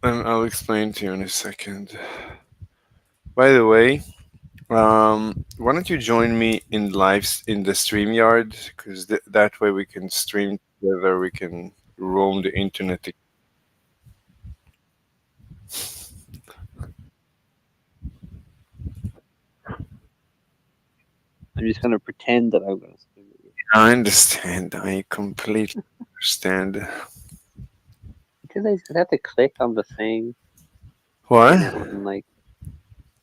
I'll explain to you in a second. By the way, why don't you join me in lives in the StreamYard? Because that way we can stream together. We can roam the internet. I'm just gonna pretend that I'm gonna swim with you. I understand. I completely understand. Because I just have to click on the thing, What? and like,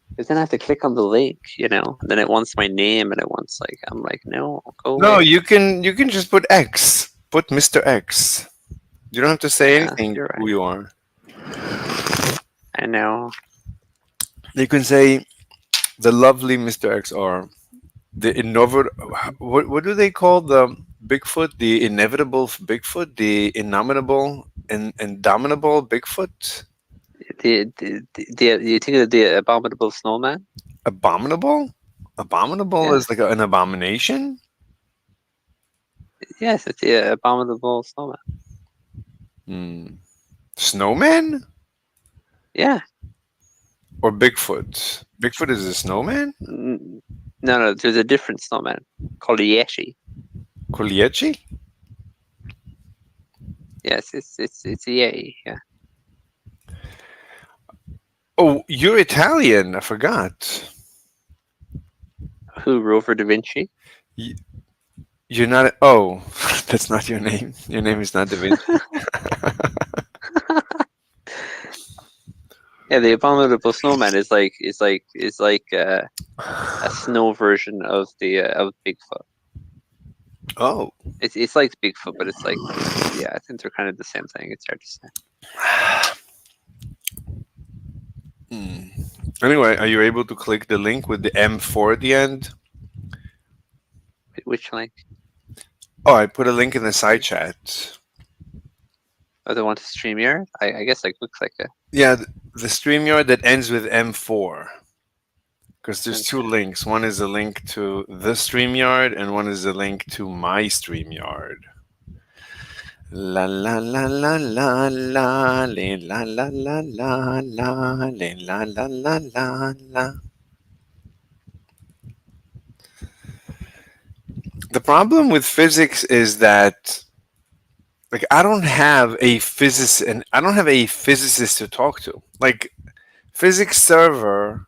because then I have to click on the link, and then it wants my name and it wants like, I'm like, no, go No, away. you can just put X. Put Mr. X. You don't have to say Yeah, anything you're who right. you are. I know. You can say the lovely Mr. X or the innovative. What do they call the Bigfoot? The inevitable Bigfoot? The innominable and indomitable Bigfoot? You think of the abominable snowman? Abominable? Abominable Yeah. is like an abomination? Yes, it's the abominable snowman. Hmm. Snowman? Yeah. Or Bigfoot? Bigfoot is a snowman? N- No, no, there's a different snowman called a Yeti. Coliechi? Yes, it's a Yeti. Yeah. Oh, you're Italian. I forgot. Who, Rover da Vinci? Y- You're not. Oh, that's not your name. Your name is not Da Vinci. Yeah, the abominable snowman is like a snow version of Bigfoot. Oh. It's like Bigfoot, but it's like yeah, I think they're kind of the same thing. It's hard to say. Hmm. Anyway, are you able to click the link with the M4 at the end? Which link? Oh, I put a link in the side chat. Oh, the one to StreamYard? I guess I could click it. Yeah, the StreamYard that ends with M4. Because there's two Okay. links. One is a link to the StreamYard, and one is a link to my StreamYard. La la la la la la le la la la la la le la la la la la. The problem with physics is that like I don't have a physicist to talk to. Like physics server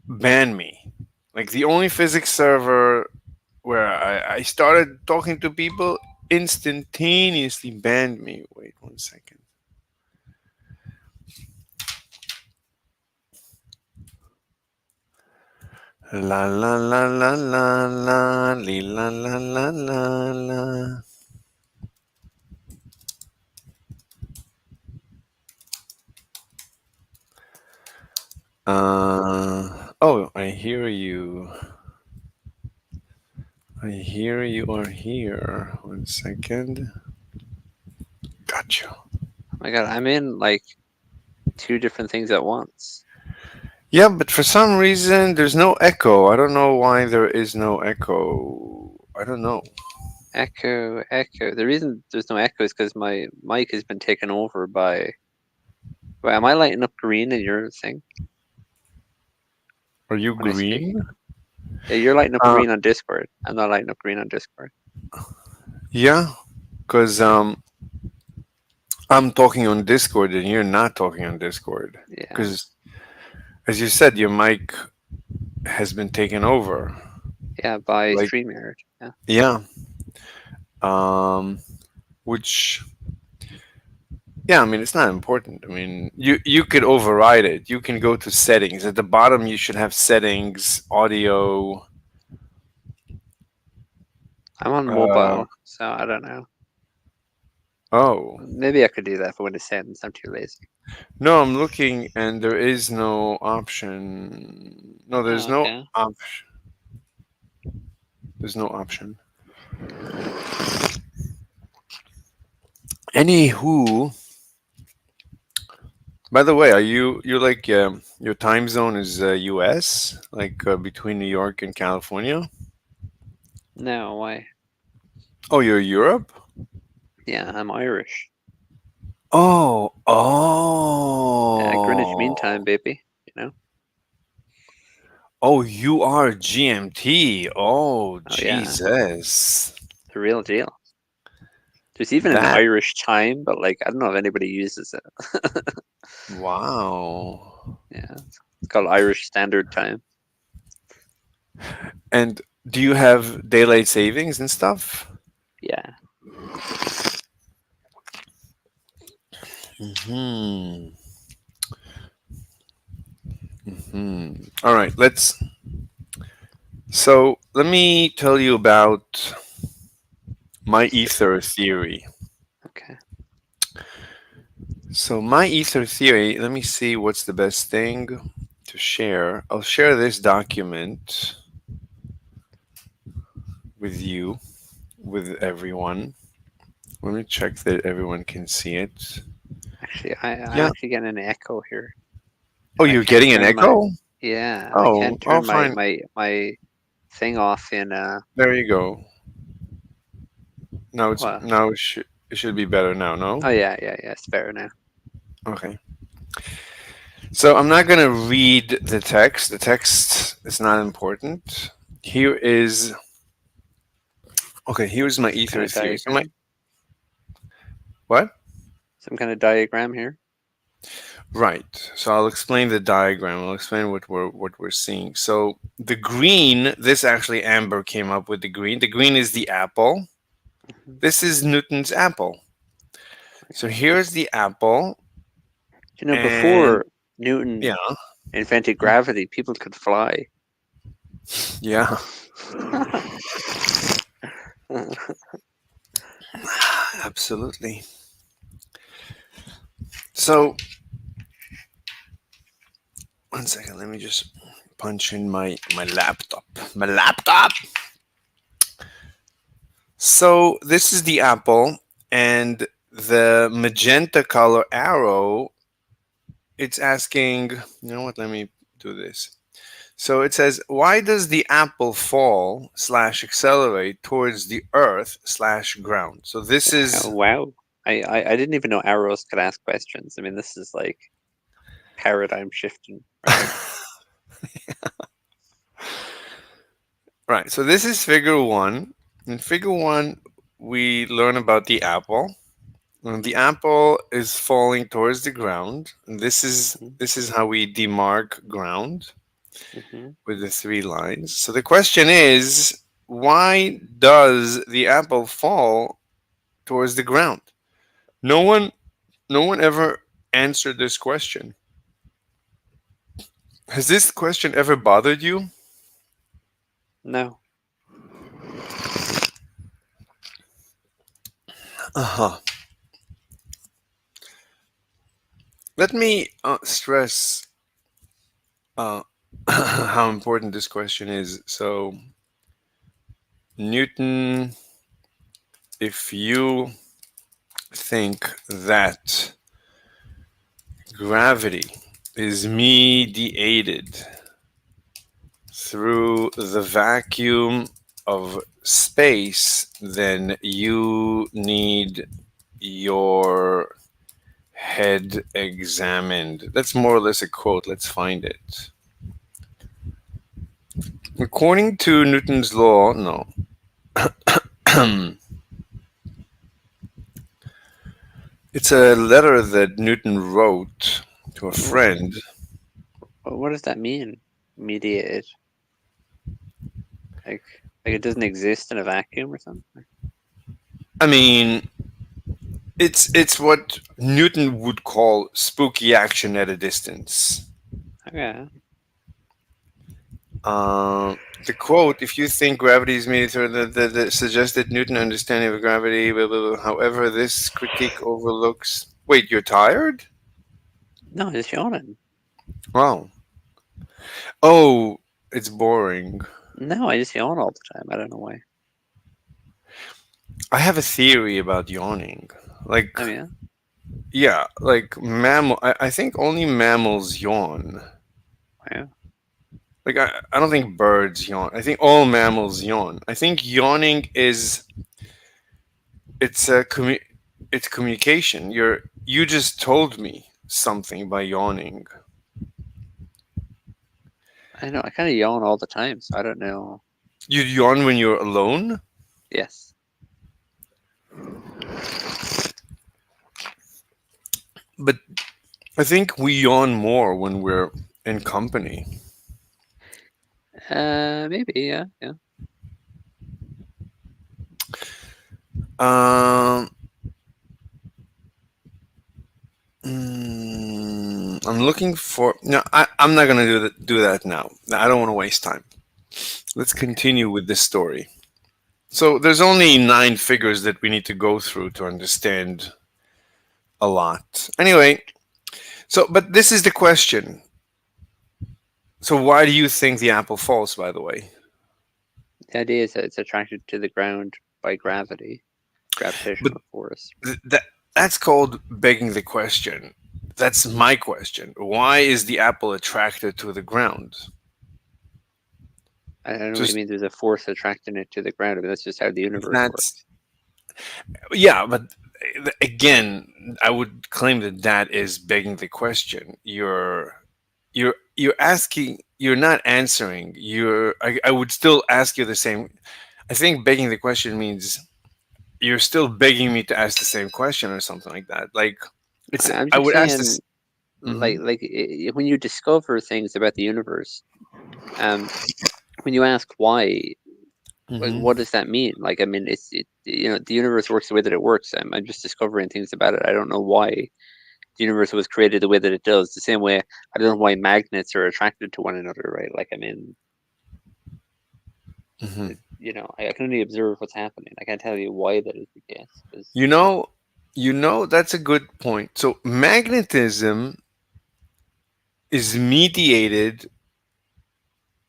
banned me. Like the only physics server where I started talking to people instantaneously banned me. Wait 1 second. La la la la la la li la la la la la. Oh, I hear you. I hear you are here. 1 second. Gotcha. Oh my God, I'm in like two different things at once. Yeah, but for some reason there's no echo. I don't know why there is no echo. I don't know. Echo, echo. The reason there's no echo is because my mic has been taken over by. Wait, am I lighting up green in your thing Are you when I speak? green? Yeah, you're lighting up Uh, green on Discord. I'm not lighting up green on Discord. yeah, because I'm talking on Discord and you're not talking on Discord. Yeah, Because as you said, your mic has been taken over. yeah, by Like StreamYard. Yeah, yeah, um, which yeah, I mean it's not important. I mean you could override it. You can go to settings at the bottom. You should have settings, audio. I'm on Uh, mobile, so I don't know. oh Maybe I could do that for when it sends. I'm too lazy. no, I'm looking and there is no option. No, there's Oh, no okay. option. There's no option. Anywho, by the way, are you like your time zone is U.S. like between New York and California? No, why? Oh, you're Europe. Yeah, I'm Irish. Oh, mean time, Oh. baby. You know? Oh, you are GMT. Oh, Oh yeah, Jesus. the real deal. There's even an That, Irish chime, but like I don't know if anybody uses it. wow. Yeah, it's called Irish Standard Time. And do you have daylight savings and stuff? Yeah. Hmm. Hmm. All right, let's. So let me tell you about my Let's hear. ether theory. Okay. So my ether theory, let me see what's the best thing to share. I'll share this document with you, with everyone. Let me check that everyone can see it. Actually, I'm Yeah. actually getting an echo here, Oh, and I you're can't getting an turn my echo? yeah, and I Oh, can't I'll turn my find. thing off in There you go. Now it's well. it should be better now, no? Oh yeah, yeah, yeah. It's better now. Okay. So I'm not gonna read the text. The text is not important. Here is okay, here's my Some kind ether of theory. So my diagram. what? Some kind of diagram here. Right. So I'll explain the diagram. I'll explain what we're seeing. So the green, this actually Amber came up with the green. The green is the apple. Hmm. This is Newton's apple. So Okay. here's the apple, You know, and before Newton yeah, invented gravity, people could fly. yeah, absolutely. So one second, let me just punch in my laptop. My laptop. So this is the apple, and the magenta color arrow. It's asking. You know what? Let me do this. So it says, why does the apple fall slash accelerate towards the earth slash ground? So this Oh, is wow. I didn't even know arrows could ask questions. I mean, this is like paradigm shifting right here. right. So this is figure one. In figure one, we learn about the apple. And the apple is falling towards the ground. And Hmm. this is how we demark ground Hmm. with the three lines. So the question is, why does the apple fall towards the ground? No one no one ever answered this question. Has this question ever bothered you? No. Uh-huh. Let me stress uh, how important this question is. So, Newton, if you think that gravity is mediated through the vacuum of space, then you need your head examined. That's more or less a quote. Let's find it. According to Newton's law, no. It's a letter that Newton wrote to a What, friend. what does that mean? Mediated. Like it doesn't exist in a vacuum or something? I mean, it's what Newton would call spooky action at a distance. Okay. Uh, the quote, if you think gravity is mediated through the suggested Newton understanding of gravity, blah, blah, blah. However, this critique overlooks. Wait, you're tired? No, it's yawning. Wow. Oh, it's boring. No, I just yawn all the time. I don't know why. I have a theory about yawning. Like, Oh yeah. yeah, like I think only mammals yawn. Yeah. Like, I don't think birds yawn. I think all mammals yawn. I think yawning is it's a it's communication. You just told me something by yawning. I know I kind of yawn all the time, so I don't know. You yawn when you're alone, Yes. but I think we yawn more when we're in company. Maybe. Yeah. Yeah. Um, I'm looking for. No, I'm not gonna do that now. I don't want to waste time. Let's continue with this story. So there's only nine figures that we need to go through to understand a lot. Anyway, so but this is the question. So why do you think the apple falls? By the way, The idea is that it's attracted to the ground by gravity, but gravitational force. that's called begging the question. That's my question. Why is the apple attracted to the ground? I don't know what you Just mean. There's a force attracting it to the ground. I mean, that's just how the universe that's works. yeah, but again, I would claim that that is begging the question. You're asking. You're not answering. I would still ask you the same. I think begging the question means you're still begging me to ask the same question or something like that. Like it's. I'm I just would ask saying, this. Hmm. when you discover things about the universe, um, when you ask why, like, Hmm. what does that mean? Like, I mean, the universe works the way that it works. I'm just discovering things about it. I don't know why the universe was created the way that it does. The same way, I don't know why magnets are attracted to one another, right? Like, I mean, Hmm. I can only observe what's happening. I can't tell you why that is the case. Because You know, that's a good point. So magnetism is mediated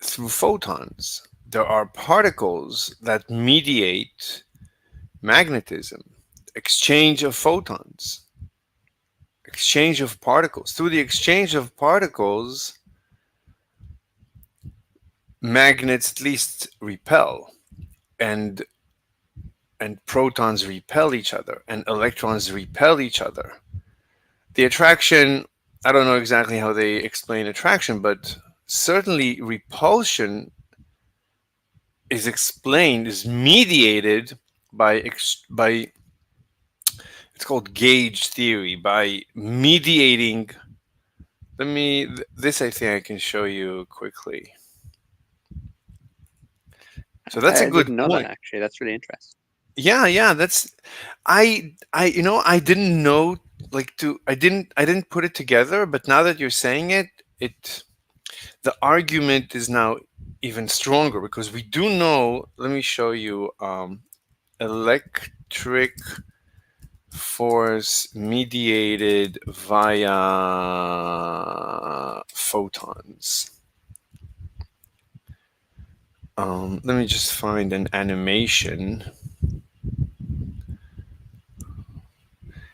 through photons. There are particles that mediate magnetism, exchange of photons, exchange of particles. Through the exchange of particles, magnets at least repel, and protons repel each other, and electrons repel each other. The attraction, I don't know exactly how they explain attraction, but certainly repulsion is mediated by it's called gauge theory, by mediating. This I think I can show you quickly. So that's a I good didn't know that point. actually. That's really interesting. Yeah, yeah, that's I didn't know, I didn't put it together, but now that you're saying it, it the argument is now even stronger because we do know. Let me show you electric force mediated via photons. Let me just find an animation.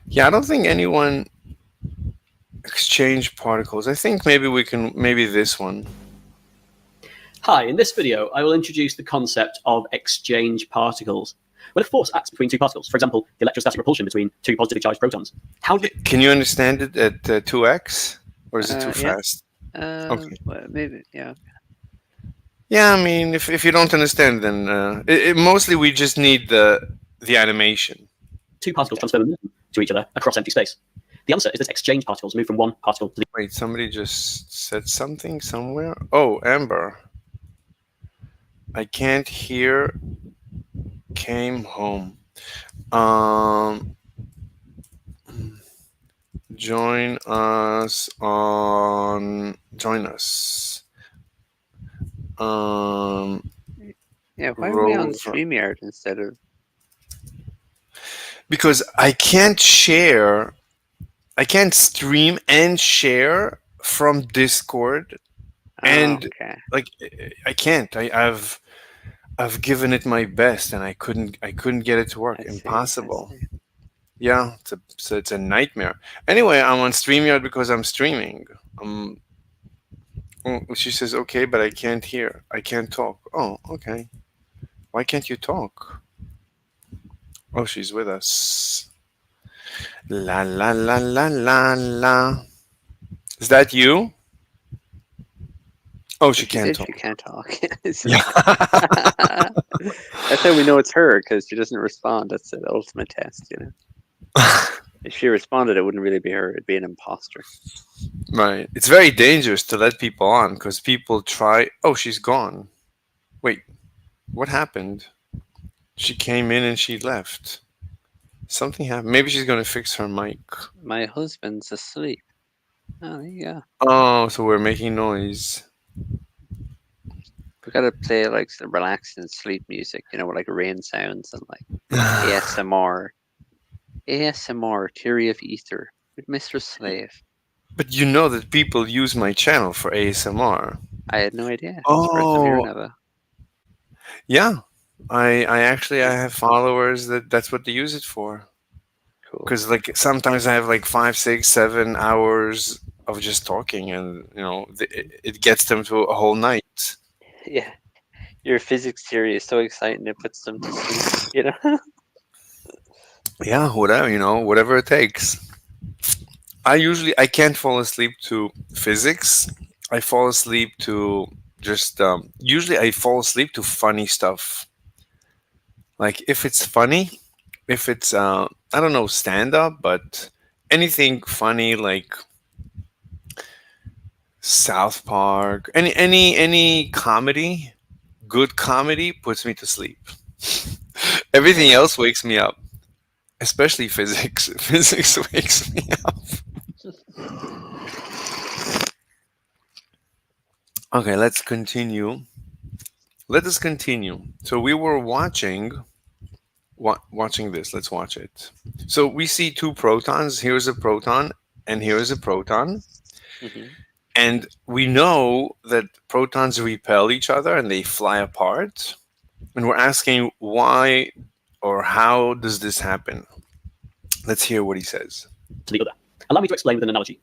Yeah, I don't think anyone exchanged particles. I think maybe this one. Hi, in this video, I will introduce the concept of exchange particles. When a force acts between two particles, for example, the electrostatic repulsion between two positively charged protons, how do Can you understand it at 2x? Or is it too Yeah. fast? Okay. Well, maybe. Yeah. Yeah, I mean, if you don't understand, then mostly we just need the animation. two particles Okay. transfer momentum to each other across empty space? The answer is that exchange particles move from one particle to the Wait, somebody just said something somewhere. Oh, Amber. I can't hear. Came home. Um, join us. Um, Yeah. Why are we on Rover. StreamYard instead of? Because I can't stream and share from Discord, Oh, and okay. like I can't. I've given it my best, and I couldn't get it to work. I see. I Impossible. see. Yeah, it's a nightmare. Anyway, I'm on StreamYard because I'm streaming. She says okay, but I can't hear. I can't talk. Oh, okay. Why can't you talk? Oh, she's with us. La la la la la la. Is that you? Oh, But she she can't said she talk. can't talk. Yeah. That's how we know it's her, because she doesn't respond. That's the ultimate test, you know. If she responded, it wouldn't really be her. It'd be an imposter. Right. It's very dangerous to let people on because people try. Oh, she's gone. Wait, what happened? She came in and she left. Something happened. Maybe she's gonna fix her mic. My husband's asleep. Oh, there you go. Oh, so we're making noise. We gotta play like some relaxing sleep music, you know, with like rain sounds and like ASMR. ASMR, Theory of Ether, with Mr. Slave. But you know that people use my channel for ASMR. I had no idea. It's the first I'm Oh, hearing of it. yeah. I have followers that's what they use it for. Cool. Because like sometimes I have like 5, 6, 7 hours of just talking, and it gets them to a whole night. Yeah. Your physics theory is so exciting it puts them to sleep, you know? Yeah, whatever, whatever it takes. I can't fall asleep to physics. I fall asleep to just usually I fall asleep to funny stuff. Like if it's funny, if it's I don't know, stand up, but anything funny like South Park, any comedy, good comedy puts me to sleep. Everything Cool. else wakes me up, especially physics. Physics wakes me up. Okay, let's continue. Let us continue. So we were watching this. Let's watch it. So we see two protons. Here's a proton, and here is a proton. Hmm. And we know that protons repel each other and they fly apart. And we're asking why or how does this happen? Let's hear what he says. to the other. Allow me to explain with an analogy.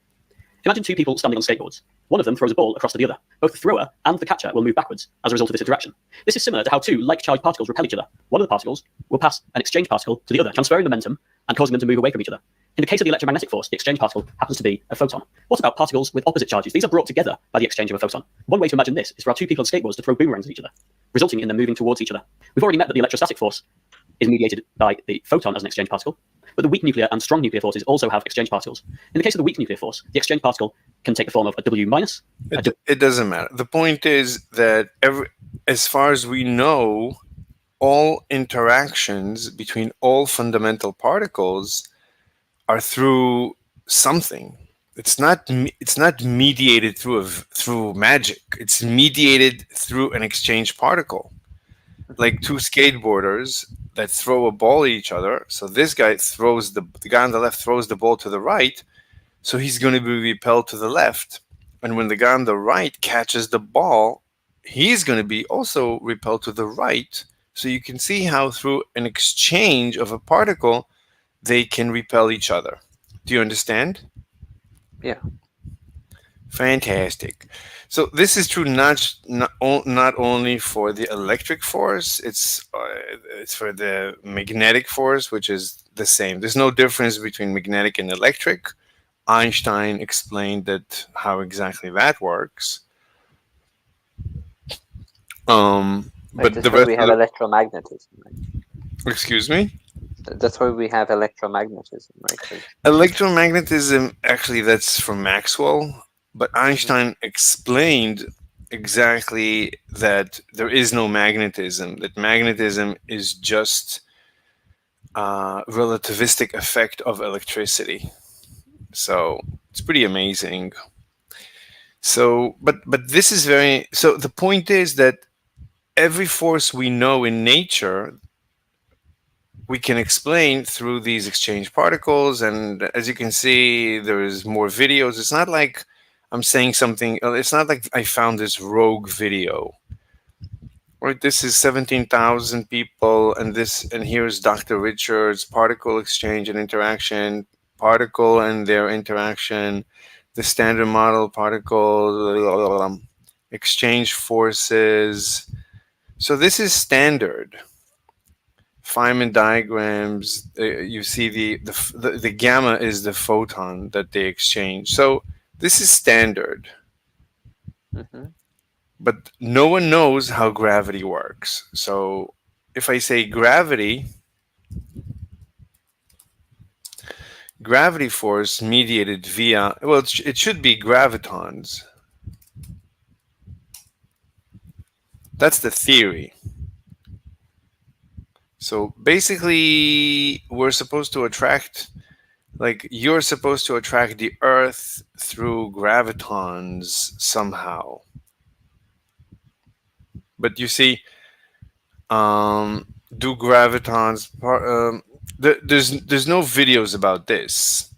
Imagine two people standing on skateboards. One of them throws a ball across to the other. Both the thrower and the catcher will move backwards as a result of this interaction. This is similar to how two like-charged particles repel each other. One of the particles will pass an exchange particle to the other, transferring momentum and causing them to move away from each other. In the case of the electromagnetic force, the exchange particle happens to be a photon. What about particles with opposite charges? These are brought together by the exchange of a photon. One way to imagine this is for our two people on skateboards to throw boomerangs at each other, resulting in them moving towards each other. We've already met that the electrostatic force is mediated by the photon as an exchange particle, but the weak nuclear and strong nuclear forces also have exchange particles. In the case of the weak nuclear force, the exchange particle can take the form of a W minus. It doesn't matter. The point is that as far as we know, all interactions between all fundamental particles are through something. It's not mediated through magic. It's mediated through an exchange particle. Like two skateboarders that throw a ball at each other. So this guy throws the guy on the left throws the ball to the right, so he's going to be repelled to the left. And when the guy on the right catches the ball, he's going to be also repelled to the right. So you can see how through an exchange of a particle, they can repel each other. Do you understand? Yeah. Fantastic. So this is true not only for the electric force, it's for the magnetic force, which is the same. There's no difference between magnetic and electric. Einstein explained that how exactly that works. Right. But That's the why rest we of have electromagnetism, right? excuse me, That's why we have electromagnetism, right? electromagnetism actually that's from Maxwell, but Hmm. Einstein explained exactly that there is no magnetism. That magnetism is just relativistic effect of electricity. So it's pretty amazing. So, but this is very. So the point is that every force we know in nature we can explain through these exchange particles, and as you can see there's more videos. It's not like I'm saying something, it's not like I found this rogue video, right? This is 17,000 people, and here's Dr. Richards, particle exchange and interaction, particle and their interaction, the standard model particle, exchange forces. So this is standard Feynman diagrams. You see the gamma is the photon that they exchange. So this is standard. Hmm. but no one knows how gravity works. So if I say gravity force mediated via, well, it should be gravitons. That's the theory. So basically, we're supposed to attract, like, you're supposed to attract the Earth through gravitons somehow. But you see, do gravitons, there's no videos about this.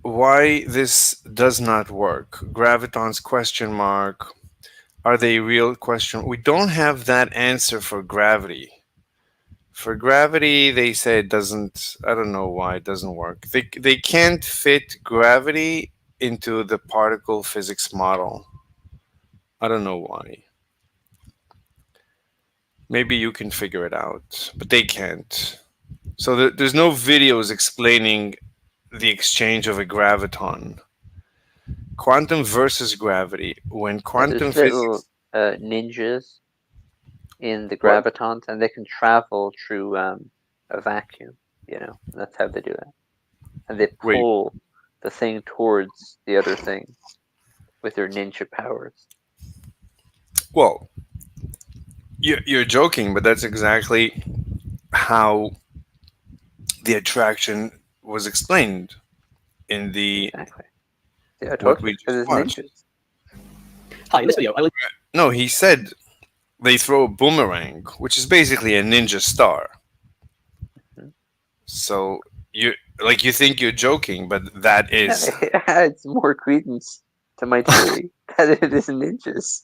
Why this does not work? Gravitons question mark. Are they real question? We don't have that answer for gravity. For gravity, they say it doesn't. I don't know why it doesn't work. They can't fit gravity into the particle physics model. I don't know why. Maybe you can figure it out, but they can't. So there's no videos explaining the exchange of a graviton. Quantum versus gravity. When Yeah, quantum there's physics. little ninjas in the What? gravitons, and they can travel through a vacuum. You know, that's how they do it. And they Wait. pull the thing towards the other thing with their ninja powers. Well, you're joking, but that's exactly how the attraction was explained in the Exactly. Yeah, I what told you, we because just it's watched. ninjas. Hi, in this video, I will No, he said they throw a boomerang, which is basically a ninja star. Mhm. So you like you think you're joking, but that No, is. it adds more credence to my theory that it is ninjas.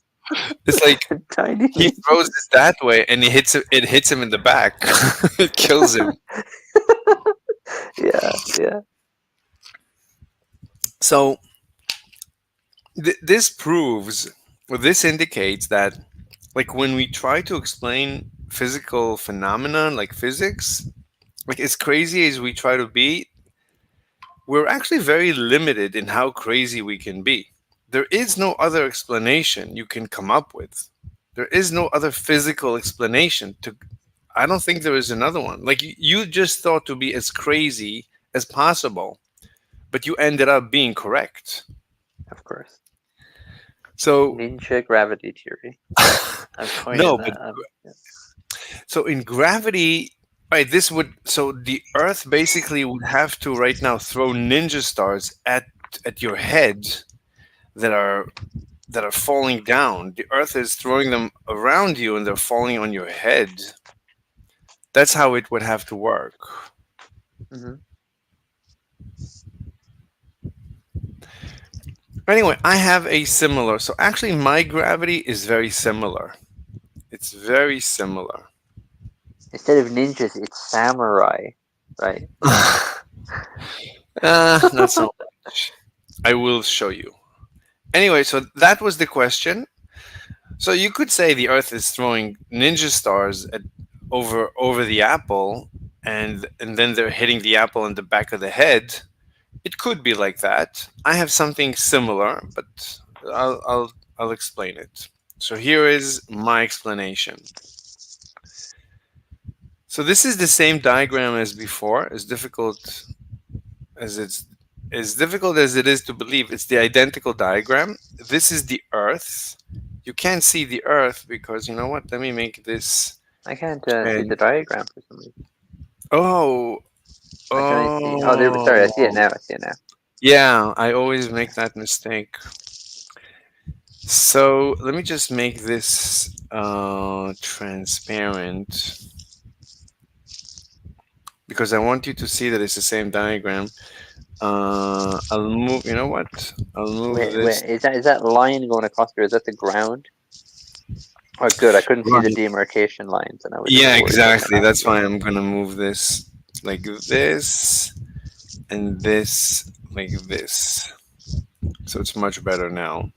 It's like Tiny he throws it ninjas. that way, and he hits it. It hits him in the back. It kills him. Yeah, yeah. So this proves, or this indicates that, like when we try to explain physical phenomena like physics, like as crazy as we try to be, we're actually very limited in how crazy we can be. There is no other explanation you can come up with. There is no other physical explanation to. I don't think there is another one. Like you just thought to be as crazy as possible, but you ended up being correct. Of course. So Ninja gravity theory. I'm coining no, but that. Yeah. so in gravity, right? This would, so the Earth basically would have to right now throw ninja stars at your head that are falling down. The Earth is throwing them around you, and they're falling on your head. That's how it would have to work. Hmm. Anyway, I have a similar. So actually, my gravity is very similar. It's very similar. Instead of ninjas, it's samurai, right? Not so much. I will show you. Anyway, so that was the question. So you could say the Earth is throwing ninja stars over the apple, and then they're hitting the apple in the back of the head. It could be like that. I have something similar, but I'll explain it. So here is my explanation. So this is the same diagram as before. As it's as difficult as it is to believe, it's the identical diagram. This is the Earth. You can't see the Earth because you know what? Let me make this. I can't see And the diagram for some reason. oh, I can only see. Oh, there. Sorry, I see it oh, now. I see it now. yeah. I always make that mistake. So let me just make this transparent because I want you to see that it's the same diagram. I'll move. You know what? I'll move Wait, wait. this. Is that line going across there? Is that the ground? Oh, good. I couldn't see the Right. demarcation lines, and I was Yeah, worried about my exactly. That's why navigation. I'm gonna move this like this and this like this. So it's much better now.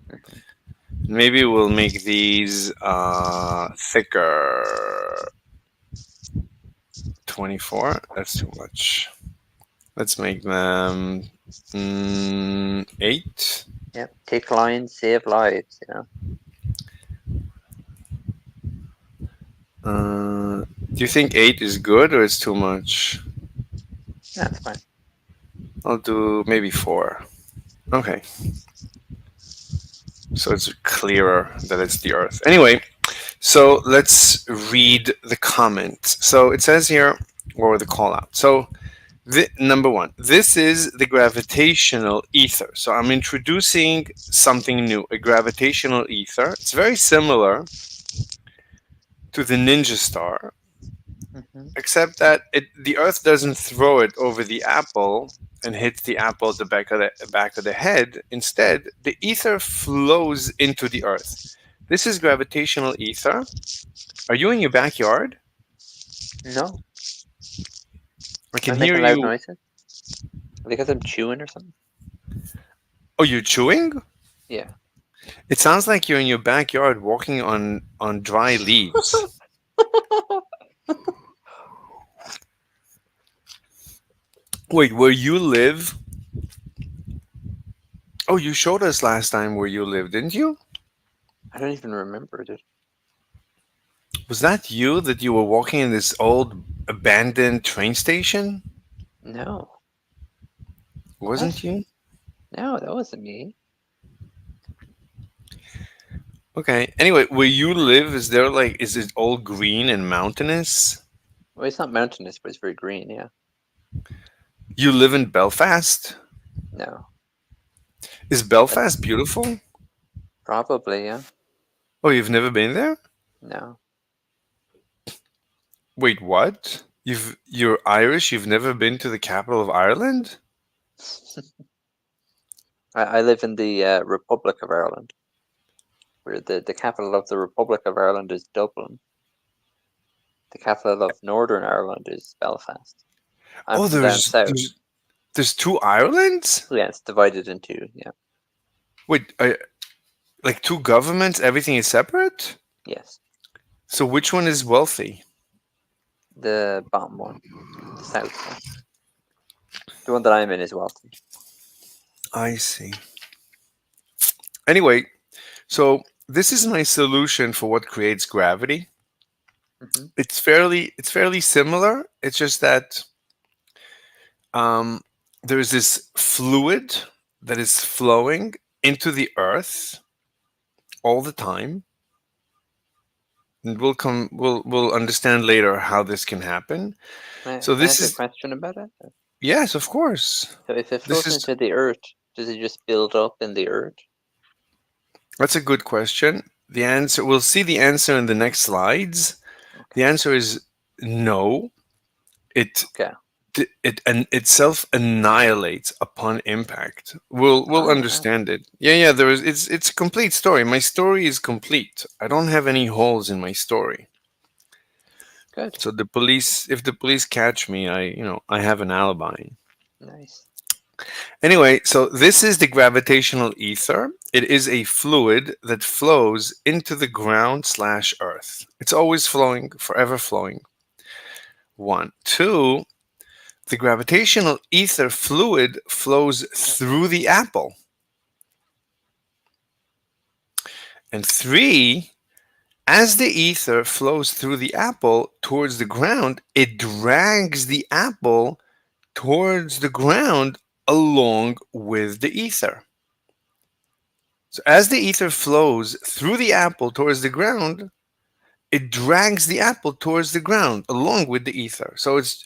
Mhm. Maybe we'll make these thicker. 24. That's too much. Let's make them 8. Yep. Take lines, save lives. Do you think 8 is good or it's too much? That's fine. I'll do maybe 4. Okay, so it's clearer that it's the Earth. Anyway, so let's read the comment. So it says here, or the call out. So number one, this is the gravitational ether. So I'm introducing something new, a gravitational ether. It's very similar to the ninja star, Hmm. except that the Earth doesn't throw it over the apple and hits the apple at the back of the head. Instead, the ether flows into the Earth. This is gravitational ether. Are you in your backyard? No, I am can I hear making loud you. noises because I'm chewing or something? Oh, you're chewing? Yeah. It sounds like you're in your backyard walking on dry leaves. Wait, where you live? Oh, you showed us last time where you live, didn't you? I don't even remember it. Was that you that you were walking in this old abandoned train station? No. What? Wasn't you? No, that wasn't me. Okay. Anyway, where you live, is there like, is it all green and mountainous? Well, it's not mountainous, but it's very green. Yeah. You live in Belfast? No. Is But Belfast beautiful? probably, yeah. Oh, you've never been there? No. Wait, what? You're Irish, you've never been to the capital of Ireland? I live in the Republic of Ireland, where the capital of the Republic of Ireland is Dublin. The capital of Northern Ireland is Belfast. I'm Oh, from down there's south. there's two Irelands? Yeah, it's divided in two. Yeah. Wait, like two governments, everything is separate? Yes. So which one is wealthy? The bottom one, the south one. The one that I'm in is wealthy. I see. Anyway, so this is my solution for what creates gravity. Hmm. It's fairly similar. It's just that um, there's this fluid that is flowing into the earth all the time, and we'll understand later how this can happen. So Can I this ask a is, question about it? yes, of course. So if it This flows is into the earth, does it just build up in the earth? That's a good question. The answer, we'll see the answer in the next slides. The Okay. answer is no. It Okay. it self annihilates upon impact. We'll Oh, wow. understand it. Yeah, there is, it's a complete story. My story is complete. I don't have any holes in my story. Good. So if the police catch me, I have an alibi. Nice. Anyway, so this is the gravitational ether. It is a fluid that flows into the ground slash earth. It's always flowing, forever flowing. One. Two, the gravitational ether fluid flows through the apple. And three, as the ether flows through the apple towards the ground, it drags the apple towards the ground along with the ether. So as the ether flows through the apple towards the ground, it drags the apple towards the ground along with the ether. So it's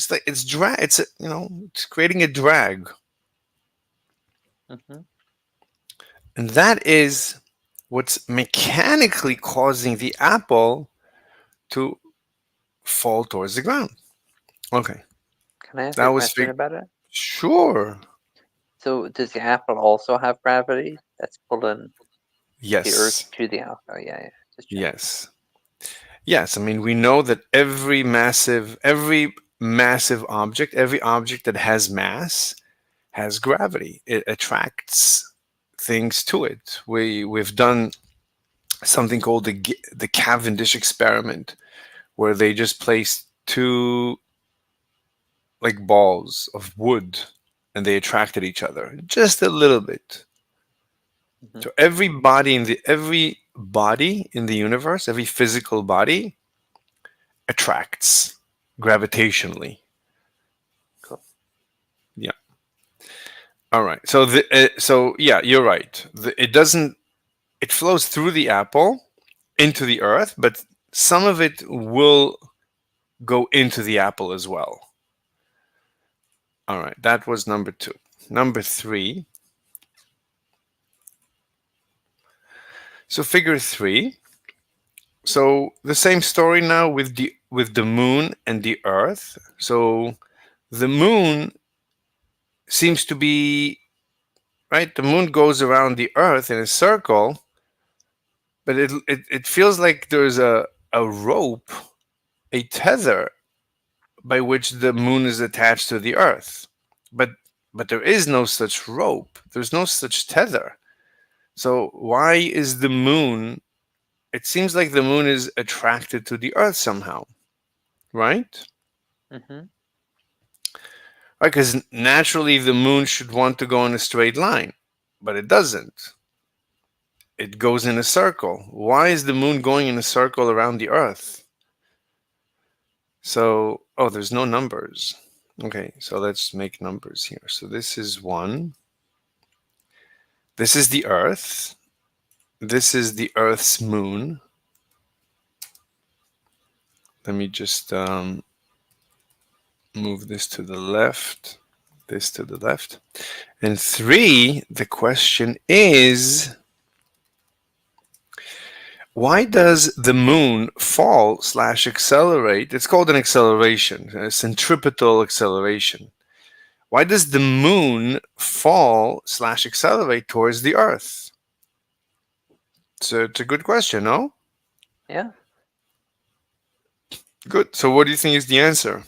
like it's drag. It's creating a drag, Hmm. and that is what's mechanically causing the apple to fall towards the ground. Okay, Can I ask that a was question about it? sure. So does the apple also have gravity that's pulling the earth Yes, to the apple? Oh, yeah, yeah. Just checking. yes, yes. I mean, we know that every massive object, every object that has mass has gravity. It attracts things to it. We've done something called the Cavendish experiment, where they just placed two. like balls of wood, and they attracted each other just a little bit. Hmm. So every body in the universe, every physical body attracts gravitationally. Cool. Yeah. All right. So yeah, you're right. It doesn't. It flows through the apple into the earth, but some of it will go into the apple as well. All right. That was number two. Number three. So figure three. So the same story now with the moon and the earth. So the moon seems to be right. The moon goes around the earth in a circle, but it feels like there's a rope, a tether by which the moon is attached to the earth. But but there is no such rope. There's no such tether. So why is the moon? It seems like the moon is attracted to the earth somehow, right? Hmm. Right, because naturally the moon should want to go in a straight line, but it doesn't. It goes in a circle. Why is the moon going in a circle around the earth? So, oh, there's no numbers. Okay, so let's make numbers here. So this is one. This is the earth. This is the earth's moon. Let me just move this to the left, this to the left. And three, the question is, why does the moon fall slash accelerate? It's called an acceleration, a centripetal acceleration. Why does the moon fall slash accelerate towards the earth? So it's a good question, no? Yeah. Good. So what do you think is the answer?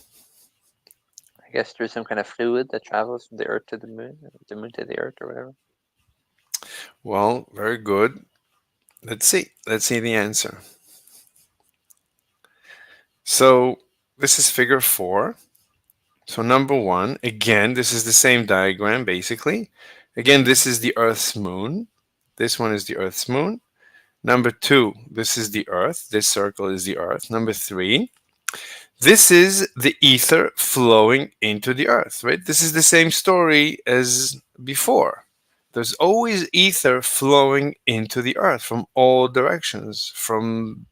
I guess there's some kind of fluid that travels from the Earth to the Moon, or the Moon to the Earth, or whatever. Well, very good. Let's see. Let's see the answer. So this is figure four. So number one, again, this is the same diagram basically. Again, this is the Earth's moon. This one is the Earth's moon. Number two, this is the Earth. This circle is the Earth. Number three, this is the ether flowing into the Earth, right? This is the same story as before. There's always ether flowing into the Earth from all directions, from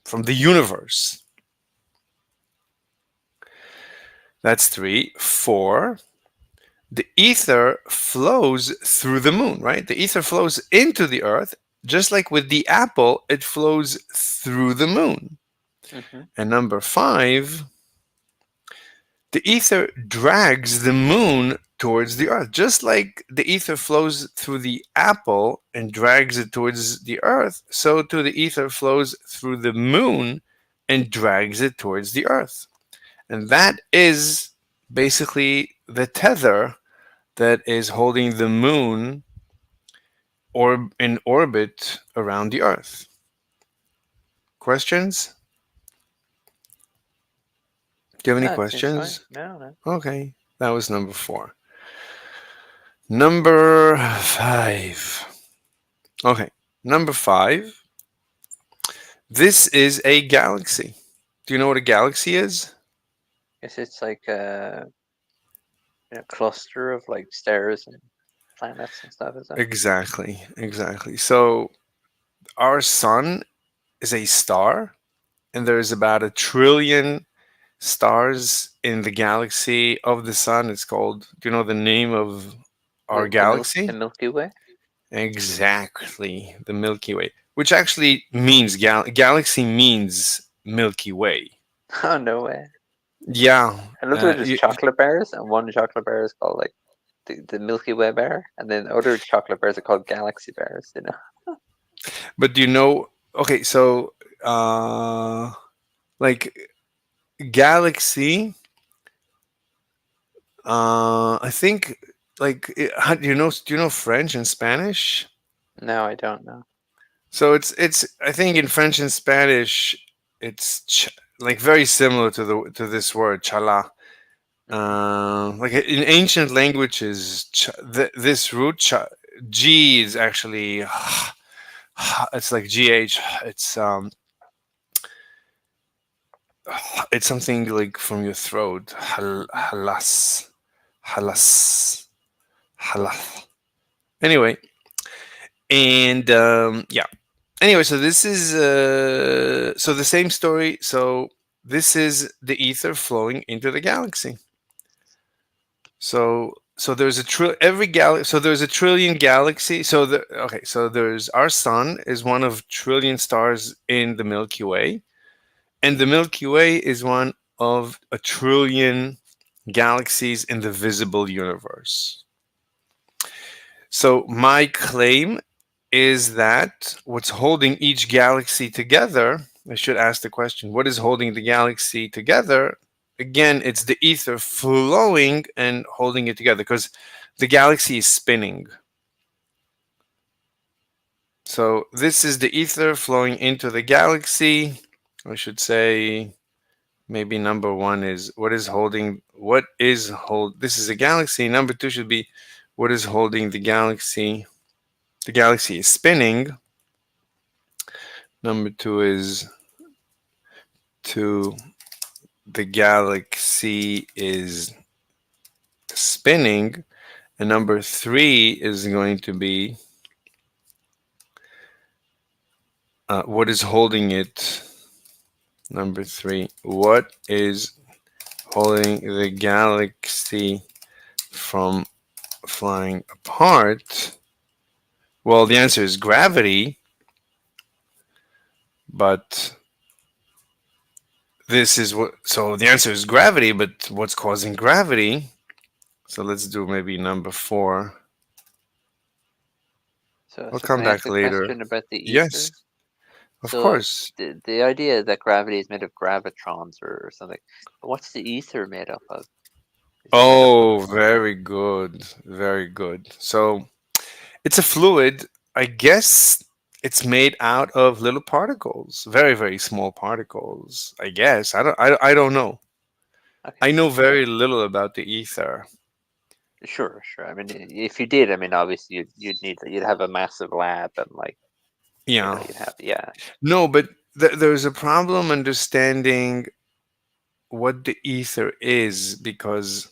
the universe. That's three. Four, the ether flows through the moon, right? The ether flows into the earth, just like with the apple, it flows through the moon. Hmm. And number five, the ether drags the moon towards the earth, just like the ether flows through the apple and drags it towards the earth, so too the ether flows through the moon and drags it towards the earth. And that is basically the tether that is holding the moon or in orbit around the Earth. Questions? Do you have any No, it seems fine. questions? No, no. Okay, that was number four. Number five. Okay, number five. This is a galaxy. Do you know what a galaxy is? Guess it's like a cluster of like stars and planets and stuff, is that? Exactly, exactly. So our sun is a star, and there's about 1 trillion stars in the galaxy of the sun. It's called, do you know the name of our The galaxy? Milky Way. Exactly, the Milky Way, which actually means galaxy means Milky Way. Oh, no way. Yeah. I love that there's chocolate bars, and one chocolate bar is called like the Milky Way bar, and then other chocolate bars are called Galaxy bars. You know. But do you know? Okay, so like galaxy, I think like do you know French and Spanish? No, I don't know. So it's I think in French and Spanish it's like very similar to this word chala. Like in ancient languages, this root G is actually it's like GH. It's something like from your throat. Halas, halas, halas. Anyway, and yeah. Anyway, so this is so the same story. So this is the ether flowing into the galaxy. So there's a every galaxy. So there's a trillion galaxy. Okay. So there's our sun is one of trillion stars in the Milky Way, and the Milky Way is one of a trillion galaxies in the visible universe. So my claim is that what's holding each galaxy together, I should ask the question, what is holding the galaxy together? Again, it's the ether flowing and holding it together because the galaxy is spinning. So this is the ether flowing into the galaxy. I should say maybe number one is this is a galaxy. Number two should be what is holding the galaxy. The galaxy is spinning. Number two is to the galaxy is spinning. And number three is going to be what is holding it. Number three, what is holding the galaxy from flying apart? Well, the answer is gravity, but so the answer is gravity, but what's causing gravity? So let's do maybe number four. I'll So come can I back ask a later. question about the Yes, ether? of So course. the idea that gravity is made of gravitrons or something. What's the ether made up of? Is it made up of? Oh, very good. Very good. So it's a fluid. I guess it's made out of little particles, very, very small particles. I guess. I don't know. Okay, I know very little about the ether. sure. I mean, if you did, I mean, obviously you'd have a massive lab and like Yeah. you'd have yeah, No, but there's a problem understanding what the ether is because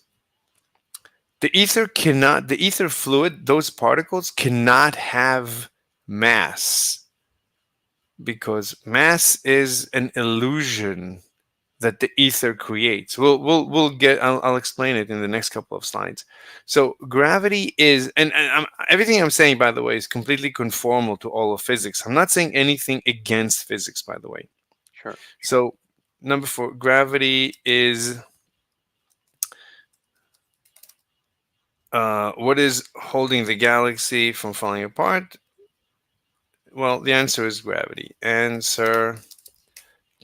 the ether fluid, those particles cannot have mass because mass is an illusion that the ether creates. I'll explain it in the next couple of slides. So gravity is, everything I'm saying, by the way, is completely conformal to all of physics. I'm not saying anything against physics, by the way. sure. So number four, gravity is what is holding the galaxy from falling apart? Well, the answer is gravity. Answer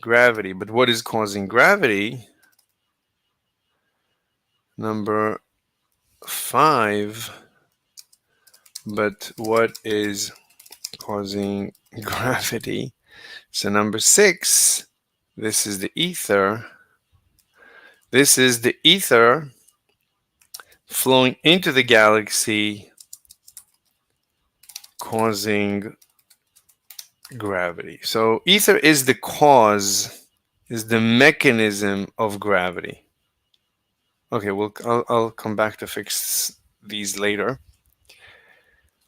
gravity. But what is causing gravity? Number five. But what is causing gravity? So, number six. This is the ether. This is the ether flowing into the galaxy, causing gravity. So, ether is the cause, is the mechanism of gravity. Okay, I'll come back to fix these later.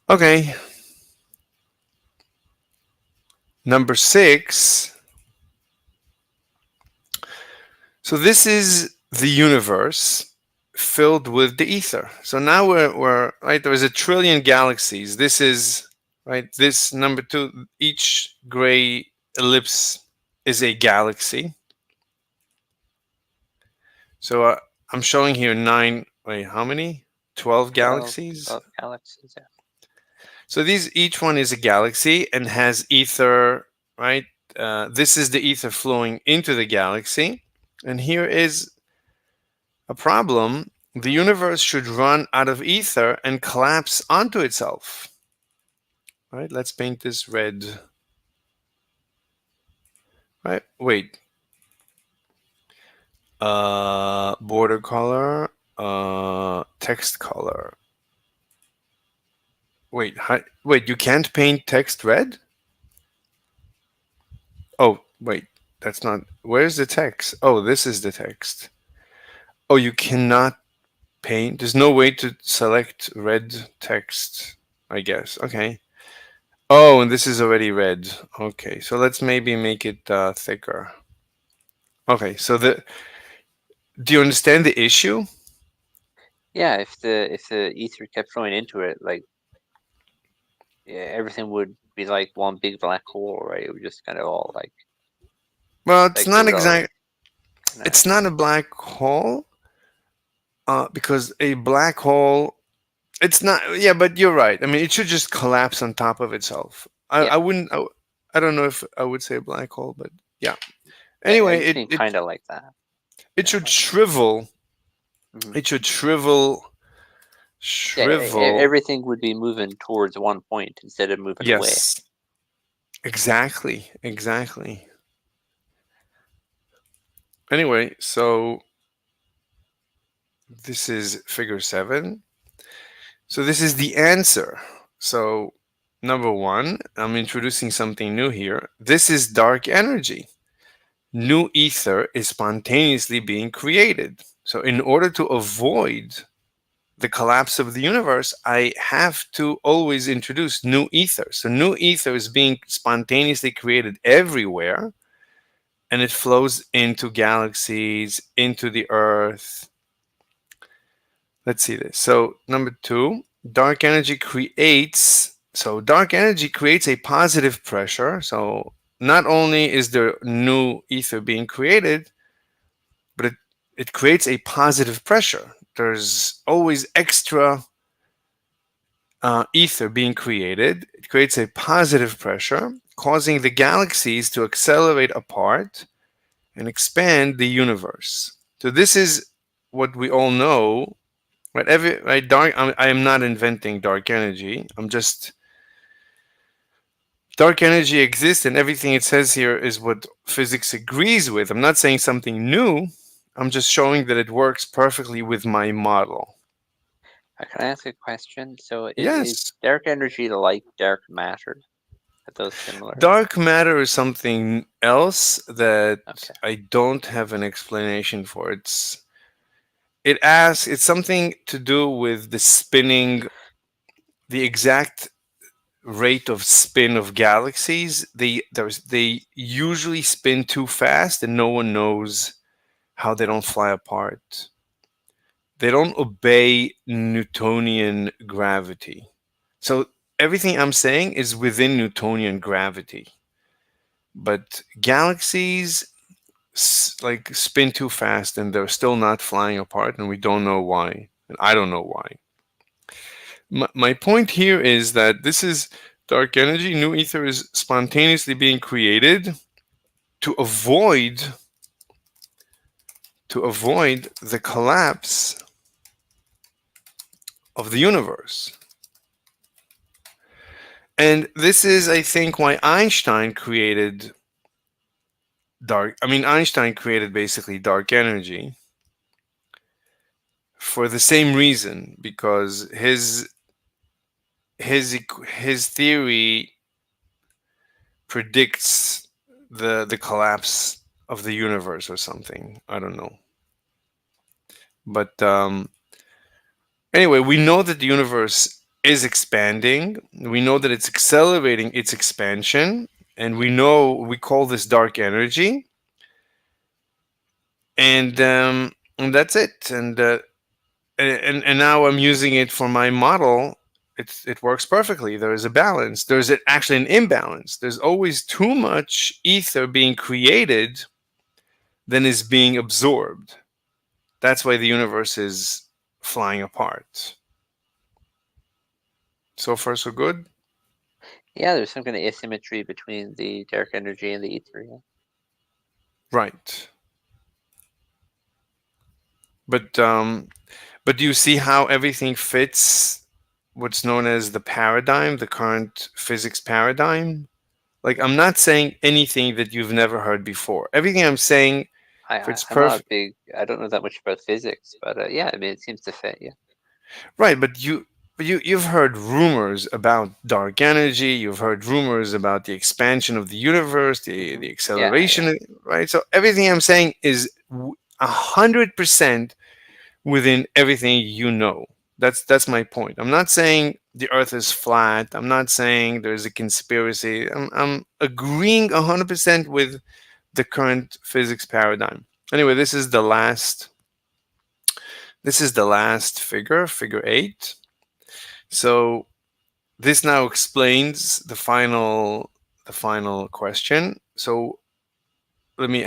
Okay, number six. So this is the universe filled with the ether. So now we're right. There is a trillion galaxies. This is right. This number two. Each gray ellipse is a galaxy. So I'm showing here nine. Wait, how many? 12 12, galaxies. 12 galaxies. Yeah. So each one is a galaxy and has ether, right? This is the ether flowing into the galaxy. And here is a problem. The universe should run out of ether and collapse onto itself. Right? Let's paint this red. Right? Wait. Border color, text color. Wait, wait, you can't paint text red? Oh, wait, that's not. Where's the text? Oh, this is the text. Oh, you cannot paint. There's no way to select red text, I guess. Okay. Oh, and this is already red. Okay, so let's maybe make it thicker. Okay, so do you understand the issue? Yeah, if the ether kept flowing into it, like, yeah, everything would be like one big black hole, right? It would just kind of all Well, it's like it not would all exact. kind of It's not a black hole, because a black hole. It's not. Yeah, but you're right. I mean, it should just collapse on top of itself. yeah. I wouldn't. I don't know if I would say black hole, but yeah. I Anyway, just mean kind of like that. it should shrivel. Hmm. It should shrivel. Yeah, Shrivel. everything would be moving towards one point instead of moving away. Yes, exactly, exactly. Anyway, so this is figure 7. So this is the answer. So number 1, I'm introducing something new here. This is dark energy. New ether is spontaneously being created. So in order to avoid the collapse of the universe, I have to always introduce new ether. So new ether is being spontaneously created everywhere, and it flows into galaxies, into the earth. Let's see this. So number 2, dark energy creates a positive pressure. So not only is there new ether being created, but it creates a positive pressure. There's always extra ether being created. It creates a positive pressure, causing the galaxies to accelerate apart and expand the universe. So this is what we all know, right? Right, I am not inventing dark energy. Dark energy exists, and everything it says here is what physics agrees with. I'm not saying something new. I'm just showing that it works perfectly with my model. Can I ask a question? So is Yes, dark energy like dark matter? Are those similar? dark matter is something else that Okay. I don't have an explanation for. It's something to do with the spinning, the exact rate of spin of galaxies. They usually spin too fast, and no one knows how they don't fly apart. They don't obey Newtonian gravity. So everything I'm saying is within Newtonian gravity. But galaxies like spin too fast, and they're still not flying apart, and we don't know why. And I don't know why. My point here is that this is dark energy. New ether is spontaneously being created to avoid the collapse of the universe. And this is, I think, why Einstein created Einstein created basically dark energy for the same reason, because his theory predicts the collapse of the universe or something. I don't know. But anyway, we know that the universe is expanding. We know that it's accelerating its expansion, and we call this dark energy, and that's it. And now I'm using it for my model. It works perfectly. There is a balance. There's actually an imbalance. There's always too much ether being created than is being absorbed. That's why the universe is flying apart. So far, so good. Yeah, there's some kind of asymmetry between the dark energy and the ether. Yeah. Right. But but do you see how everything fits what's known as the paradigm, the current physics paradigm? Like, I'm not saying anything that you've never heard before. Everything I'm saying If it's I'm not a perfect, big. I don't know that much about physics, but yeah, I mean, it seems to fit. Yeah. right? But you've heard rumors about dark energy. You've heard rumors about the expansion of the universe, the Yeah. Yeah. acceleration, right? So everything I'm saying is 100% within everything you know. That's my point. I'm not saying the Earth is flat. I'm not saying there's a conspiracy. I'm agreeing 100% with the current physics paradigm. Anyway, this is the last figure, figure 8. So this now explains the final question. So let me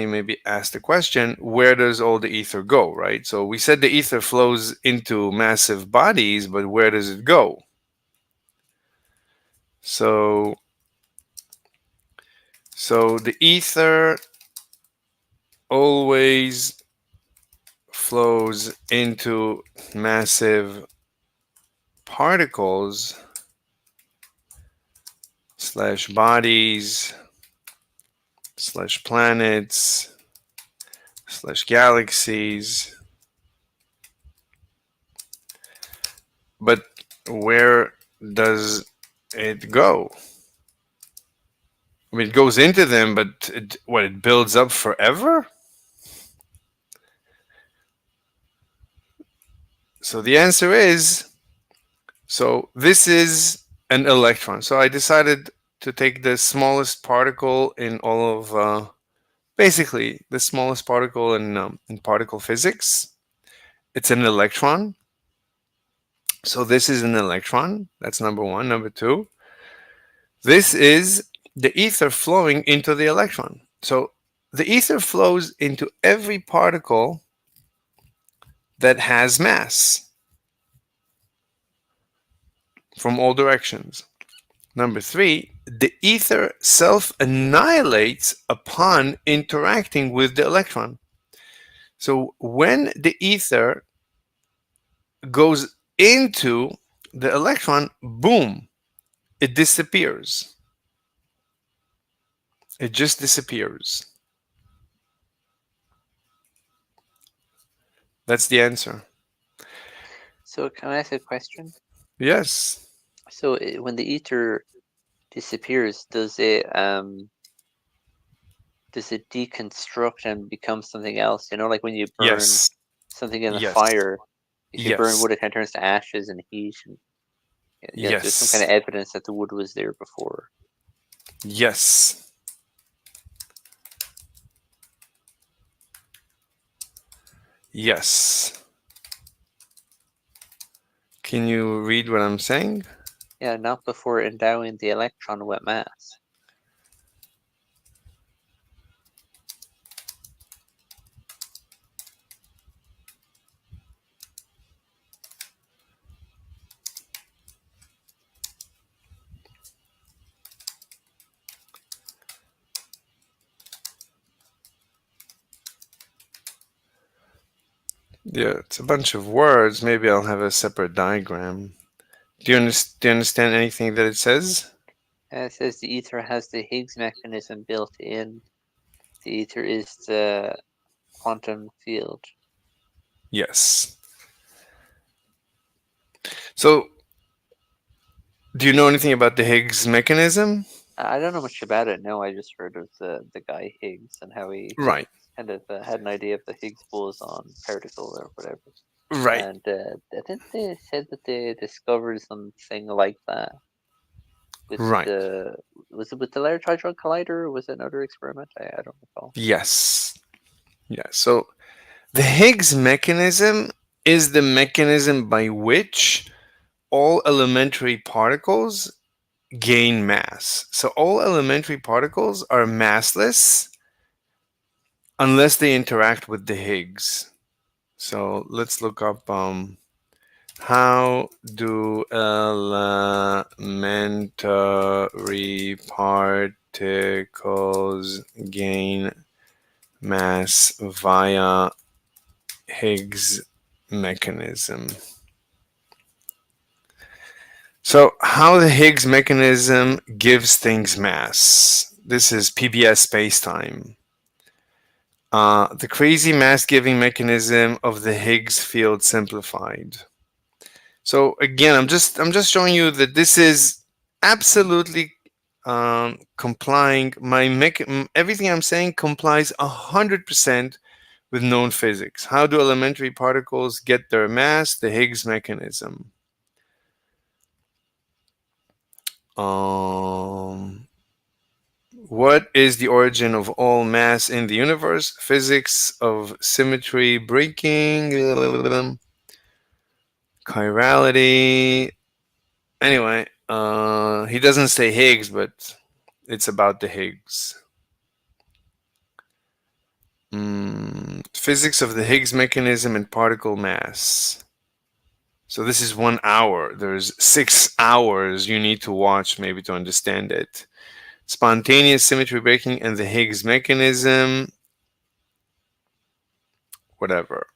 maybe ask the question, where does all the ether go, right? So we said the ether flows into massive bodies, but where does it go? So the ether always flows into massive particles slash bodies slash planets slash galaxies. But where does it go? I mean, it goes into them, but it builds up forever? So the answer is, so this is an electron. So I decided to take the smallest particle in all of, basically the smallest particle in particle physics. It's an electron. So this is an electron. That's number one. Number two, this is the ether flowing into the electron. So the ether flows into every particle that has mass from all directions. Number three, the ether self annihilates upon interacting with the electron. So when the ether goes into the electron, boom, it disappears. It just disappears. That's the answer. So can I ask a question? Yes. So when the ether disappears, does it deconstruct and become something else? You know, like when you burn Yes. something in the Yes. fire, if you burn Yes. wood, it kind of turns to ashes and heat, and there's some kind Yes. of evidence that the wood was there before. Yes. Yes. Can you read what I'm saying? Yeah, not before endowing the electron with mass. Yeah, it's a bunch of words. Maybe I'll have a separate diagram. Do you understand anything that it says? It says the ether has the Higgs mechanism built in. The ether is the quantum field. Yes. So, do you know anything about the Higgs mechanism? I don't know much about it. No, I just heard of the guy Higgs and how he Right. kind of had an idea of the Higgs boson particle or whatever. Right. And I think they said that they discovered something like that with Right. was it with the Large Hadron Collider, or was it another experiment? I don't recall. Yes. Yeah. So, the Higgs mechanism is the mechanism by which all elementary particles gain mass. So, all elementary particles are massless unless they interact with the Higgs. So, let's look up how do elementary particles gain mass via Higgs mechanism? So, how the Higgs mechanism gives things mass. This is PBS spacetime. The crazy mass giving mechanism of the Higgs field simplified. So again, I'm just showing you that this is absolutely complying. Everything I'm saying complies 100% with known physics. How do elementary particles get their mass? The Higgs mechanism. Um, what is the origin of all mass in the universe? Physics of symmetry breaking, chirality. Anyway, he doesn't say Higgs, but it's about the Higgs. Physics of the Higgs mechanism and particle mass. So this is 1 hour. There's 6 hours you need to watch maybe to understand it. Spontaneous symmetry breaking and the Higgs mechanism. Whatever.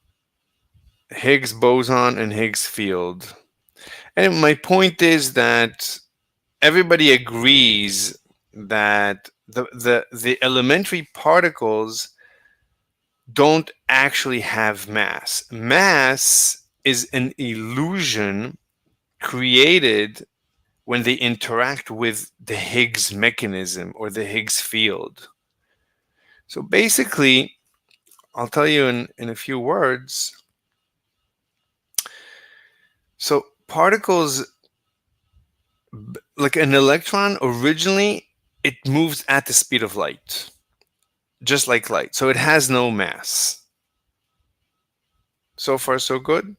Higgs boson and Higgs field. And my point is that everybody agrees that the elementary particles don't actually have mass. Mass is an illusion created when they interact with the Higgs mechanism or the Higgs field. So basically, I'll tell you in a few words. So particles, like an electron, originally it moves at the speed of light, just like light. So it has no mass. So far, so good.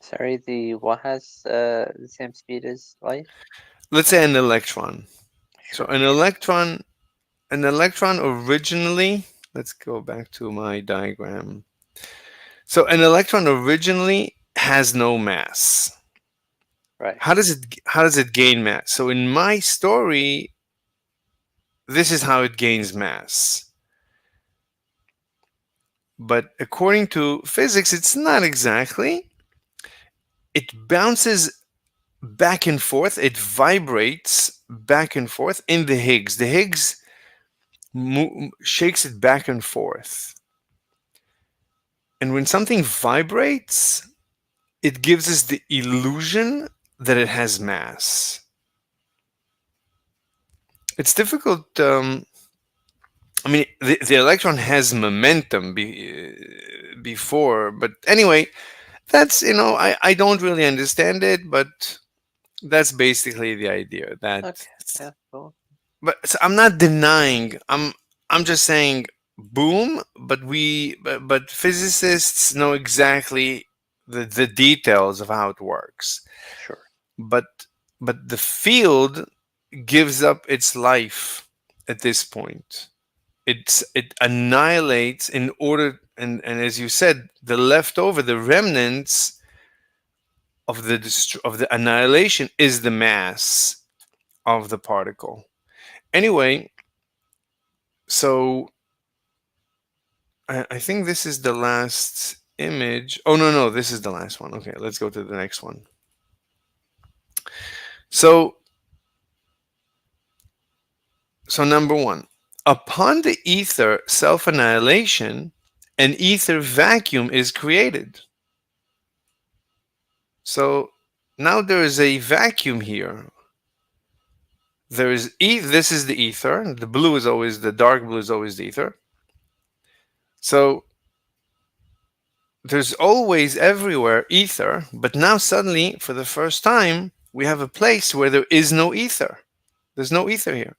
Sorry, the what has the same speed as light? Let's say an electron. So Sure. an electron originally, let's go back to my diagram. So an electron originally has no mass. Right. How does it gain mass? So in my story, this is how it gains mass. But according to physics, it's not exactly. It bounces back and forth, it vibrates back and forth in the Higgs. The Higgs shakes it back and forth. And when something vibrates, it gives us the illusion that it has mass. It's difficult. I mean, the electron has momentum before, but anyway, I don't really understand it, but that's basically the idea. Okay. Yeah. Cool. But so I'm not denying. I'm just saying, boom. But physicists know exactly the details of how it works. Sure. But but the field gives up its life at this point. It annihilates in order, and as you said, the leftover, the remnants of the annihilation is the mass of the particle. Anyway, so I think this is the last image. Oh no, this is the last one. Okay, let's go to the next one. So number one, upon the ether self-annihilation, an ether vacuum is created. So now there is a vacuum here. This is the ether. The dark blue is always the ether. So there's always everywhere ether, but now suddenly, for the first time, we have a place where there is no ether. There's no ether here.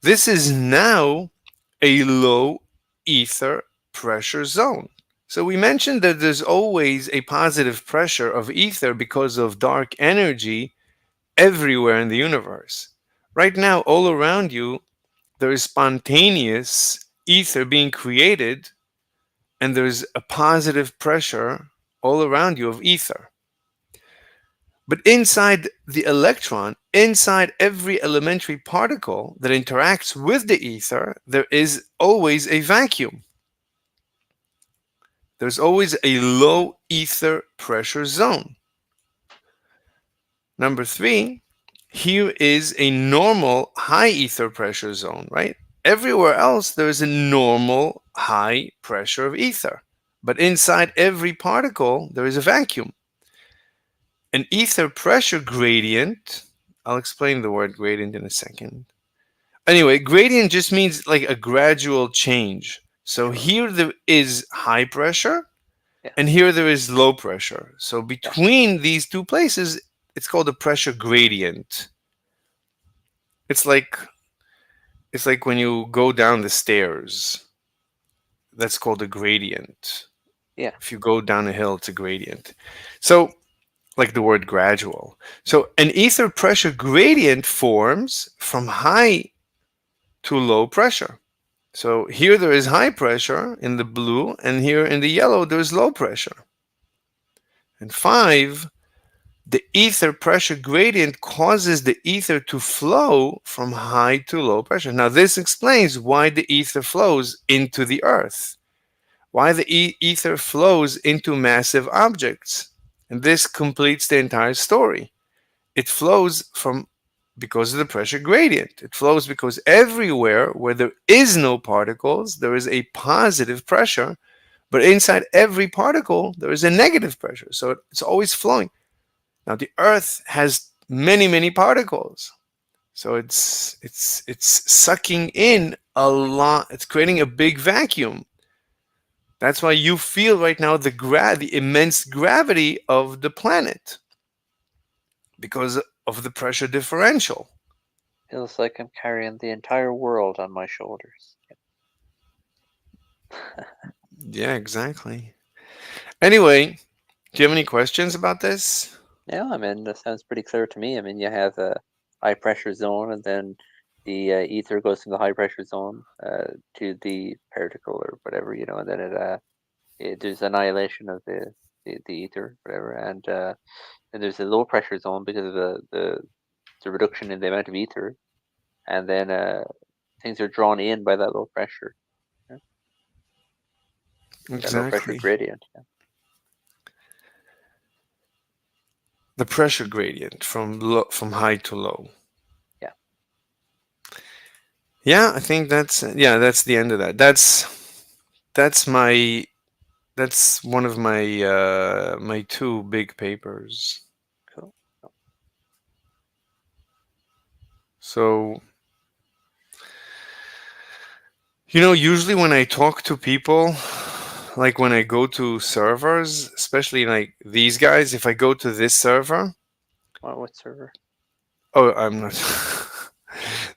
This is now a low ether pressure zone. So we mentioned that there's always a positive pressure of ether because of dark energy everywhere in the universe. Right now, all around you, there is spontaneous ether being created, and there's a positive pressure all around you of ether. But inside the electron, inside every elementary particle that interacts with the ether, there is always a vacuum. There's always a low ether pressure zone. Number three, here is a normal high ether pressure zone, right? Everywhere else, there is a normal high pressure of ether. But inside every particle, there is a vacuum. An ether pressure gradient, I'll explain the word gradient in a second. Anyway, gradient just means like a gradual change. So Sure. here there is high pressure Yeah. and here there is low pressure. So Yeah. between these two places, it's called a pressure gradient. It's like it's like when you go down the stairs. That's called a gradient. Yeah. If you go down a hill, it's a gradient. So like the word gradual. So an ether pressure gradient forms from high to low pressure. So here there is high pressure in the blue, and here in the yellow there's low pressure. And five, the ether pressure gradient causes the ether to flow from high to low pressure. Now, this explains why the ether flows into the earth, why the ether flows into massive objects. And this completes the entire story. It flows from because of the pressure gradient. It flows because everywhere where there is no particles, there is a positive pressure, but inside every particle, there is a negative pressure. So it's always flowing. Now the Earth has many, many particles. So it's sucking in a lot. It's creating a big vacuum. That's why you feel right now the immense gravity of the planet because of the pressure differential. Feels like I'm carrying the entire world on my shoulders. Yeah, exactly. Anyway, do you have any questions about this? Yeah, I mean, that sounds pretty clear to me. I mean, you have a high pressure zone, and then the ether goes from the high pressure zone to the particle or whatever, and then there's annihilation of the ether, whatever, and then there's a low pressure zone because of the reduction in the amount of ether, and then things are drawn in by that low pressure, yeah, that low pressure Exactly. gradient. Yeah. The pressure gradient from high to low. Yeah. Yeah, I think that's the end of that. That's my that's one of my two big papers. Cool. Cool. So, usually when I talk to people, like when I go to servers, especially like these guys, if I go to this server, What server? oh, I'm not.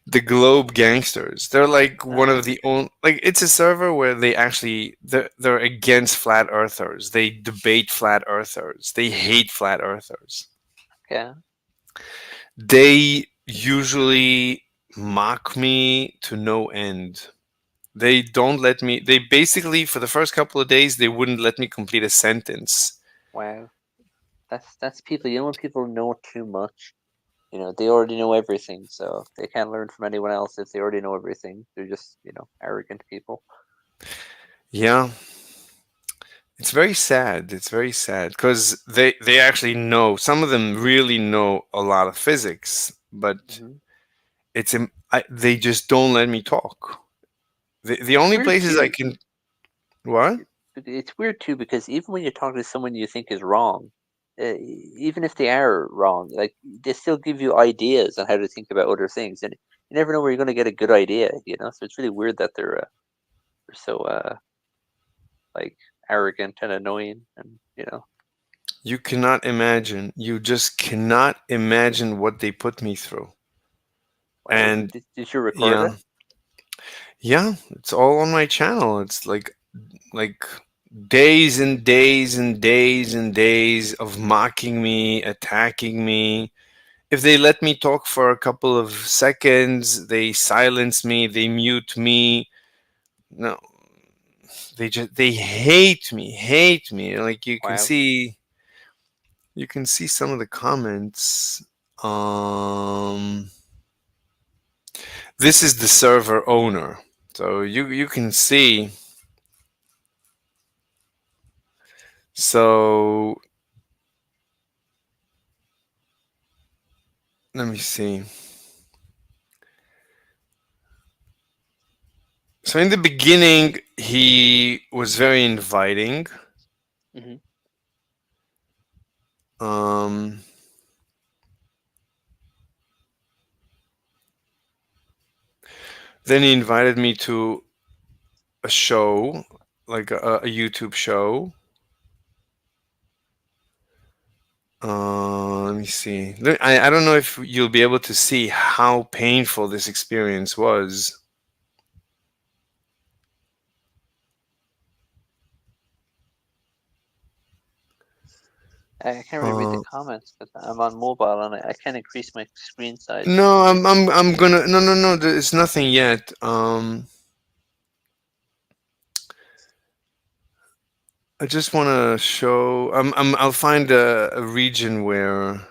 The Globe Gangsters. They're like one Ah, of the only. Like it's a server where they're against flat earthers. They debate flat earthers. They hate flat earthers. yeah. They usually mock me to no end. They don't let me. They basically for the first couple of days they wouldn't let me complete a sentence. Wow. That's people. When people know too much, they already know everything, so they can't learn from anyone else if they already know everything. They're just, arrogant people. Yeah, it's very sad. It's very sad because they actually know. Some of them really know a lot of physics, but Hmm. they just don't let me talk. The It's only weird places I too. can what? It's weird too because even when you talk to someone you think is wrong, even if they are wrong, like they still give you ideas on how to think about other things, and you never know where you're going to get a good idea. So it's really weird that they're so like arrogant and annoying, and You cannot imagine. You just cannot imagine what they put me through. wow. And Did you record it? yeah, yeah, it's all on my channel. It's like days and days and days and days of mocking me, attacking me. If they let me talk for a couple of seconds, they silence me, they mute me. No, they hate me. Like Wow. you can see some of the comments. Um, this is the server owner, so you can see. So let me see. So in the beginning, he was very inviting. Hmm. Um, then he invited me to a show, like a YouTube show. Let me see. I don't know if you'll be able to see how painful this experience was. I can't really read the Uh, comments because I'm on mobile and I can't increase my screen size. no, I'm gonna no. There's nothing yet. I just want to show. I'll find a region where.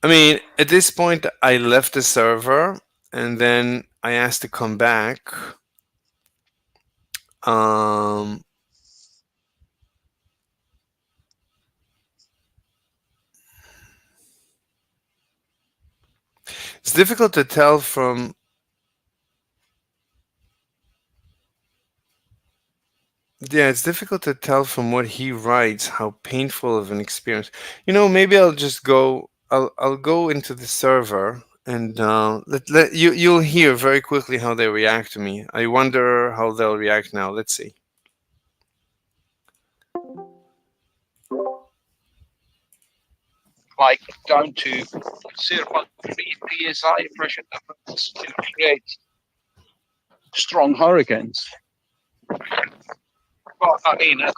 I mean, at this point, I left the server, and then I asked to come back. Um, it's difficult to tell from. Yeah, it's difficult to tell from what he writes how painful of an experience. Maybe I'll just go. I'll go into the server and let you'll hear very quickly how they react to me. I wonder how they'll react now. Let's see. Like down to 0.3 psi pressure difference to create strong hurricanes. But I mean, at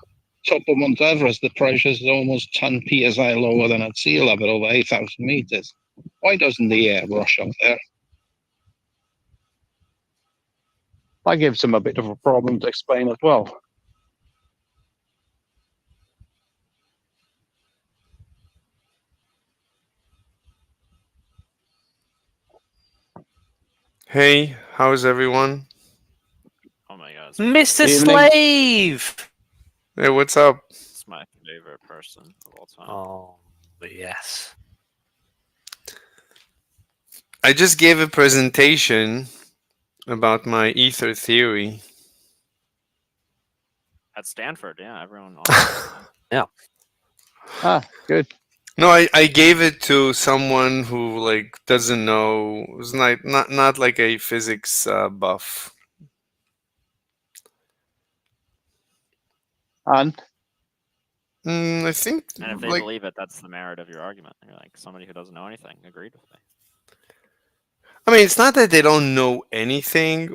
top of Mount Everest, the pressure is almost 10 psi lower than at sea level, over 8,000 meters. Why doesn't the air rush up there? That gives him a bit of a problem to explain as well. Hey, how's everyone? Oh my god, Mr. Evening. Slave! Hey, what's up? it's my favorite person of all time. Oh, yes. I just gave a presentation about my ether theory. At Stanford, yeah, everyone. All Ah, good. No, I gave it to someone who like doesn't know. It was not like a physics buff. And I think and if they like believe it, that's the merit of your argument. You're like somebody who doesn't know anything agreed with me. I mean it's not that they don't know anything.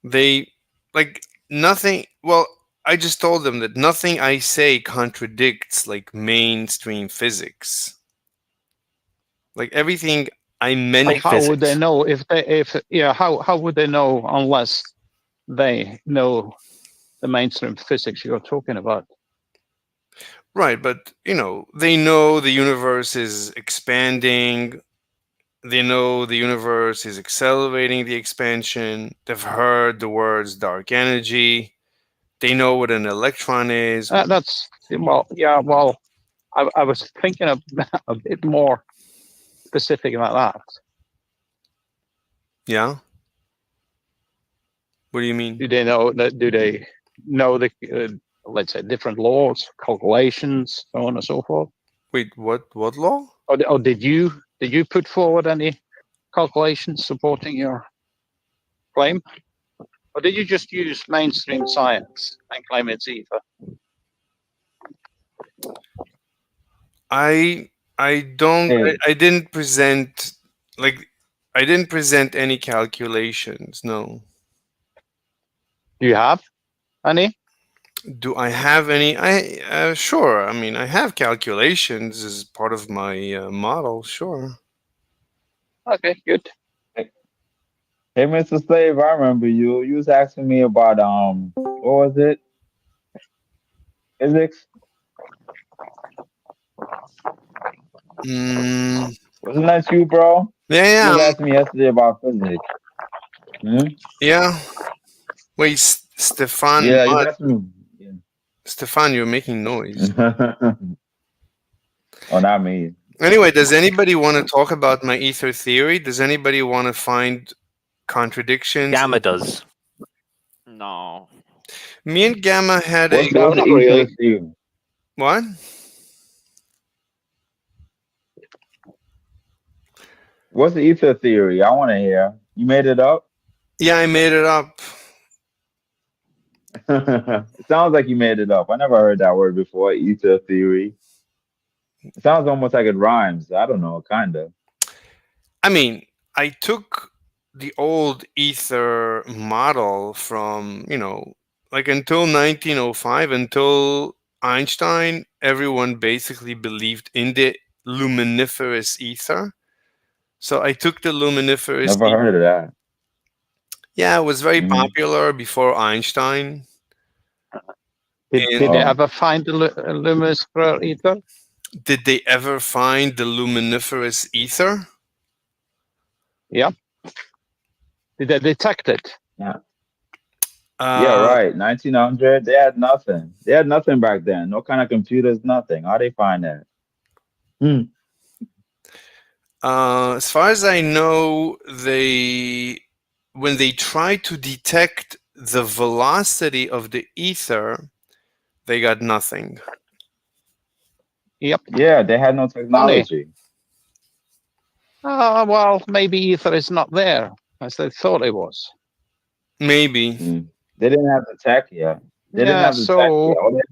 They like nothing. Well, I just told them that nothing I say contradicts like mainstream physics. Like everything I but meant. how would they know how would they know unless they know the mainstream physics you're talking about? Right, but they know the universe is expanding. They know the universe is accelerating the expansion. They've heard the words dark energy. They know what an electron is. That's well, yeah. Well, I was thinking of a bit more specific about that. Yeah. What do you mean? Do they know that? Do they know the let's say different laws, calculations, so on and so forth? Wait, what law? Or did you put forward any calculations supporting your claim, or did you just use mainstream science and claim it's ether? I don't Hey, I didn't present like I didn't present any calculations. No. Do you have any? Do I have any? I sure. I mean, I have calculations as part of my model. Sure. Okay, good. hey, Mr. Slave, I remember you. You was asking me about what was it? Physics? Mm, Wasn't that you, bro? yeah, You yeah, was asking me yesterday about physics. Hmm? yeah. Wait, Stefan, Yeah, you was asking me. Stefan, you're making noise. Yeah. Oh, not me. Anyway, does anybody want to talk about my ether theory? Does anybody want to find contradictions? Gamma does. No. Me and Gamma had What's a No, what's the not ether really. theory? what? What's the ether theory? I want to hear. You made it up. Yeah, I made it up. It sounds like you made it up. I never heard that word before. Ether theory. It sounds almost like it rhymes. I don't know, kind of. I mean, I took the old ether model from, like until 1905, until Einstein, everyone basically believed in the luminiferous ether. So I took the luminiferous Never heard of that. Yeah, it was very Hmm. popular before Einstein. Did And they Oh, ever find the luminous ether? did they ever find the luminiferous ether? Yeah. Did they detect it? yeah. Yeah, Uh, right. 1900. They had nothing. They had nothing back then. No kind of computers, nothing. How they find that? Hmm. as far as I know, when they tried to detect the velocity of the ether, they got nothing. Yep. Yeah, they had no Funny. technology. Well, maybe ether is not there as they thought it was. Maybe. Hmm. They didn't have the tech yet. They didn't Yeah. have the tech So yet.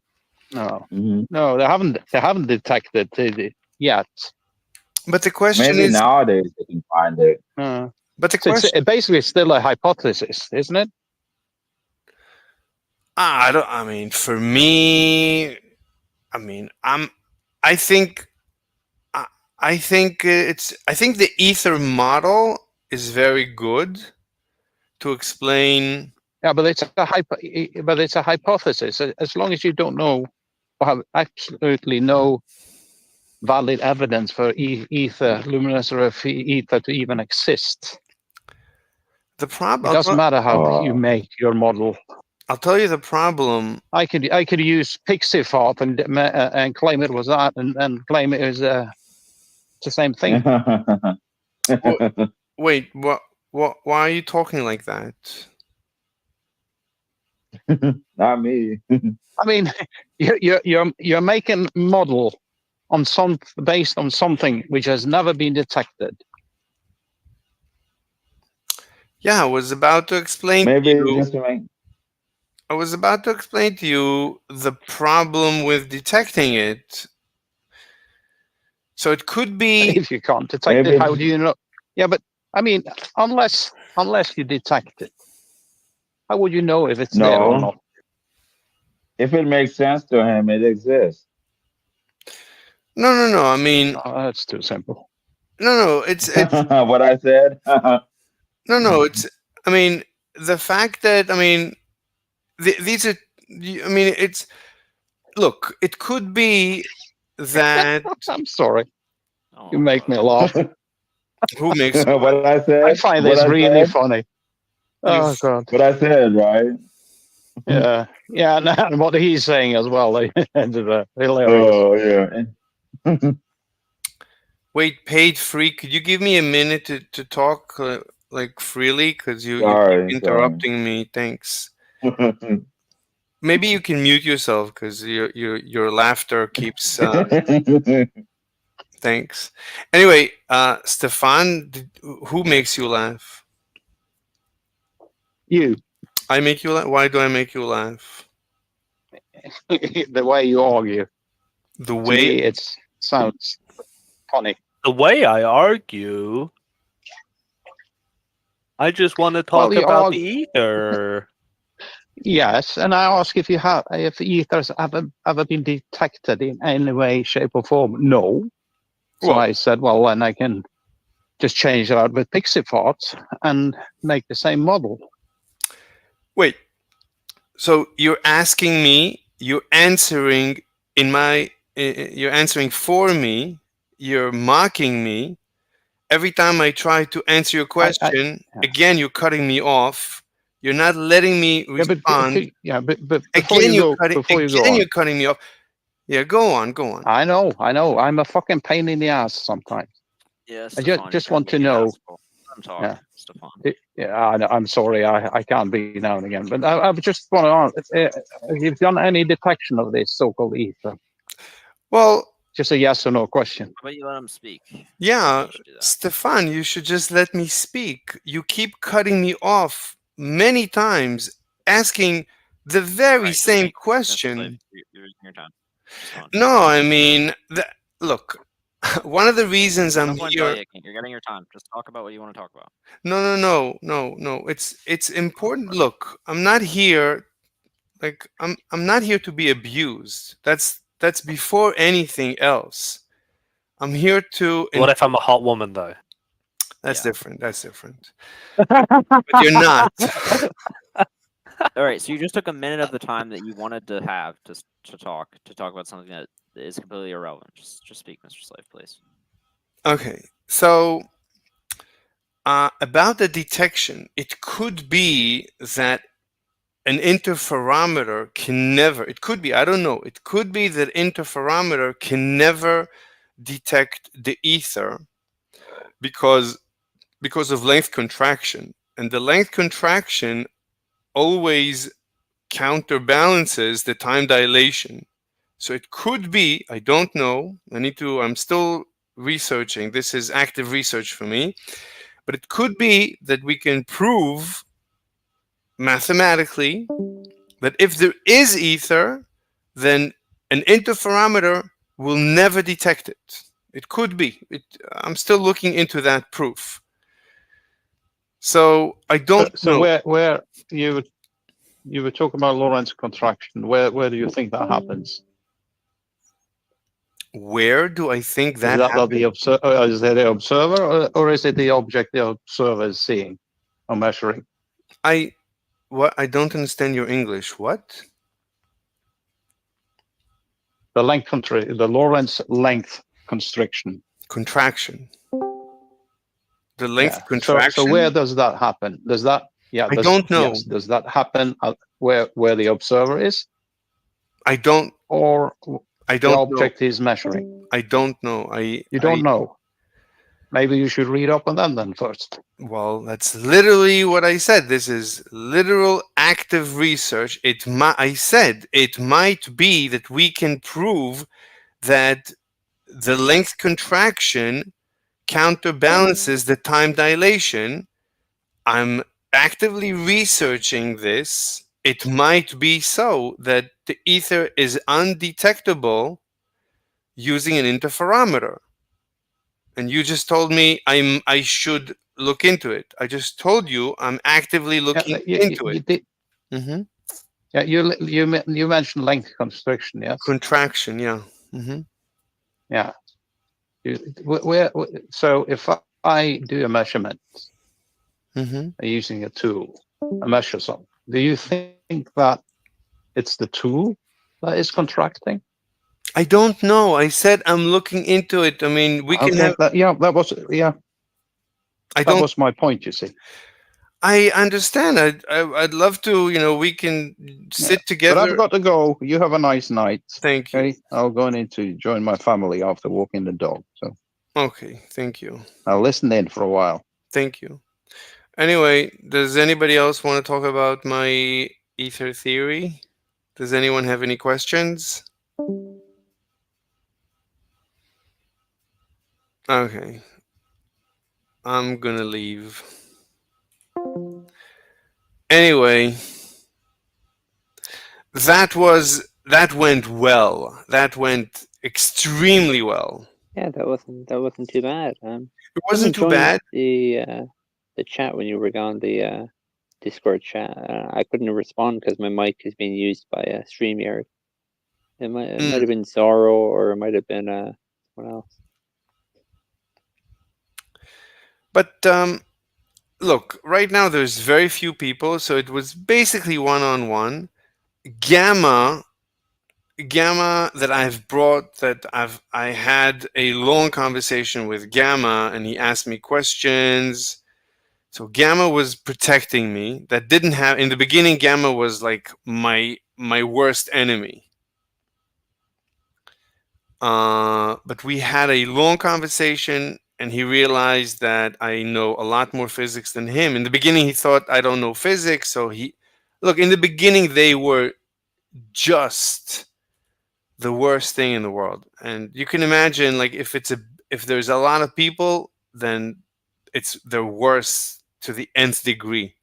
no, Hmm. no, they haven't detected it yet. But the question Maybe is, nowadays they can find it. but the So it's question, basically still a hypothesis, isn't it? I mean, for me, I mean, I think I I think the ether model is very good to explain. Yeah, but it's a hypothesis. As long as you don't know or have absolutely no valid evidence for ether, luminous or ether to even exist, The it problem doesn't matter how you Oh. make your model. I'll tell you the problem. I could use pixie fart and claim it was that, and claim it was the same thing. Wh- Wait, what? Why are you talking like that? Not me. I mean, you're making model on based on something which has never been detected. Yeah, I was about to explain to Maybe it's you. just to make. I was about to explain to you the problem with detecting it. So it could be. If you can't detect Maybe it, how it's do you know? Yeah, but I mean, unless you detect it, how would you know if it's there or no. not? If it makes sense to him, it exists. No, no, no. I mean, Oh, that's too simple. no. It's What I said. no. It's. I mean, the fact that these are. I mean, it's. Look, it could be that I'm sorry, Oh, you make me laugh. who makes you What I I said. find What this I really said. funny. you. Oh God, What I said. Right. yeah, yeah, and what he's saying as well. They ended up hilarious. Oh yeah. Wait, paid free. Could you give me a minute to talk like freely? Because you keep Sorry. Sorry. interrupting me. Thanks. Maybe you can mute yourself because your laughter keeps. Thanks. Anyway, Stefan, who makes you laugh? You, I make you laugh. Why do I make you laugh? the way you argue, The to way. me, it sounds funny. The way I argue, I just want to Well, talk you about the argue. ether. Yes, and I ask if if ethers ever been detected in any way, shape, or form. No. So Well, I said, well, then I can just change it out with pixie parts and make the same model. wait. So you're asking me. You're answering in my. You're answering for me. You're mocking me. Every time I try to answer your I question, again you're cutting me off. You're not letting me yeah, respond. but Again you're cutting. before you go Again on, you're cutting me off. Yeah, go on, go on. I know. I'm a fucking pain in the ass sometimes. Yeah, I Stefan, just you're want to being an know. asshole. Let him talk, Yeah. Stefan. Yeah, I'm sorry, I can't be now and again, but I just want to ask, have you done any detection of this so-called ether? Well, Just a yes or no question. How about you let him speak? I think yeah, you should do that. Stefan, you should just let me speak. You keep cutting me off many times, asking the very Alright, just same speak, Mr. Slave. question. You're losing your time. Just go on. No, I mean, look, one of the reasons There's no I'm point here. bellyaching. You're getting your time. Just talk about what you want to talk about. No. It's Go important. for it. Look, I'm not here. Like, I'm not here to be abused. That's before anything else. I'm here to. What if I'm a hot woman though? That's Yeah. different. That's different. But you're not. All right, so you just took a minute of the time that you wanted to have to talk about something that is completely irrelevant. Just speak, Mr. Slave, please. Okay. So about the detection, it could be that an interferometer can never. It could be. I don't know. It could be that interferometer can never detect the ether because of length contraction, and the length contraction always counterbalances the time dilation. So it could be, I don't know, I'm still researching. This is active research for me, but it could be that we can prove mathematically that if there is ether, then an interferometer will never detect it. It could be. I'm still looking into that proof. So I don't So know. where you were talking about Lorentz contraction, where do you think that happens? Where do I think Is that that happens? is it the observer, or is it the object the observer is seeing or measuring? I don't understand your English. What? The the Lorentz length constriction. Contraction. The length Yeah. So where contraction? does that happen? Does that I don't know. yes, does that happen where the observer is, I don't or I the don't know. object is measuring? I don't know. You don't know. Maybe you should read up on them then first. Well, that's literally what I said. This is literal active research. I said it might be that we can prove that the length contraction counterbalances the time dilation. I'm actively researching this. It might be so that the ether is undetectable using an interferometer. And you just told me I should look into it. I just told you I'm actively looking Yeah, into you it. did. Hmm. Yeah, you mentioned length constriction, yes. Contraction, yeah. Hmm. Yeah. So if I do a measurement Hmm. using a tool, I measure something. Do you think that it's the tool that is contracting? I don't know. I said I'm looking into it. I mean, we can Okay. have. I That don't. was my point. You see. I understand. I'd love to. We can Yeah. sit But I've together. got to go. You have a nice night. Thank you. Okay. I'll go in to join my family after walking the dog. So Okay. Thank you. I'll listen in for a while. Thank you. Anyway, does anybody else want to talk about my ether theory? Does anyone have any questions? Okay. I'm gonna leave. Anyway, that went well. That went extremely well. Yeah, that wasn't too bad. It I'm wasn't too enjoying bad. the chat when you were gone, the Discord chat. I couldn't respond because my mic is being used by StreamYard. It might have been Zorro, or it might have been someone else. But look, right now there's very few people, so it was basically one-on-one. Gamma that I've brought that I had a long conversation with Gamma and he asked me questions. So Gamma was protecting me. That didn't have in the beginning. Gamma was like my worst enemy. But we had a long conversation, and he realized that I know a lot more physics than him. In the beginning, he thought I don't know physics, so he look. In the beginning, they were just the worst thing in the world, and you can imagine, like, if there's a lot of people, then they're worse to the nth degree,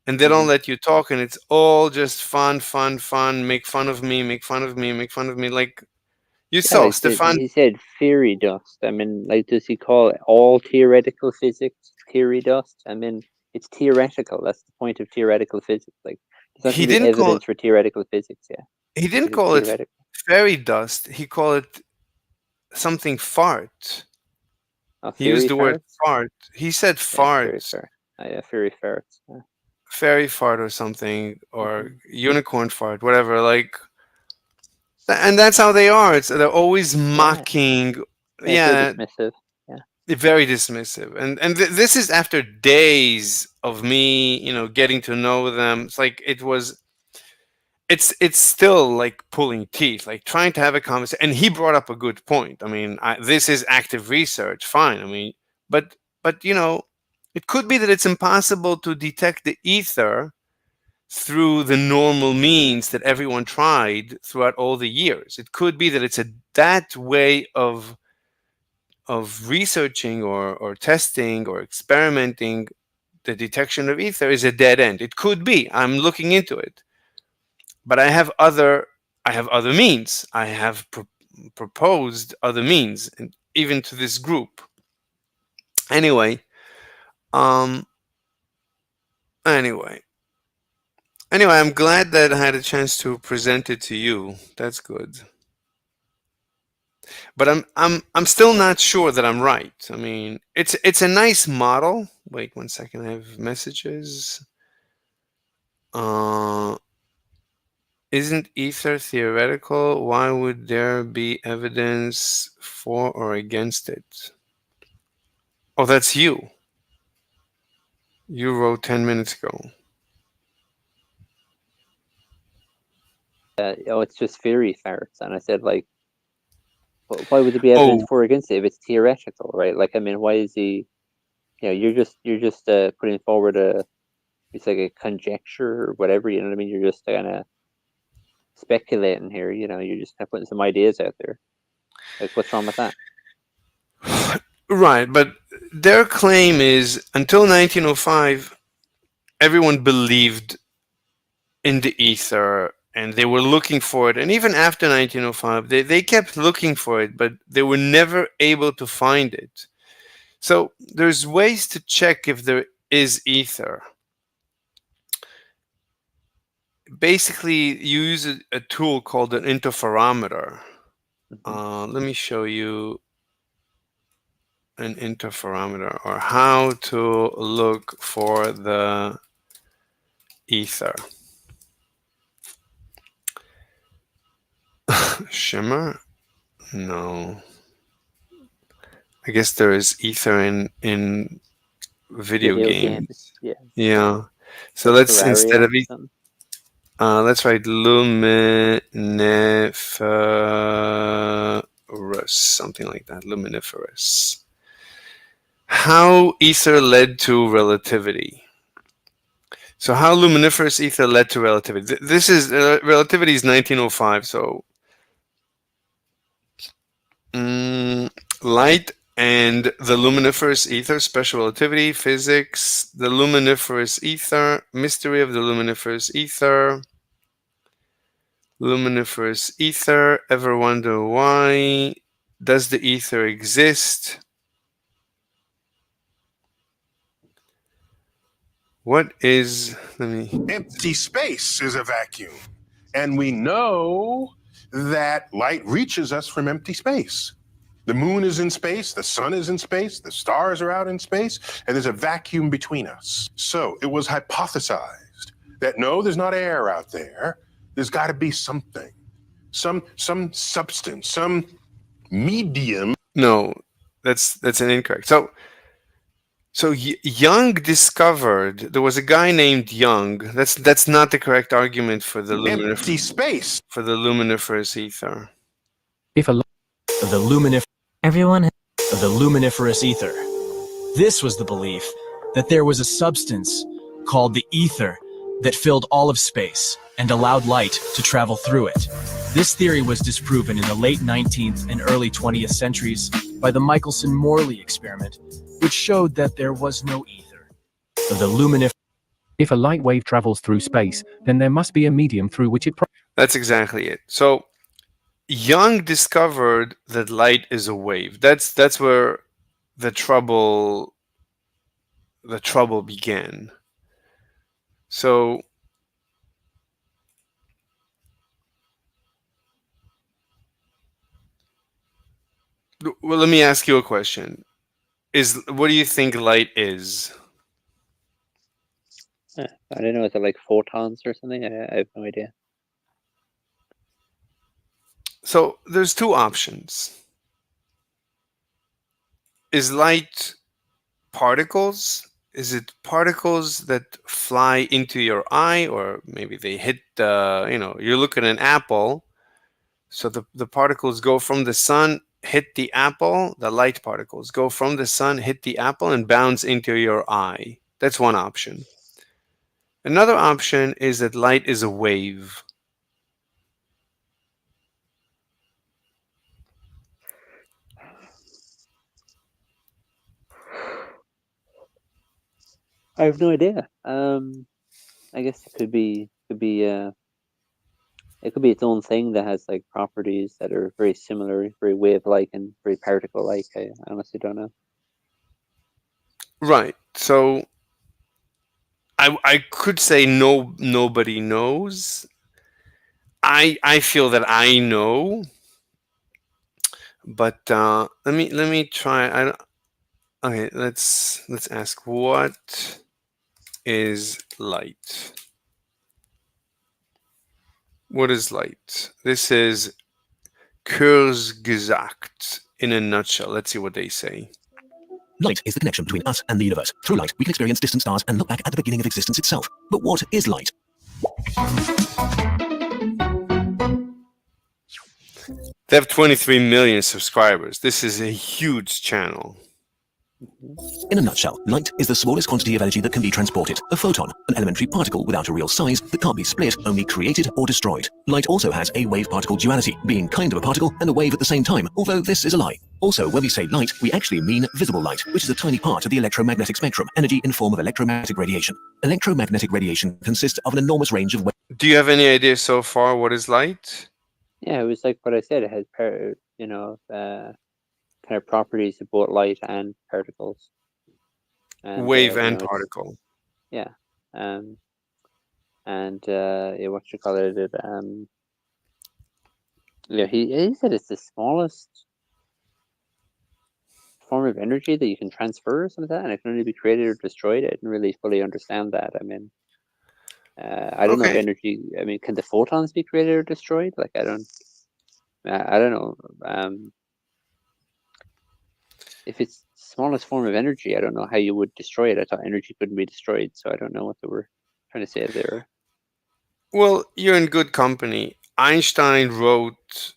and they don't Mhm. let you talk, and it's all just fun, fun, fun. Make fun of me, make fun of me, make fun of me. Like you Yeah, saw, Stefan. he said fairy dust. I mean, like, does he call all theoretical physics theory dust? I mean, it's theoretical. That's the point of theoretical physics. Like, there's not He really didn't call evidence for theoretical physics. Yeah, he didn't but it's call it theoretical. fairy dust. He called it something fart. Oh, He used fairy the word farts. fart. He said Yeah, fairy fart, fart. Yeah, fairy farts. Yeah. fairy fart or something, or Mhm. unicorn fart, whatever. Like, and that's how they are. They're always Yeah, mocking. yeah, it's very Yeah, dismissive. Yeah. very dismissive. And this is after days of me, getting to know them. It's like it's still like pulling teeth, like trying to have a conversation. And he brought up a good point. I mean, this is active research, fine. I mean, but it could be that it's impossible to detect the ether through the normal means that everyone tried throughout all the years. It could be that that way of researching or testing or experimenting the detection of ether is a dead end. It could be. I'm looking into it, but I have other means. I have proposed other means, and even to this group. Anyway, um, anyway, I'm glad that I had a chance to present it to you. That's good. But I'm still not sure that I'm right. I mean, it's a nice model. Wait 1 second. I have messages. Uh, isn't ether theoretical? Why would there be evidence for or against it? Oh, that's you. You wrote 10 minutes ago. Oh, it's just fairy farts. And I said, like, why would there be evidence Oh, for or against it if it's theoretical, right? Like, I mean, why is he? You're just putting forward it's like a conjecture or whatever. You know what I mean? You're just kind of speculating here. You're just kind of putting some ideas out there. Like, what's wrong with that? right. But their claim is until 1905, everyone believed in the ether and they were looking for it. And even after 1905, they kept looking for it, but they were never able to find it. So there's ways to check if there is ether. Basically, you use a tool called an interferometer. Let me show you an interferometer, or how to look for the ether. Shimmer? No. I guess there is ether in video Video games. games. Yeah. Yeah. So Like let's instead Terraria of or something. let's write luminiferous, something like that. Luminiferous. How ether led to relativity. So how luminiferous ether led to relativity. This is relativity is 1905. So light and the luminiferous ether, special relativity, physics, the luminiferous ether, mystery of the luminiferous ether, luminiferous ether. Ever wonder why? Does the ether exist? What is, let me, Empty space is a vacuum. And we know that light reaches us from empty space. The moon is in space, the sun is in space, the stars are out in space, and there's a vacuum between us. So it was hypothesized that no, there's not air out there. There's got to be something, some substance, some medium. no, that's an incorrect. So Young discovered, there was a guy named Young. That's not the correct argument for the Empty space. luminiferous ether. If a Everyone. The luminiferous ether. This was the belief that there was a substance called the ether that filled all of space and allowed light to travel through it. This theory was disproven in the late 19th and early 20th centuries by the Michelson-Morley experiment, which showed that there was no ether. If a light wave travels through space, then there must be a medium through which it. That's exactly it. So Young discovered that light is a wave. That's where the trouble began. So well, let me ask you a question. What do you think light is? I don't know. Is it like photons or something? I have no idea. So there's two options. Is light particles? Is it particles that fly into your eye, or maybe they hit you look at an apple, so the particles go from the sun, hit the apple, the light particles go from the sun, hit the apple, and bounce into your eye. That's one option. Another option is that light is a wave. I have no idea. I guess it could be its own thing that has like properties that are very similar, very wave-like and very particle-like. I honestly don't know. Right. So I could say nobody knows. I feel that I know, but let me try. Okay, let's ask, what is light? What is light? This is kurz gesagt in a nutshell. Let's see what they say. Light is the connection between us and the universe. Through light, we can experience distant stars and look back at the beginning of existence itself. But what is light? They have 23 million subscribers. This is a huge channel. In a nutshell, light is the smallest quantity of energy that can be transported. A photon, an elementary particle without a real size that can't be split, only created or destroyed. Light also has a wave-particle duality, being kind of a particle and a wave at the same time, although this is a lie. Also, when we say light, we actually mean visible light, which is a tiny part of the electromagnetic spectrum, energy in form of electromagnetic radiation. Electromagnetic radiation consists of an enormous range of Do you have any idea so far what is light? Yeah, it was like what I said. It has kind of properties of both light and particles. And, wave and particle. Yeah. And what you call it? He said it's the smallest form of energy that you can transfer or something like that, and it can only be created or destroyed. I didn't really fully understand that. I mean, I don't know if energy. I mean, can the photons be created or destroyed? Like, I don't know. If it's the smallest form of energy, I don't know how you would destroy it. I thought energy couldn't be destroyed, so I don't know what they were trying to say there. Well, you're in good company. Einstein wrote,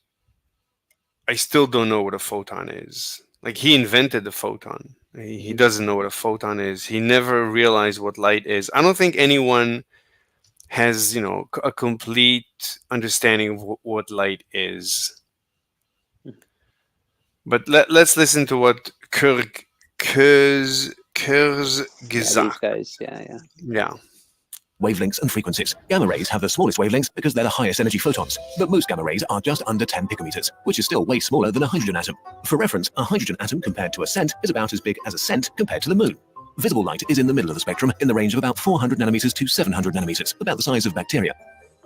I still don't know what a photon is. Like, he invented the photon. He doesn't know what a photon is. He never realized what light is. I don't think anyone has, a complete understanding of what light is. But let's listen to what Kurz gesagt. Yeah. Wavelengths and frequencies. Gamma rays have the smallest wavelengths because they're the highest energy photons, but most gamma rays are just under 10 picometers, which is still way smaller than a hydrogen atom. For reference, a hydrogen atom compared to a cent is about as big as a cent compared to the moon. Visible light is in the middle of the spectrum, in the range of about 400 nanometers to 700 nanometers, about the size of bacteria.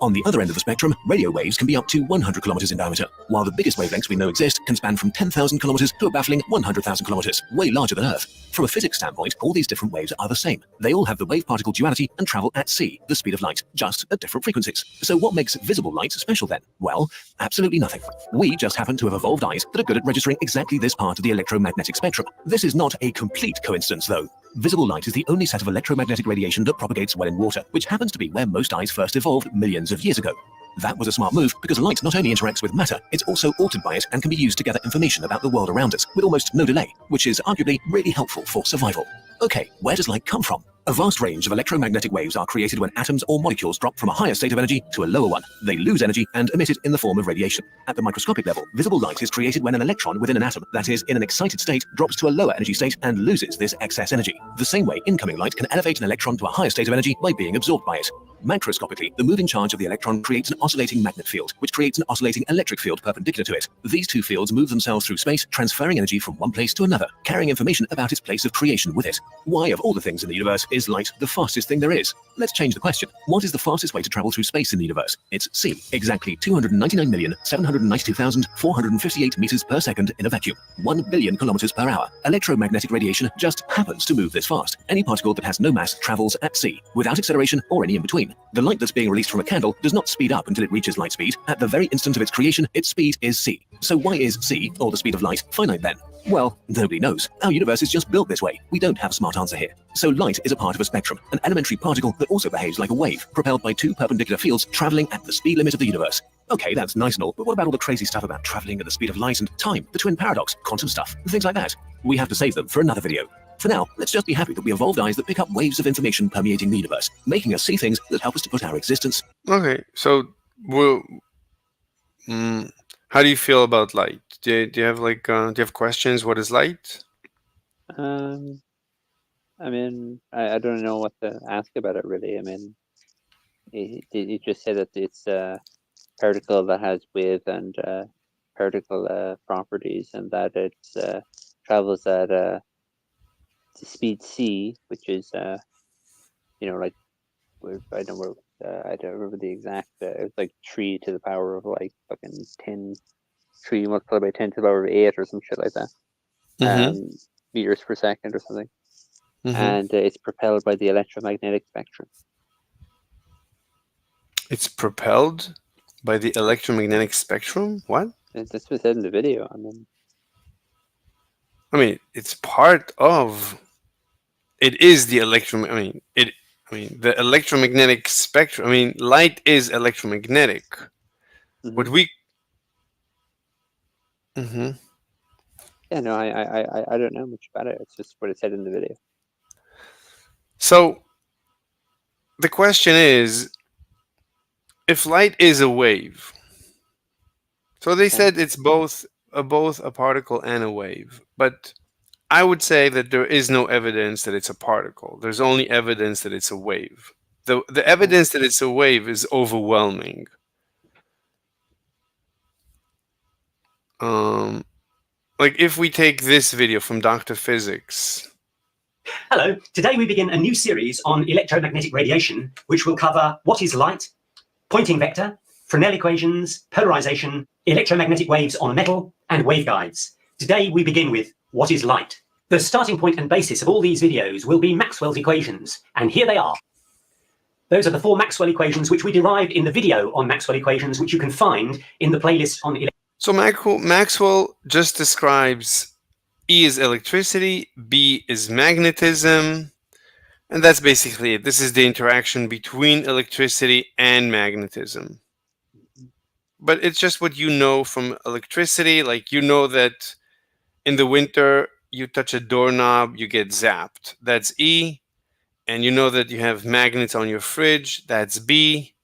On the other end of the spectrum, radio waves can be up to 100 kilometers in diameter, while the biggest wavelengths we know exist can span from 10,000 kilometers to a baffling 100,000 kilometers, way larger than Earth. From a physics standpoint, all these different waves are the same. They all have the wave-particle duality and travel at c, the speed of light, just at different frequencies. So what makes visible light special then? Well, absolutely nothing. We just happen to have evolved eyes that are good at registering exactly this part of the electromagnetic spectrum. This is not a complete coincidence, though. Visible light is the only set of electromagnetic radiation that propagates well in water, which happens to be where most eyes first evolved millions of years ago. That was a smart move because light not only interacts with matter, it's also altered by it and can be used to gather information about the world around us with almost no delay, which is arguably really helpful for survival. Okay, where does light come from? A vast range of electromagnetic waves are created when atoms or molecules drop from a higher state of energy to a lower one. They lose energy and emit it in the form of radiation. At the microscopic level, visible light is created when an electron within an atom, that is, in an excited state, drops to a lower energy state and loses this excess energy. The same way incoming light can elevate an electron to a higher state of energy by being absorbed by it. Macroscopically, the moving charge of the electron creates an oscillating magnet field, which creates an oscillating electric field perpendicular to it. These two fields move themselves through space, transferring energy from one place to another, carrying information about its place of creation with it. Why, of all the things in the universe, is light the fastest thing there is? Let's change the question. What is the fastest way to travel through space in the universe? It's c, exactly 299,792,458 meters per second in a vacuum, 1 billion kilometers per hour. Electromagnetic radiation just happens to move this fast. Any particle that has no mass travels at c, without acceleration or any in between. The light that's being released from a candle does not speed up until it reaches light speed. At the very instant of its creation, its speed is c. So why is c, or the speed of light, finite then? Well, nobody knows. Our universe is just built this way. We don't have a smart answer here. So light is a part of a spectrum, an elementary particle that also behaves like a wave, propelled by two perpendicular fields traveling at the speed limit of the universe. Okay, that's nice and all, but what about all the crazy stuff about traveling at the speed of light and time, the twin paradox, quantum stuff, and things like that? We have to save them for another video. For now, let's just be happy that we evolved eyes that pick up waves of information permeating the universe, making us see things that help us to put our existence. Okay, so how do you feel about light? Do you have like do you have questions? What is light? I mean, I don't know what to ask about it really. I mean, you just said that it's a particle that has wave and particle properties, and that it travels at speed c, which is like I don't remember. I don't remember the exact. It was like 3 to the power of like fucking 10, 3 multiplied by 10 to the power of 8 or some shit like that. Meters per second or something. And it's propelled by the electromagnetic spectrum. It's propelled by the electromagnetic spectrum? What? That's what said in the video. I mean, it's part of. It is the the electromagnetic spectrum. I mean, light is electromagnetic. What we. Yeah, no, I don't know much about it. It's just what it said in the video. So, the question is, if light is a wave, so they said it's both a particle and a wave, but I would say that there is no evidence that it's a particle. There's only evidence that it's a wave. The evidence that it's a wave is overwhelming. Like if we take this video from Dr. Physics. Hello, today we begin a new series on electromagnetic radiation, which will cover what is light, Poynting vector, Fresnel equations, polarization, electromagnetic waves on metal, and waveguides. Today we begin with what is light. The starting point and basis of all these videos will be Maxwell's equations, and here they are. Those are the 4 Maxwell equations which we derived in the video on Maxwell equations, which you can find in the playlist on So Maxwell just describes E is electricity, B is magnetism, and that's basically it. This is the interaction between electricity and magnetism. But it's just what you know from electricity. Like you know that in the winter, you touch a doorknob, you get zapped. That's E. And you know that you have magnets on your fridge. That's B.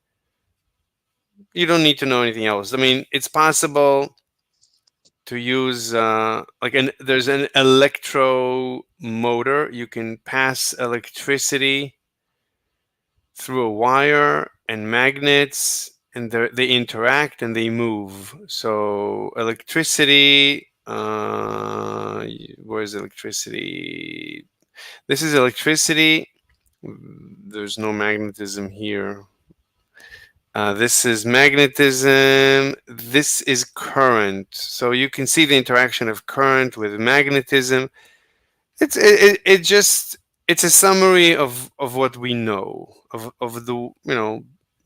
You don't need to know anything else. I mean, it's possible to use there's an electromotor. You can pass electricity through a wire and magnets, and they interact and they move. So electricity, where's electricity? This is electricity. There's no magnetism here. This is magnetism. This is current. So you can see the interaction of current with magnetism. It's a summary of what we know of the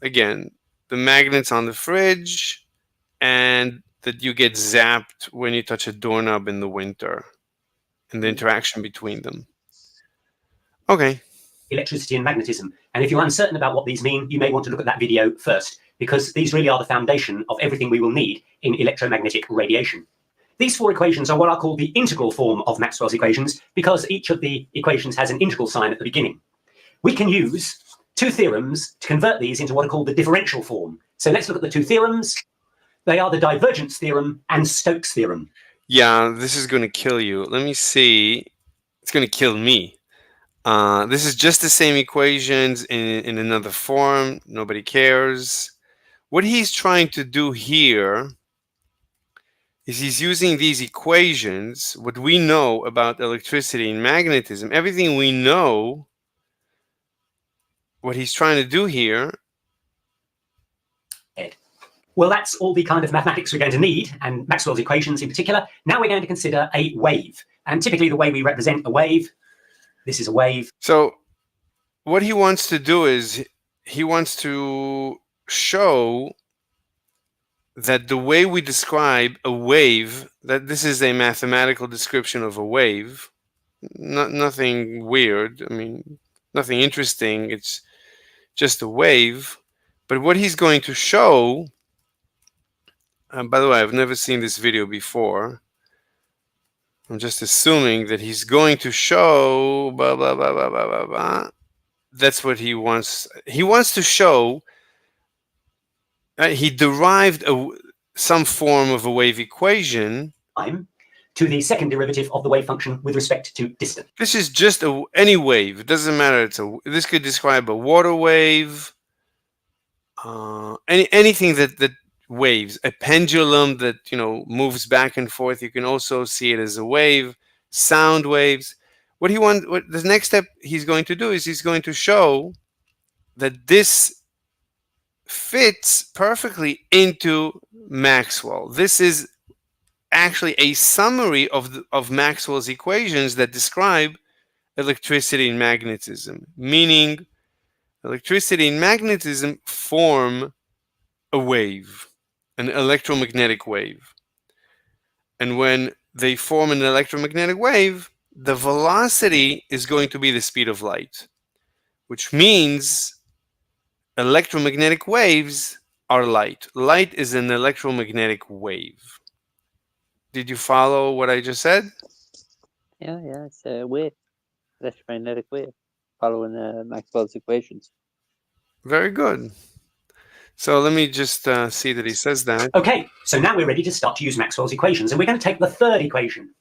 again the magnets on the fridge, and that you get zapped when you touch a doorknob in the winter, and the interaction between them. Okay. Electricity and magnetism. And if you're uncertain about what these mean, you may want to look at that video first. because these really are the foundation of everything we will need in electromagnetic radiation. These four equations are what I call the integral form of Maxwell's equations because each of the equations has an integral sign at the beginning. We can use two theorems to convert these into what are called the differential form. So let's look at the two theorems. They are the divergence theorem and Stokes theorem. Yeah, this is going to kill you. Let me see. It's going to kill me. This is just the same equations in another form. Nobody cares. What he's trying to do here is he's using these equations, what we know about electricity and magnetism, everything we know, what he's trying to do here. Well, that's all the kind of mathematics we're going to need, and Maxwell's equations in particular. Now we're going to consider a wave. And typically the way we represent a wave, this is a wave. So what he wants to do is he wants to show that the way we describe a wave, that this is a mathematical description of a wave, nothing weird, I mean, nothing interesting, it's just a wave. But what he's going to show, by the way, I've never seen this video before. I'm just assuming that he's going to show blah, blah, blah, blah, blah, blah, blah. That's what he wants. He wants to show he derived some form of a wave equation to the second derivative of the wave function with respect to distance. This is just any wave. It doesn't matter. This could describe a water wave, anything that waves, a pendulum that moves back and forth. You can also see it as a wave, sound waves. What the next step he's going to do is he's going to show that this fits perfectly into Maxwell. This is actually a summary of Maxwell's equations that describe electricity and magnetism, meaning electricity and magnetism form a wave, an electromagnetic wave. And when they form an electromagnetic wave, the velocity is going to be the speed of light, which means electromagnetic waves are light. Light is an electromagnetic wave. Did you follow what I just said? Yeah, it's a wave, electromagnetic wave, following Maxwell's equations. Very good. So let me just see that he says that. Okay, so now we're ready to start to use Maxwell's equations, and we're going to take the third equation.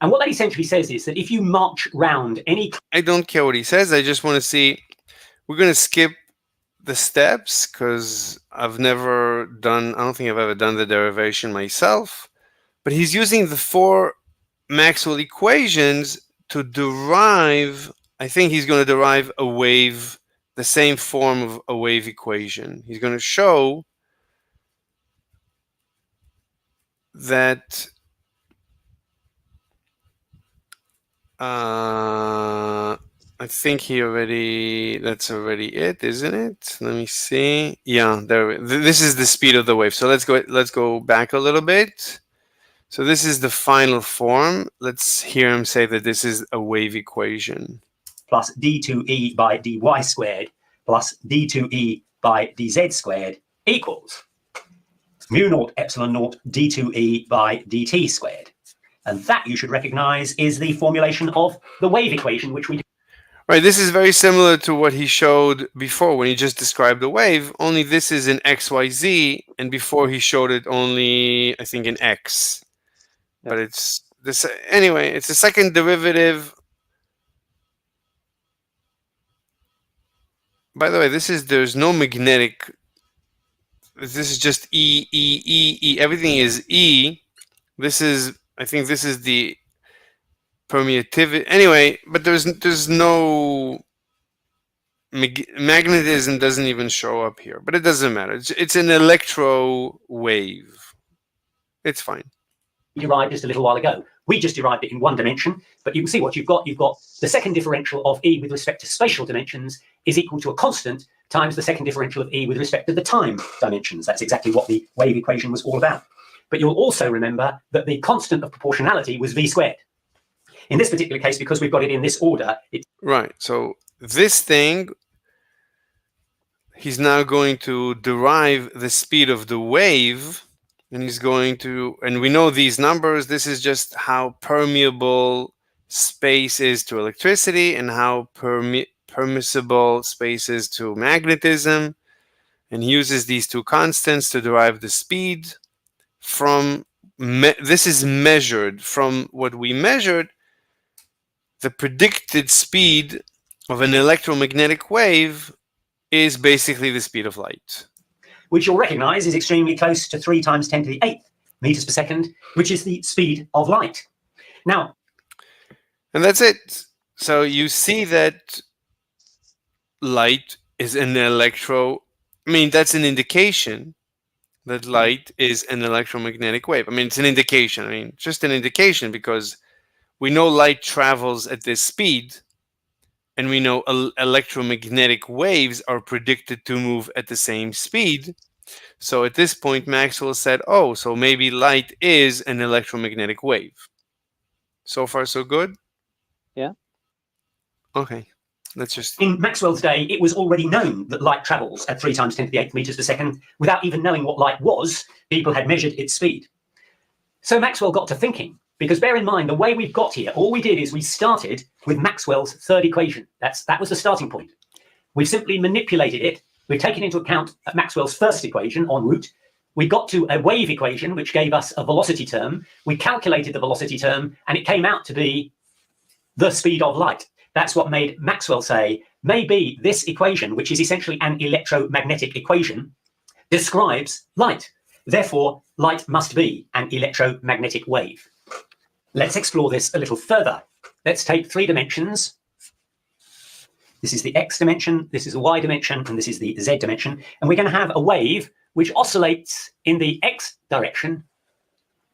And what that essentially says is that if you march round any... I don't care what he says. I just want to see... We're going to skip the steps because I've never done... I don't think I've ever done the derivation myself. But he's using the four Maxwell equations to derive... I think he's going to derive a wave, the same form of a wave equation. He's going to show that... I think that's already it, isn't it? Let me see. Yeah, this is the speed of the wave. So let's go back a little bit. So this is the final form. Let's hear him say that this is a wave equation. Plus d2e by dy squared plus d2e by dz squared equals mu naught epsilon naught d2e by dt squared. And that you should recognize is the formulation of the wave equation, which we... Right, this is very similar to what he showed before when he just described the wave, only this is in XYZ, and before he showed it only, I think, in X. Yep. But it's this anyway, it's a second derivative. By the way, there's no magnetic, this is just E. Everything is E. I think this is the permeativity. Anyway, but there's no magnetism doesn't even show up here, but it doesn't matter. It's an electro wave. It's fine. Derived just a little while ago. We just derived it in one dimension, but you can see what you've got. You've got the second differential of E with respect to spatial dimensions is equal to a constant times the second differential of E with respect to the time dimensions. That's exactly what the wave equation was all about. But you'll also remember that the constant of proportionality was v squared. In this particular case, because we've got it in this order, right. So this thing, he's now going to derive the speed of the wave, and he's going to, and we know these numbers. This is just how permeable space is to electricity and how permissible space is to magnetism. And he uses these two constants to derive the speed from, this is measured from what we measured. The predicted speed of an electromagnetic wave is basically the speed of light. Which you'll recognize is extremely close to 3 times 10 to the 8th meters per second, which is the speed of light. Now, and that's it. So you see that light is an that's an indication that light is an electromagnetic wave. I mean, it's an indication. I mean, just an indication, because we know light travels at this speed, and we know electromagnetic waves are predicted to move at the same speed. So at this point, Maxwell said, oh, so maybe light is an electromagnetic wave. So far, so good? Yeah. Okay. Let's just... In Maxwell's day, it was already known that light travels at 3 times 10 to the 8th meters per second. Without even knowing what light was, people had measured its speed. So Maxwell got to thinking, because bear in mind, the way we've got here, all we did is we started with Maxwell's third equation. That was the starting point. We've simply manipulated it. We've taken into account Maxwell's first equation en route. We got to a wave equation, which gave us a velocity term. We calculated the velocity term, and it came out to be the speed of light. That's what made Maxwell say, maybe this equation, which is essentially an electromagnetic equation, describes light. Therefore, light must be an electromagnetic wave. Let's explore this a little further. Let's take 3 dimensions. This is the X dimension, this is the Y dimension, and this is the Z dimension. And we're going to have a wave which oscillates in the X direction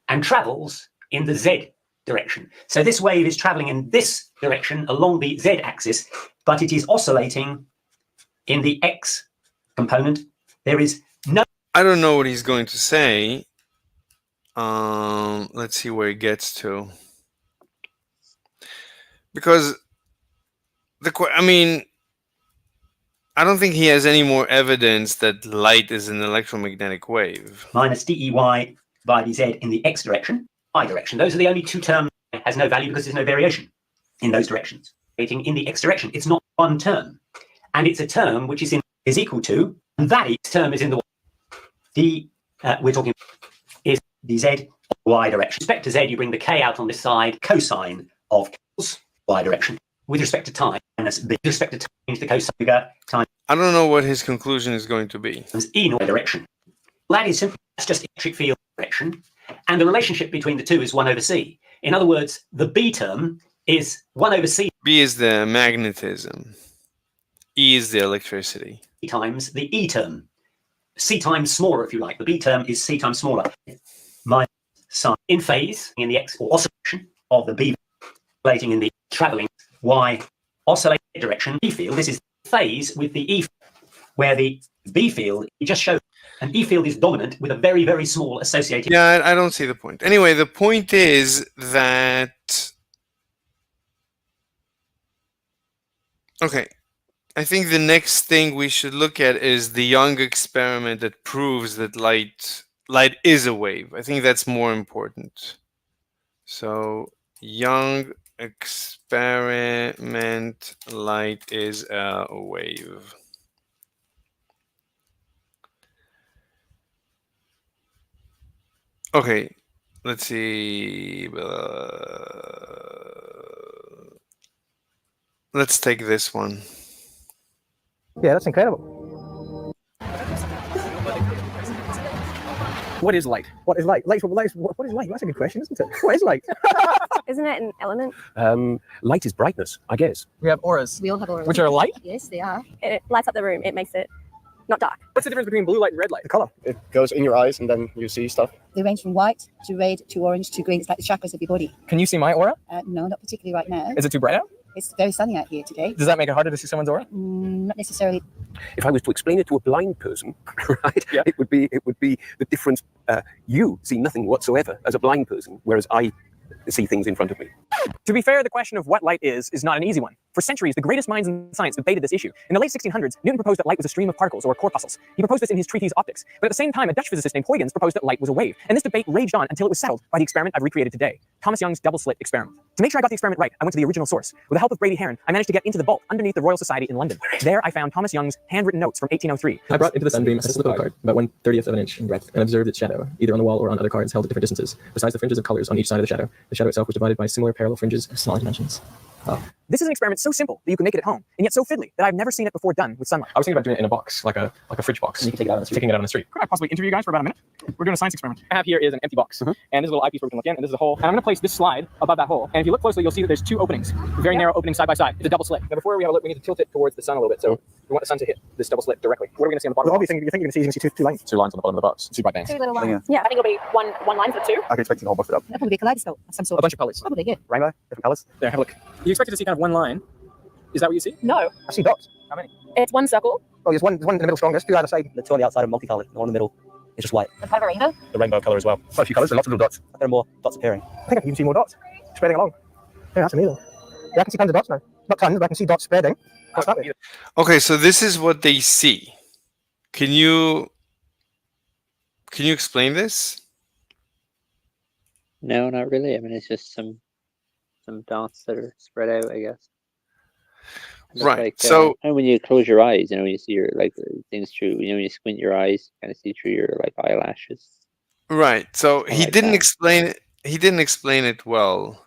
and travels in the Z direction. So this wave is traveling in this direction along the Z axis, but it is oscillating in the X component. There is no... I don't know what he's going to say. Let's see where he gets to. Because I don't think he has any more evidence that light is an electromagnetic wave. Minus dEy by dZ in the X direction, Y direction. Those are the only 2 terms that has no value because there's no variation in those directions. In the X direction, it's not one term. And it's a term which is equal to, and that term is in the Y. We're talking is the Z Y direction. With respect to Z, you bring the K out on this side, cosine of Y direction. With respect to time, minus B. With respect to time, the cosine time. I don't know what his conclusion is going to be. E in Y direction. That is simply, that's just electric field direction. And the relationship between the two is 1 over C. In other words, the B term is 1 over C. B is the magnetism. E is the electricity. Times the E term. C times smaller, if you like. The B term is C times smaller. Minus sine in phase in the X or oscillation of the B oscillating in the traveling Y oscillating direction E field. This is phase with the E field, where the B field, you just showed an E field is dominant with a very, very small associated. Yeah, I don't see the point. Anyway, the point is that... Okay. I think the next thing we should look at is the Young experiment that proves that light is a wave. I think that's more important. So, Young experiment, light is a wave. Okay, let's see. Let's take this one. Yeah, that's incredible. What is light? What is light? What is light? That's a good question, isn't it? What is light? Isn't it an element? Light is brightness, I guess. We have auras. We all have auras. Which are light? Yes, they are. It lights up the room. It makes it not dark. What's the difference between blue light and red light? The color. It goes in your eyes and then you see stuff. They range from white to red to orange to green. It's like the chakras of your body. Can you see my aura? No, not particularly right now. Is it too bright out? It's very sunny out here today. Does that make it harder to see someone's aura? Not necessarily. If I was to explain it to a blind person, right, yeah. it would be the difference. You see nothing whatsoever as a blind person, whereas I see things in front of me. To be fair, the question of what light is not an easy one. For centuries, the greatest minds in science debated this issue. In the late 1600s, Newton proposed that light was a stream of particles, or corpuscles. He proposed this in his treatise Optics. But at the same time, a Dutch physicist named Huygens proposed that light was a wave. And this debate raged on until it was settled by the experiment I've recreated today, Thomas Young's double-slit experiment. To make sure I got the experiment right, I went to the original source. With the help of Brady Heron, I managed to get into the vault underneath the Royal Society in London. There, I found Thomas Young's handwritten notes from 1803. I brought into the sunbeam a silicone card, about 1/30th of an inch in breadth, and observed its shadow, either on the wall or on other cards held at different distances. Besides the fringes of colors on each side of the shadow itself was divided by similar parallel fringes of smaller dimensions. This is an experiment so simple that you can make it at home, and yet so fiddly that I've never seen it before done with sunlight. I was thinking about doing it in a box, like a fridge box. And you can take it out on the street. Taking it out on the street. Could I possibly interview you guys for about a minute? We're doing a science experiment. I have here is an empty box, and this is a little eyepiece where we can look in, and this is a hole. And I'm going to place this slide above that hole. And if you look closely, you'll see that there's two openings, very narrow openings side by side. It's a double slit. Now, before we have a look, we need to tilt it towards the sun a little bit. So we want the sun to hit this double slit directly. What are we going to see on the bottom? Well, obviously, you think you're going to see two lines. Two lines on the bottom of the box. Two bright bands. Two little lines. Yeah. I think it'll be one line for two. I can expect the whole box it up. That'll probably be a kaleidoscope of some sort. A bunch of colors. Probably, yeah. Rainbow, different colors. There, have a look. You expected to see kind of one line. Is that what you see? No, I see dots. How many? it's one circle. Oh, there's one in the middle strongest. Two either side. The two on the outside are multicolored. The one in the middle is just white. The part of a rainbow. The rainbow color as well. Quite a few colors and lots of little dots. There are more dots appearing. I think I can even see more dots spreading along. Yeah, that's amazing. Yeah, I can see tons of dots now. Not tons, but I can see dots spreading. What's that mean? Okay, so this is what they see. Can you explain this? No, not really. I mean, it's just some dots that are spread out, I guess. It's Right. Like, So and when you close your eyes, you see your things through. When you squint your eyes, you kind of see through your eyelashes. right. So he like didn't that. explain it. He didn't explain it well.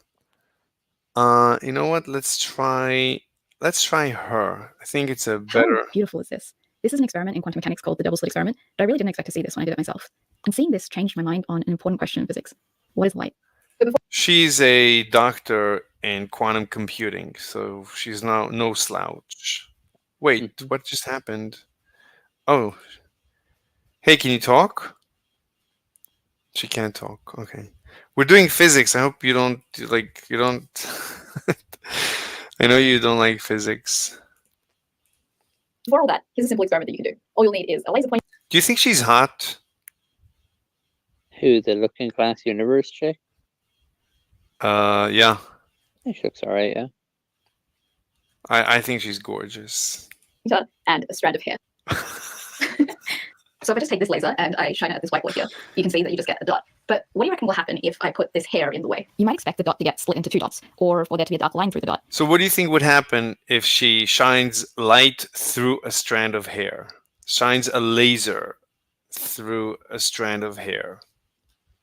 You know what? Let's try her. I think it's a better. How beautiful is this? This is an experiment in quantum mechanics called the double slit experiment, but I really didn't expect to see this when I did it myself. And seeing this changed my mind on an important question in physics. What is light? She's a doctor in quantum computing, so she's no slouch. Wait, what just happened? Oh, hey, can you talk? She can't talk. Okay, we're doing physics. I hope you don't you don't. I know you don't like physics. For all that, here's a simple experiment that you can do. All you'll need is a laser pointer. Do you think she's hot? Who, the Looking Glass Universe chick? Yeah. I think she looks all right, yeah. I think she's gorgeous. And a strand of hair. So if I just take this laser and I shine it at this whiteboard here, you can see that you just get a dot. But what do you reckon will happen if I put this hair in the way? You might expect the dot to get split into two dots, or for there to be a dark line through the dot. So what do you think would happen if she shines light through a strand of hair? Shines a laser through a strand of hair?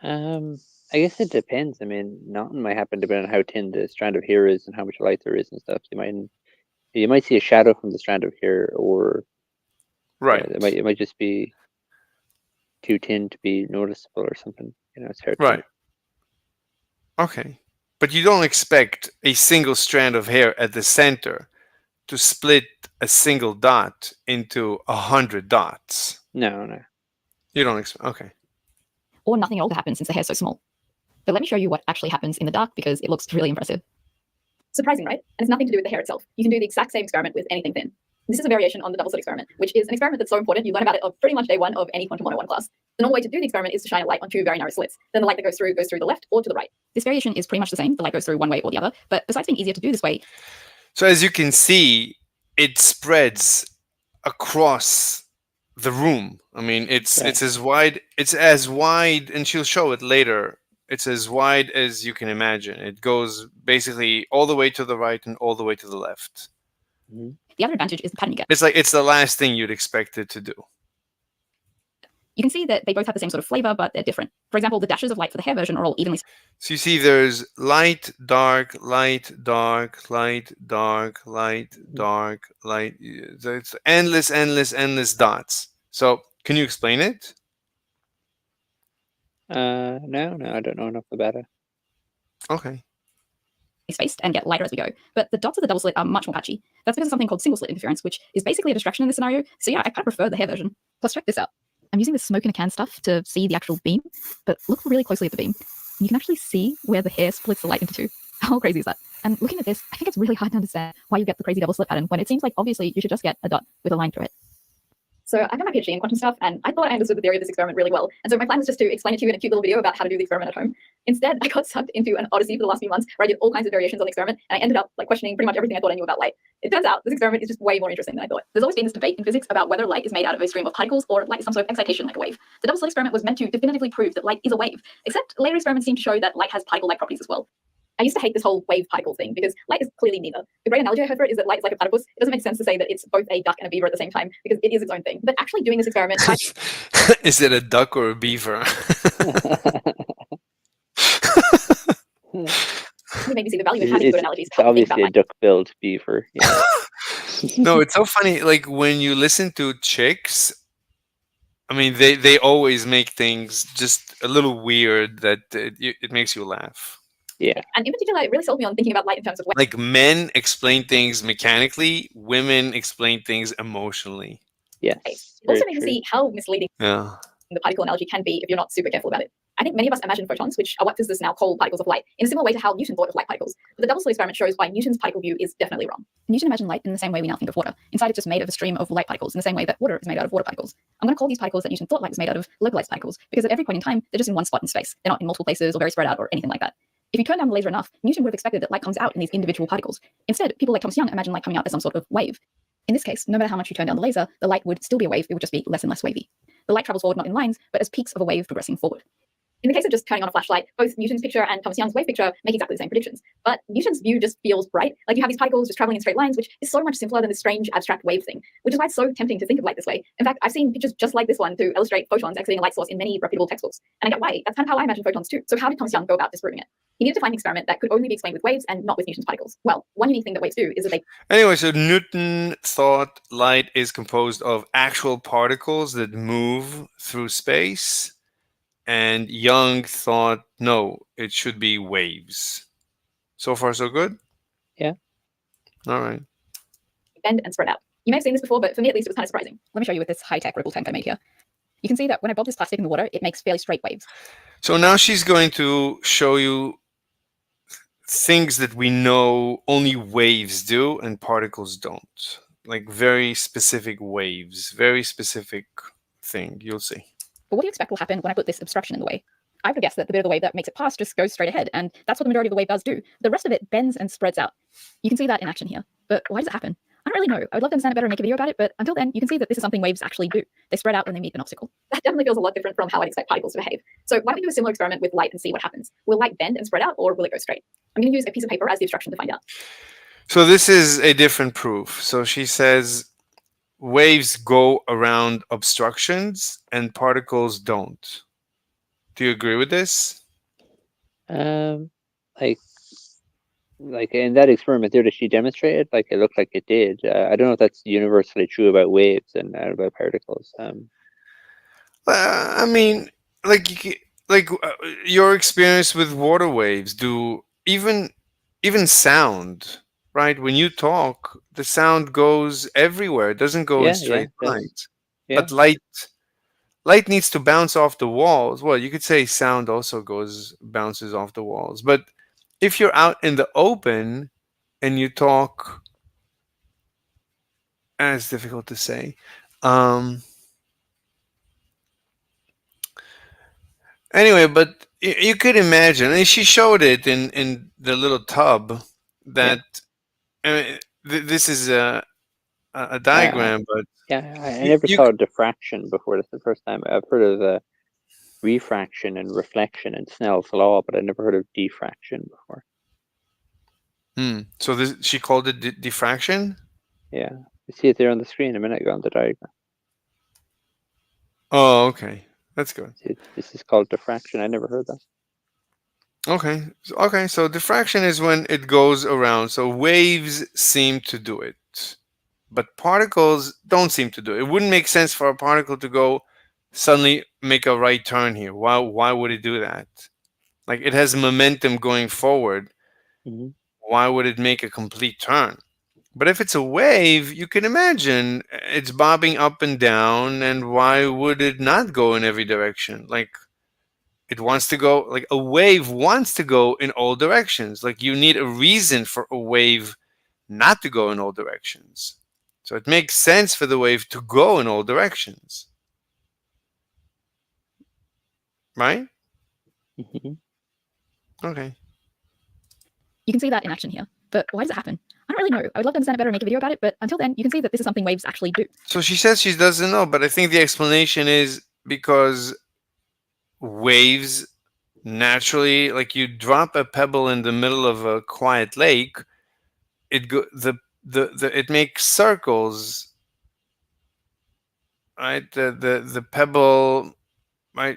I guess it depends. I mean, nothing might happen depending on how thin the strand of hair is and how much light there is and stuff. You might see a shadow from the strand of hair, or right. It might just be too thin to be noticeable or something. It's hard. Right. Okay. But you don't expect a single strand of hair at the center to split a single dot into 100 dots. No. You don't expect. Okay. Or nothing at all to happen since the hair is so small. But let me show you what actually happens in the dark because it looks really impressive. Surprising, right? And it's nothing to do with the hair itself. You can do the exact same experiment with anything thin. This is a variation on the double slit experiment, which is an experiment that's so important you learn about it on pretty much day one of any Quantum 101 class. The normal way to do the experiment is to shine a light on two very narrow slits. Then the light that goes through the left or to the right. This variation is pretty much the same. The light goes through one way or the other. But besides being easier to do this way... So as you can see, it spreads across the room. I mean, it's as wide, and she'll show it later. It's as wide as you can imagine. It goes basically all the way to the right and all the way to the left. Mm-hmm. The other advantage is the pattern you get. It's the last thing you'd expect it to do. You can see that they both have the same sort of flavor, but they're different. For example, the dashes of light for the hair version are all evenly... So you see there's light, dark, light, dark, light, dark, light, dark, light. It's endless dots. So can you explain it? No, I don't know enough about it. Okay. Spaced and get lighter as we go. But the dots of the double slit are much more patchy. That's because of something called single slit interference, which is basically a distraction in this scenario. So yeah, I kind of prefer the hair version. Plus check this out. I'm using the smoke in a can stuff to see the actual beam, but look really closely at the beam. You can actually see where the hair splits the light into two. How crazy is that? And looking at this, I think it's really hard to understand why you get the crazy double slit pattern when it seems like obviously you should just get a dot with a line through it. So I've done my PhD in quantum stuff, and I thought I understood the theory of this experiment really well. And so my plan was just to explain it to you in a cute little video about how to do the experiment at home. Instead, I got sucked into an odyssey for the last few months where I did all kinds of variations on the experiment, and I ended up like questioning pretty much everything I thought I knew about light. It turns out this experiment is just way more interesting than I thought. There's always been this debate in physics about whether light is made out of a stream of particles or light is some sort of excitation like a wave. The double slit experiment was meant to definitively prove that light is a wave, except later experiments seem to show that light has particle-like properties as well. I used to hate this whole wave-particle thing because light is clearly neither. The great analogy I heard for it is that light is like a platypus. It doesn't make sense to say that it's both a duck and a beaver at the same time because it is its own thing. But actually doing this experiment... Is it a duck or a beaver? You made me see the value in having good analogies. It's obviously a duck-billed beaver. Yeah. No, it's so funny. Like when you listen to chicks, I mean, they always make things just a little weird that it makes you laugh. Yeah. And in particular, it really sold me on thinking about light in terms of wave. Like men explain things mechanically, women explain things emotionally. Yes. It also made me see how misleading Yeah. the particle analogy can be if you're not super careful about it. I think many of us imagine photons, which are what physicists now call particles of light, in a similar way to how Newton thought of light particles. But the double slit experiment shows why Newton's particle view is definitely wrong. Newton imagined light in the same way we now think of water. Inside, it's just made of a stream of light particles, in the same way that water is made out of water particles. I'm going to call these particles that Newton thought light was made out of localized particles, because at every point in time, they're just in one spot in space. They're not in multiple places or very spread out or anything like that. If you turn down the laser enough, Newton would have expected that light comes out in these individual particles. Instead, people like Thomas Young imagine light coming out as some sort of wave. In this case, no matter how much you turn down the laser, the light would still be a wave, it would just be less and less wavy. The light travels forward not in lines, but as peaks of a wave progressing forward. In the case of just turning on a flashlight, both Newton's picture and Thomas Young's wave picture make exactly the same predictions. But Newton's view just feels bright. Like you have these particles just traveling in straight lines, which is so much simpler than this strange abstract wave thing, which is why it's so tempting to think of light this way. In fact, I've seen pictures just like this one to illustrate photons exiting a light source in many reputable textbooks. And I get why. That's kind of how I imagine photons too. So how did Thomas Young go about disproving it? He needed to find an experiment that could only be explained with waves and not with Newton's particles. Well, one unique thing that waves do is that they... Anyway, so Newton thought light is composed of actual particles that move through space. And Young thought, no, it should be waves. So far, so good? Yeah. All right. Bend and spread out. You may have seen this before, but for me at least, it was kind of surprising. Let me show you with this high-tech ripple tank I made here. You can see that when I bob this plastic in the water, it makes fairly straight waves. So now she's going to show you things that we know only waves do and particles don't. Like very specific waves, very specific thing. You'll see. But what do you expect will happen when I put this obstruction in the way? I would guess that the bit of the wave that makes it pass just goes straight ahead, and that's what the majority of the wave does do. The rest of it bends and spreads out. You can see that in action here. But why does it happen? I don't really know. I would love to understand it better and make a video about it, but until then, you can see that this is something waves actually do. They spread out when they meet an obstacle. That definitely feels a lot different from how I'd expect particles to behave. So why don't we do a similar experiment with light and see what happens? Will light bend and spread out, or will it go straight? I'm going to use a piece of paper as the obstruction to find out. So this is a different proof. So she says waves go around obstructions and particles don't. Do you agree with this? Like in that experiment there that she demonstrated, like it looked like it did. I don't know if that's universally true about waves and about particles. I mean, your experience with water waves. Do even sound, right? When you talk, the sound goes everywhere. It doesn't go in straight lines. Yeah. But light needs to bounce off the walls. Well, you could say sound also bounces off the walls. But if you're out in the open and you talk, and it's difficult to say. Anyway, but you could imagine, and she showed it in the little tub that this is a diagram, but I never saw diffraction before. That's the first time I've heard of refraction and reflection and Snell's law, but I never heard of diffraction before. So she called it diffraction? Yeah, you see it there on the screen a minute ago on the diagram. Oh, okay. That's good. This is called diffraction. I never heard that. Okay. So diffraction is when it goes around. So waves seem to do it, but particles don't seem to do it. It wouldn't make sense for a particle to go suddenly make a right turn here. Why would it do that? Like it has momentum going forward. Mm-hmm. Why would it make a complete turn? But if it's a wave, you can imagine it's bobbing up and down, and why would it not go in every direction? Like it wants to go, like a wave wants to go in all directions. Like you need a reason for a wave not to go in all directions. So it makes sense for the wave to go in all directions. Right? Okay. You can see that in action here. But why does it happen? I don't really know. I would love to understand it better and make a video about it, but until then, you can see that this is something waves actually do. So she says she doesn't know, but I think the explanation is because waves naturally, like you drop a pebble in the middle of a quiet lake, it it makes circles, right? The pebble, right,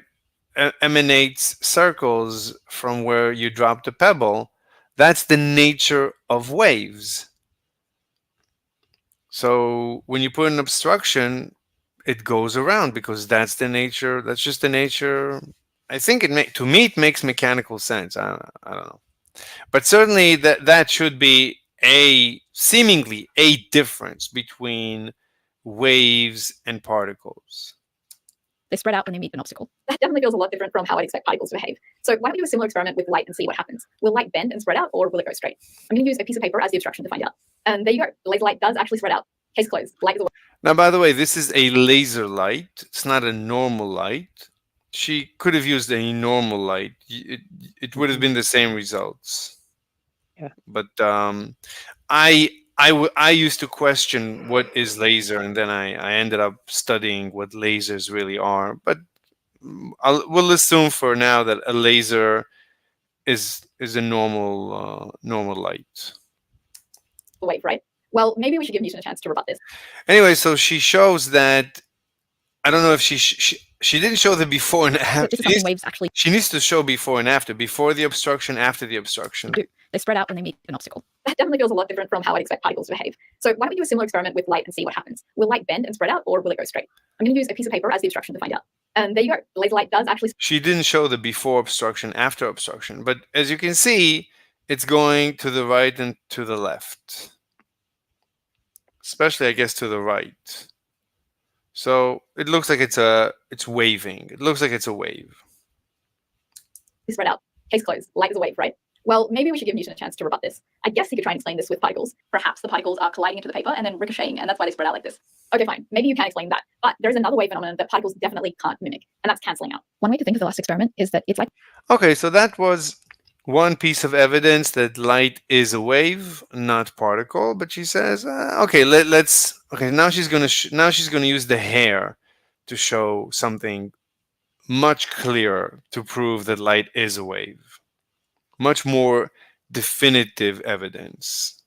emanates circles from where you drop the pebble. That's the nature of waves. So when you put an obstruction, it goes around because that's the nature. That's just the nature. I think to me it makes mechanical sense. I don't know, but certainly that should be seemingly a difference between waves and particles. They spread out when they meet an obstacle. That definitely feels a lot different from how I'd expect particles to behave. So why don't we do a similar experiment with light and see what happens? Will light bend and spread out, or will it go straight? I'm going to use a piece of paper as the obstruction to find out. And there you go. The laser light does actually spread out. Case closed. Light is away. Now, by the way, this is a laser light. It's not a normal light. She could have used a normal light. It would have been the same results. Yeah. But I used to question what is laser, and then I ended up studying what lasers really are. But we'll assume for now that a laser is a normal light. Wave, right? Well, maybe we should give Newton a chance to rebut this. Anyway, so she shows that. I don't know if she didn't show the before and after. This is something waves actually She needs to show before and after. Before the obstruction, after the obstruction. do. They spread out when they meet an obstacle. That definitely feels a lot different from how I'd expect particles to behave. So why don't we do a similar experiment with light and see what happens? Will light bend and spread out, or will it go straight? I'm going to use a piece of paper as the obstruction to find out. And there you go. The laser light does actually. She didn't show the before obstruction, after obstruction, but as you can see, it's going to the right and to the left. Especially, I guess, to the right. So it looks like it's waving. It looks like it's a wave. Spread out. Case closed. Light is a wave, right? Well, maybe we should give Newton a chance to rebut this. I guess he could try and explain this with particles. Perhaps the particles are colliding into the paper and then ricocheting, and that's why they spread out like this. Okay, fine. Maybe you can explain that. But there is another wave phenomenon that particles definitely can't mimic, and that's cancelling out. One way to think of the last experiment is that it's like. Okay, so that was one piece of evidence that light is a wave, not particle. But she says, okay, let's. Okay, now she's gonna use the hair to show something much clearer to prove that light is a wave. Much more definitive evidence.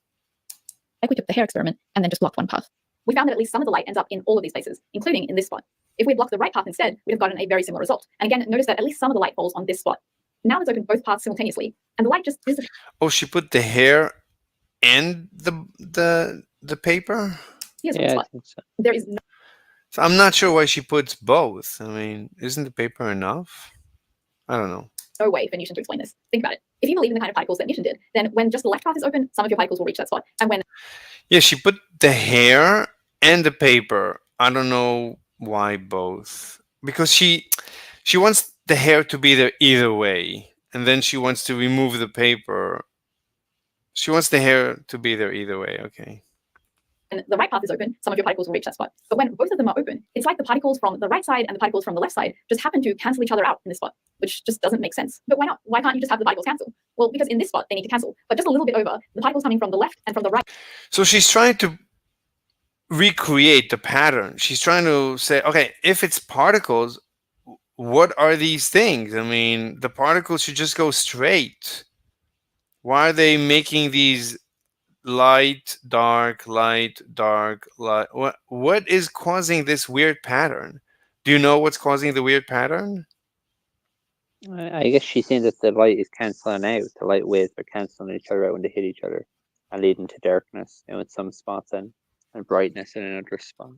Like we took the hair experiment and then just blocked one path. We found that at least some of the light ends up in all of these places, including in this spot. If we had blocked the right path instead, we'd have gotten a very similar result. And again, notice that at least some of the light falls on this spot. Now let's open both paths simultaneously, and the light just disappears. Oh, she put the hair and the paper? Yeah, I think so. There is no. So I'm not sure why she puts both. I mean, isn't the paper enough? I don't know. No way for Newton to explain this. Think about it. If you believe in the kind of particles that Newton did, then when just the left path is open, some of your particles will reach that spot. And when. Yeah, she put the hair and the paper. I don't know why both. Because she wants the hair to be there either way. And then she wants to remove the paper. She wants the hair to be there either way. Okay. And the right path is open, some of your particles will reach that spot. But when both of them are open, it's like the particles from the right side and the particles from the left side just happen to cancel each other out in this spot, which just doesn't make sense. But why not? Why can't you just have the particles cancel? Well, because in this spot, they need to cancel. But just a little bit over, the particles coming from the left and from the right. So she's trying to recreate the pattern. She's trying to say, okay, if it's particles, what are these things? I mean, the particles should just go straight. Why are they making these light, dark, light, dark, light? What is causing this weird pattern? Do you know what's causing the weird pattern? I guess she's saying that the light is cancelling out. The light waves are cancelling each other out when they hit each other and leading to darkness, in some spots and brightness in another spot.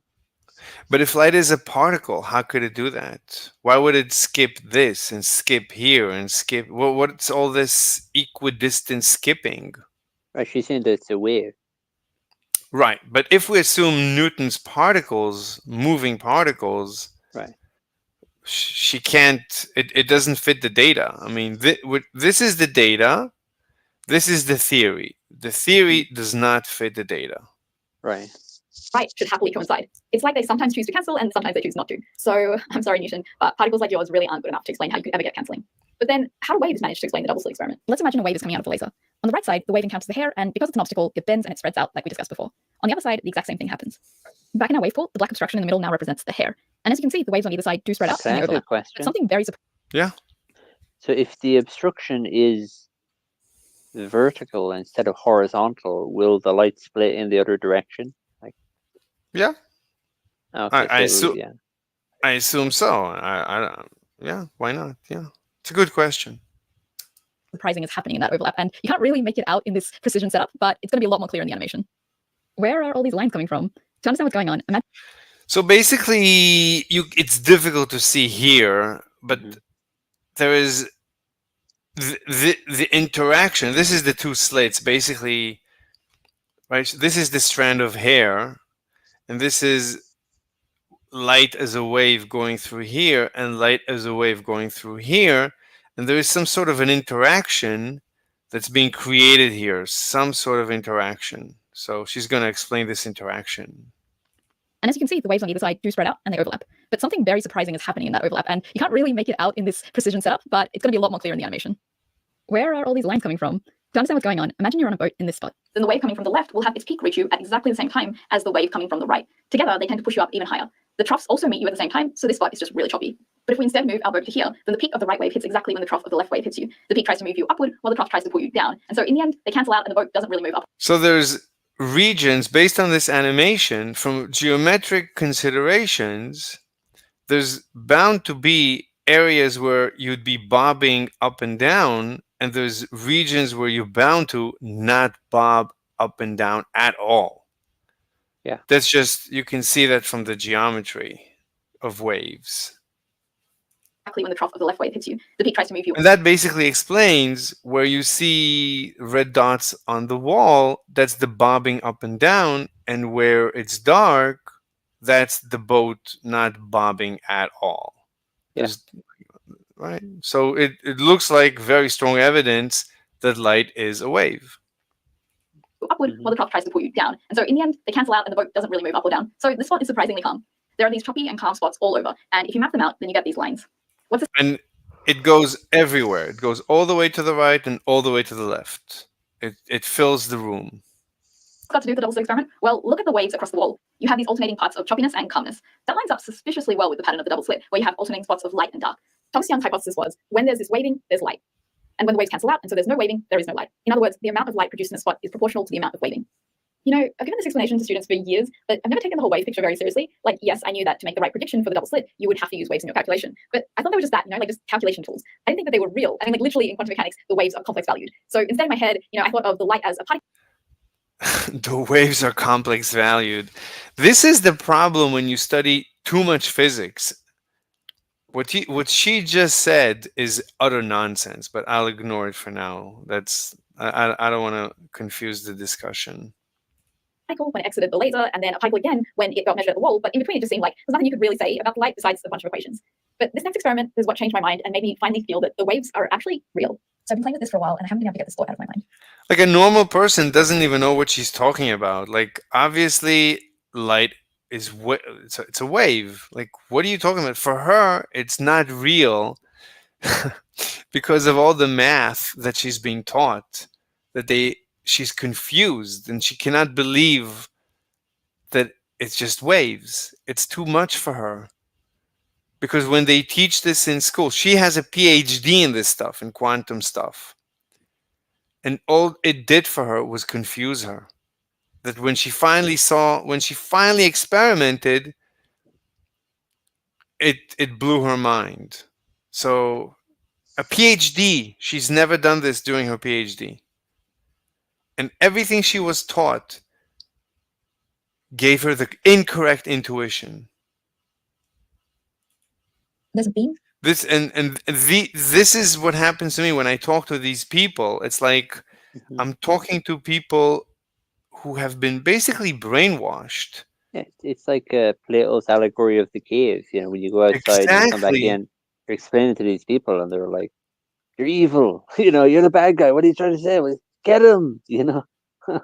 But if light is a particle, how could it do that? Why would it skip this and skip here and skip? What's all this equidistant skipping? Right, she's saying that it's a wave. Right, but if we assume Newton's particles, moving particles, right, she can't. It doesn't fit the data. I mean, this is the data. This is the theory. The theory does not fit the data. Right. right should happily coincide. It's like they sometimes choose to cancel and sometimes they choose not to. So I'm sorry, Newton, but particles like yours really aren't good enough to explain how you could ever get cancelling. But then how do waves manage to explain the double slit experiment? Let's imagine a wave is coming out of the laser. On the right side, the wave encounters the hair, and because it's an obstacle, it bends and it spreads out like we discussed before. On the other side, the exact same thing happens. Back in our wave pool, the black obstruction in the middle now represents the hair. And as you can see, the waves on either side do spread out Can I and they ask you a overlap. question? Something very Yeah. So if the obstruction is vertical instead of horizontal, will the light split in the other direction? Like, Yeah. okay, I so assume. I assume so. I yeah. Why not? Yeah. It's a good question. surprising is happening in that overlap, and you can't really make it out in this precision setup, but it's going to be a lot more clear in the animation. Where are all these lines coming from? To understand what's going on, imagine. So basically, it's difficult to see here, but there is the interaction. This is the two slits, basically, right? This is the strand of hair, and this is light as a wave going through here, and light as a wave going through here, and there is some sort of an interaction that's being created here, some sort of interaction. So she's going to explain this interaction. And as you can see, the waves on either side do spread out and they overlap. But something very surprising is happening in that overlap, and you can't really make it out in this precision setup, but it's going to be a lot more clear in the animation. Where are all these lines coming from? To understand what's going on, imagine you're on a boat in this spot. Then the wave coming from the left will have its peak reach you at exactly the same time as the wave coming from the right. Together, they tend to push you up even higher. The troughs also meet you at the same time, so this spot is just really choppy. But if we instead move our boat to here, then the peak of the right wave hits exactly when the trough of the left wave hits you. The peak tries to move you upward, while the trough tries to pull you down. And so in the end, they cancel out and the boat doesn't really move up. So there's regions based on this animation from geometric considerations. There's bound to be areas where you'd be bobbing up and down, and there's regions where you're bound to not bob up and down at all. Yeah. That's just, you can see that from the geometry of waves. Exactly when the trough of the left wave hits you, the peak tries to move you. And that basically explains where you see red dots on the wall, that's the bobbing up and down, and where it's dark, that's the boat not bobbing at all. Yeah. Right? So it looks like very strong evidence that light is a wave. Upward, while the trough tries to pull you down. And so in the end, they cancel out and the boat doesn't really move up or down. So this spot is surprisingly calm. There are these choppy and calm spots all over. And if you map them out, then you get these lines. What's this? And it goes everywhere. It goes all the way to the right and all the way to the left. It fills the room. What's got to do with the double slit experiment? Well, look at the waves across the wall. You have these alternating parts of choppiness and calmness. That lines up suspiciously well with the pattern of the double slit, where you have alternating spots of light and dark. Thomas Young's hypothesis was, when there's this waving, there's light. And when the waves cancel out, and so there's no waving, there is no light. In other words, the amount of light produced in a spot is proportional to the amount of waving. You know, I've given this explanation to students for years, but I've never taken the whole wave picture very seriously. Like, yes, I knew that to make the right prediction for the double slit, you would have to use waves in your calculation. But I thought they were just that, you know, like just calculation tools. I didn't think that they were real. I mean, like literally in quantum mechanics, the waves are complex valued. So instead in my head, you know, I thought of the light as a particle. The waves are complex valued. This is the problem when you study too much physics. What she just said is utter nonsense, but I'll ignore it for now. I don't want to confuse the discussion. Particle when it exited the laser, and then a particle again when it got measured at the wall, but in between it just seemed like there's nothing you could really say about the light besides a bunch of equations. But this next experiment is what changed my mind and made me finally feel that the waves are actually real. So I've been playing with this for a while and I haven't been able to get this thought out of my mind. Like a normal person doesn't even know what she's talking about. Like obviously light is it's a wave. Like what are you talking about? For her, it's not real because of all the math that she's being taught, that she's confused and she cannot believe that it's just waves. It's too much for her. Because when they teach this in school, she has a PhD in this stuff, in quantum stuff. And all it did for her was confuse her. That when she finally experimented, it blew her mind. So a PhD, she's never done this during her PhD. And everything she was taught gave her the incorrect intuition. There's a beam. This this is what happens to me when I talk to these people. It's like I'm talking to people who have been basically brainwashed. Yeah, it's like Plato's allegory of the cave. You know, when you go outside and you come back in, you're explaining to these people, and they're like, "You're evil. You know, you're the bad guy. What are you trying to say? Well, get him." You know.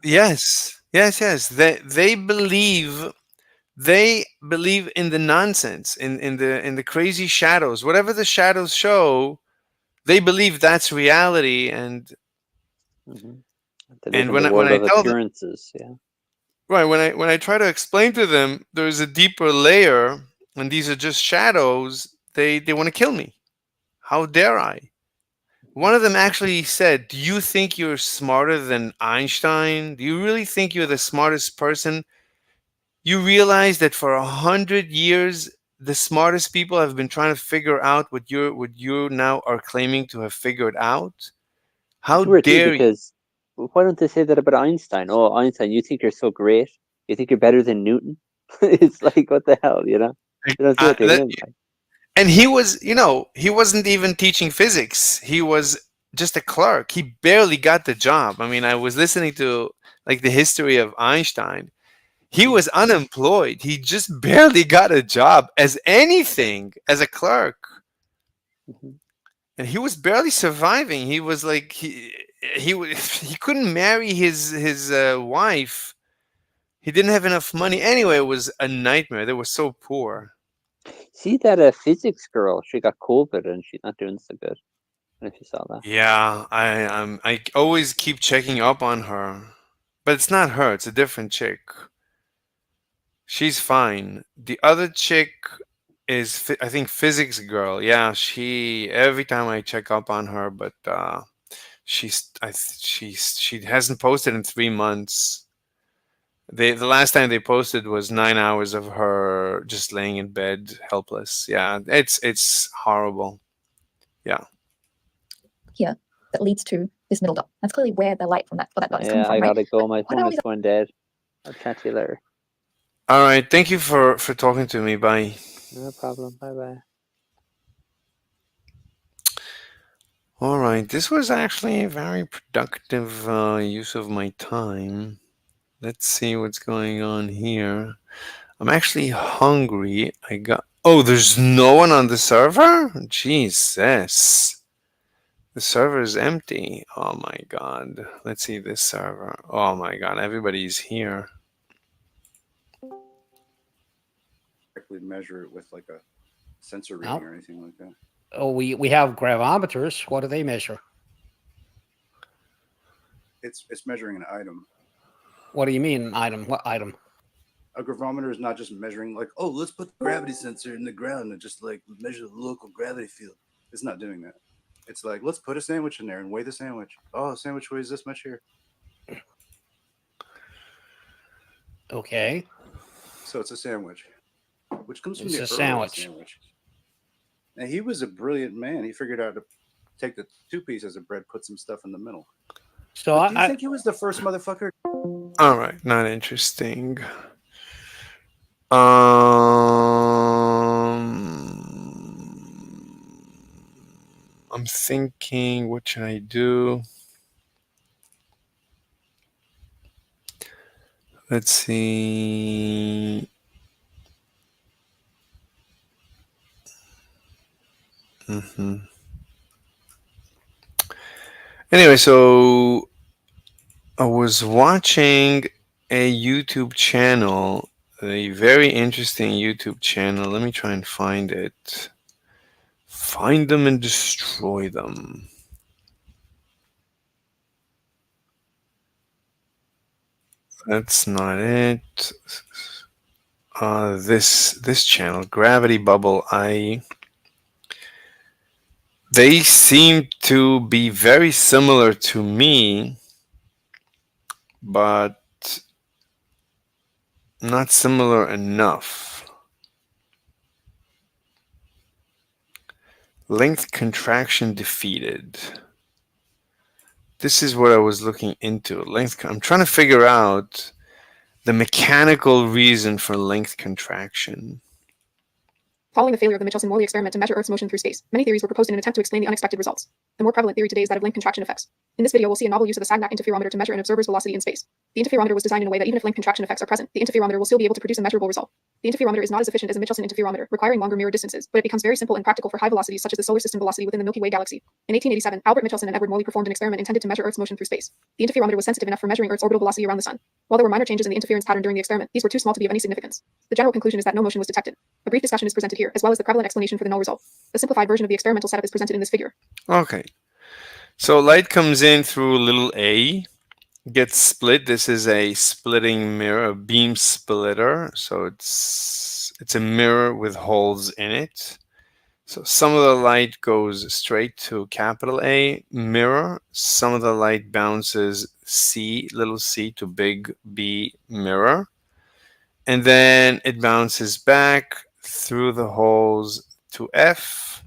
Yes. Yes, yes. They believe in the nonsense, in the crazy shadows. Whatever the shadows show, they believe that's reality. Hmm. They live And in the when world I of tell them, appearances. Yeah. right, when I try to explain to them there's a deeper layer and these are just shadows, they want to kill me. How dare I? One of them actually said, "Do you think you're smarter than Einstein? Do you really think you're the smartest person? You realize that for 100 years, the smartest people have been trying to figure out what you now are claiming to have figured out. How It's weird too dare you?" because why don't they say that about Einstein? Oh, Einstein, you think you're so great? You think you're better than Newton? It's like what the hell, you know? They don't see what they That, mean by. and he was, he wasn't even teaching physics. He was just a clerk. He barely got the job. I mean, I was listening to like the history of Einstein. He was unemployed. He just barely got a job as anything as a clerk. Mhm. And he was barely surviving. He was like he couldn't marry his wife. He didn't have enough money. Anyway, it was a nightmare. They were so poor. See that physics girl? She got COVID and she's not doing so good. I don't know if you saw that. Yeah, I always keep checking up on her, but it's not her. It's a different chick. She's fine. The other chick is I think physics girl. Yeah, she every time I check up on her, but she hasn't posted in 3 months. The last time they posted was 9 hours of her just laying in bed, helpless. Yeah, it's horrible. Yeah. Here that leads to this middle dot. That's clearly where the light from that dot is coming Yeah, from, I right? gotta go. My What phone are is we? going dead. I'll chat to you later. All right. Thank you for talking to me. Bye. No problem. Bye bye. All right. This was actually a very productive use of my time. Let's see what's going on here. I'm actually hungry. I got. Oh, there's no one on the server? Jesus. The server is empty. Oh my god. Let's see this server. Oh my god. Everybody's here. Measure it with like a sensor reading or anything like that. Oh, we have gravimeters. What do they measure? It's measuring an item. What do you mean item? What item? A gravimeter is not just measuring like, oh, let's put the gravity sensor in the ground and just like measure the local gravity field. It's not doing that. It's like, let's put a sandwich in there and weigh the sandwich. Oh, the sandwich weighs this much here. Okay. So it's a sandwich, which comes from It's the a early sandwich. And he was a brilliant man. He figured out to take the two pieces of bread, put some stuff in the middle. So But do you think he was the first motherfucker? All right. Not interesting. I'm thinking, what should I do? Let's see. Anyway, so I was watching a YouTube channel, a very interesting YouTube channel. Let me try and find it. Find them and destroy them. That's not it. This channel, Gravity Bubble. They seem to be very similar to me, but not similar enough. Length contraction defeated. This is what I was looking into. I'm trying to figure out the mechanical reason for length contraction. Following the failure of the Michelson-Morley experiment to measure Earth's motion through space, many theories were proposed in an attempt to explain the unexpected results. The more prevalent theory today is that of length contraction effects. In this video, we'll see a novel use of the Sagnac interferometer to measure an observer's velocity in space. The interferometer was designed in a way that even if length contraction effects are present, the interferometer will still be able to produce a measurable result. The interferometer is not as efficient as a Michelson interferometer, requiring longer mirror distances, but it becomes very simple and practical for high velocities such as the solar system velocity within the Milky Way galaxy. In 1887, Albert Michelson and Edward Morley performed an experiment intended to measure Earth's motion through space. The interferometer was sensitive enough for measuring Earth's orbital velocity around the sun. While there were minor changes in the interference pattern during the experiment, these were too small to be of any significance. The general conclusion is that no motion was detected. A brief discussion is presented here, as well as the prevalent explanation for the null result. A simplified version of the experimental setup is presented in this figure. Okay. So light comes in through little a, gets split. This is a splitting mirror, a beam splitter. So it's a mirror with holes in it. So some of the light goes straight to capital A mirror. Some of the light bounces C, little c, to big B mirror. And then it bounces back through the holes to F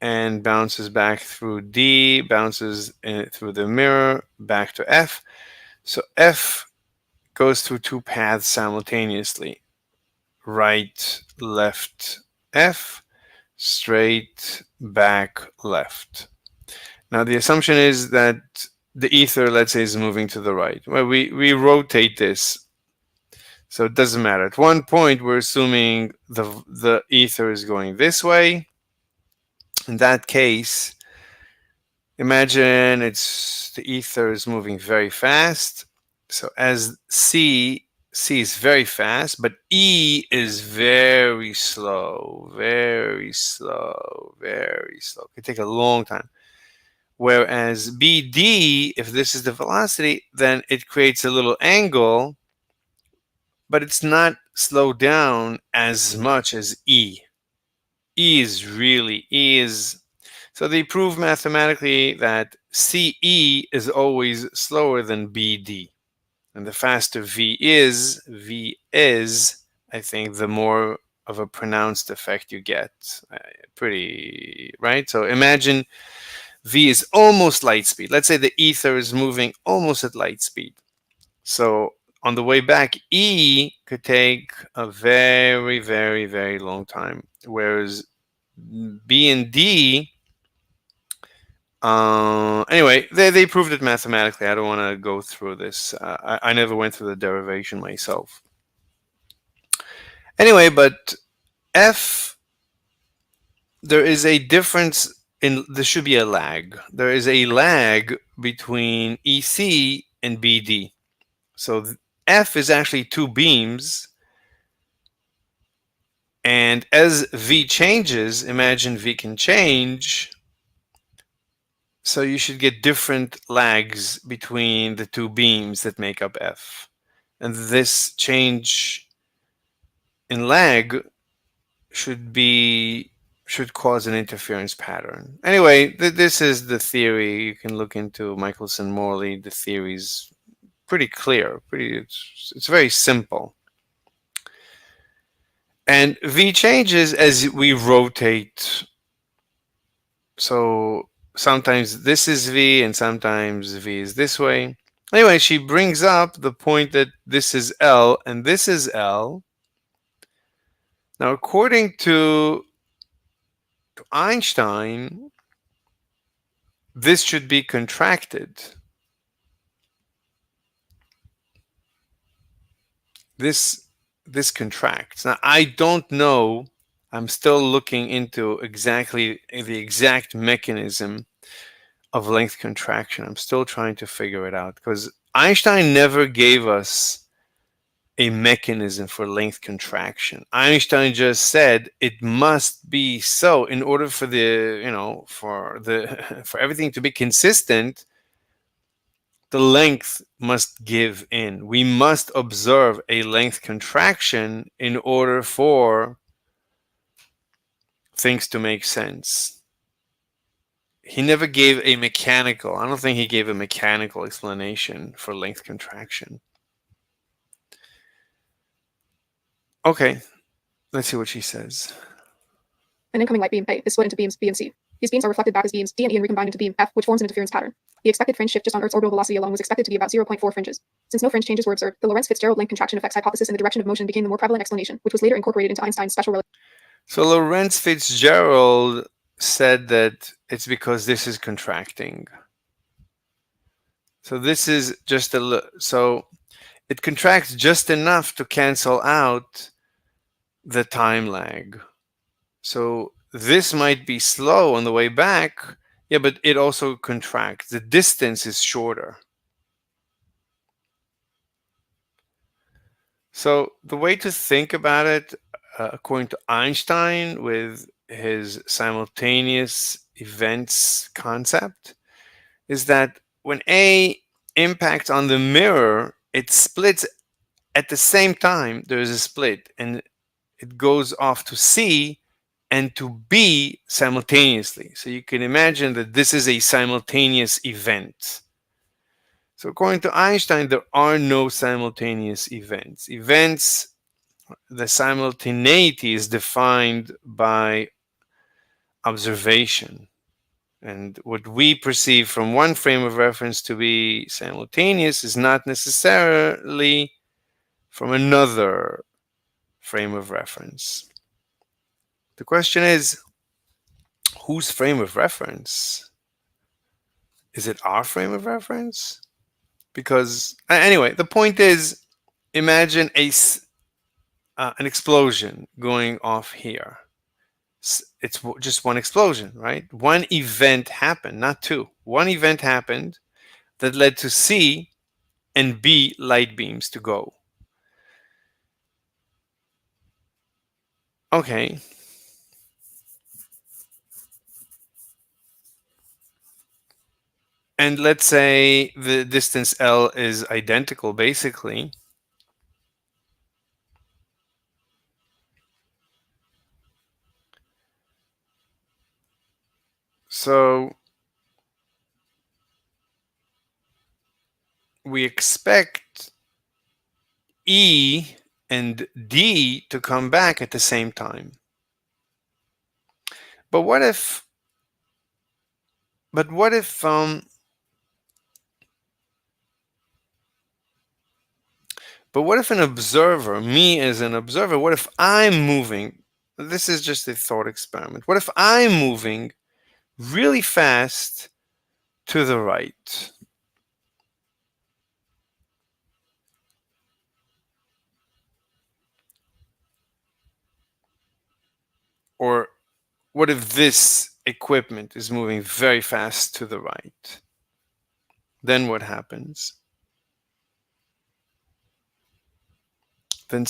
and bounces back through D, bounces through the mirror, back to F. So F goes through two paths simultaneously. Right, left, F, straight, back, left. Now the assumption is that the ether, let's say, is moving to the right. Well, we rotate this. So it doesn't matter. At one point, we're assuming the ether is going this way. In that case, imagine the ether is moving very fast. So as C is very fast, but E is very slow, very slow, very slow. It can take a long time. Whereas BD, if this is the velocity, then it creates a little angle, but it's not slowed down as much as E. E is. So they prove mathematically that CE is always slower than BD. And the faster V is, I think, the more of a pronounced effect you get. Pretty, right? So imagine V is almost light speed. Let's say the ether is moving almost at light speed. So on the way back, E could take a very, very, very long time. Whereas B and D, anyway, they proved it mathematically. I don't want to go through this. I never went through the derivation myself. Anyway, but F, there is a difference in, there should be a lag. There is a lag between EC and BD. So F is actually two beams. And as V changes, imagine V can change. So you should get different lags between the two beams that make up F. And this change in lag should cause an interference pattern. Anyway, this is the theory. You can look into Michelson-Morley. The theory is pretty clear. It's very simple. And V changes as we rotate. So sometimes this is V and sometimes V is this way. Anyway, she brings up the point that this is L and this is L. Now, according to Einstein, this should be contracted. This contracts. Now, I don't know. I'm still looking into exactly the exact mechanism of length contraction. I'm still trying to figure it out because Einstein never gave us a mechanism for length contraction. Einstein just said it must be so in order for for everything to be consistent. The length must give in. We must observe a length contraction in order for things to make sense. He never gave a mechanical, I don't think he gave a mechanical explanation for length contraction. Okay, let's see what she says. An incoming light beam A is split into beams B and C. These beams are reflected back as beams D and E and recombined into beam F, which forms an interference pattern. The expected fringe shift just on Earth's orbital velocity alone was expected to be about 0.4 fringes. Since no fringe changes were observed, the Lorentz-Fitzgerald length contraction effects hypothesis in the direction of motion became the more prevalent explanation, which was later incorporated into Einstein's special relativity. So Lorentz-Fitzgerald said that it's because this is contracting. So this is just so it contracts just enough to cancel out the time lag. So this might be slow on the way back, yeah, but it also contracts. The distance is shorter. So the way to think about it, according to Einstein, with his simultaneous events concept, is that when A impacts on the mirror, it splits at the same time. There's a split, and it goes off to C and to B simultaneously. So you can imagine that this is a simultaneous event. So according to Einstein, there are no simultaneous events. The simultaneity is defined by observation. And what we perceive from one frame of reference to be simultaneous is not necessarily from another frame of reference. The question is, whose frame of reference? Is it our frame of reference? Because, anyway, the point is, imagine an explosion going off here. It's just one explosion, right? One event happened, not two. One event happened that led to C and B light beams to go. Okay. And let's say the distance L is identical, basically. So we expect E and D to come back at the same time. But what if an observer, me as an observer, what if I'm moving? This is just a thought experiment. What if I'm moving really fast to the right? Or what if this equipment is moving very fast to the right? Then what happens? Then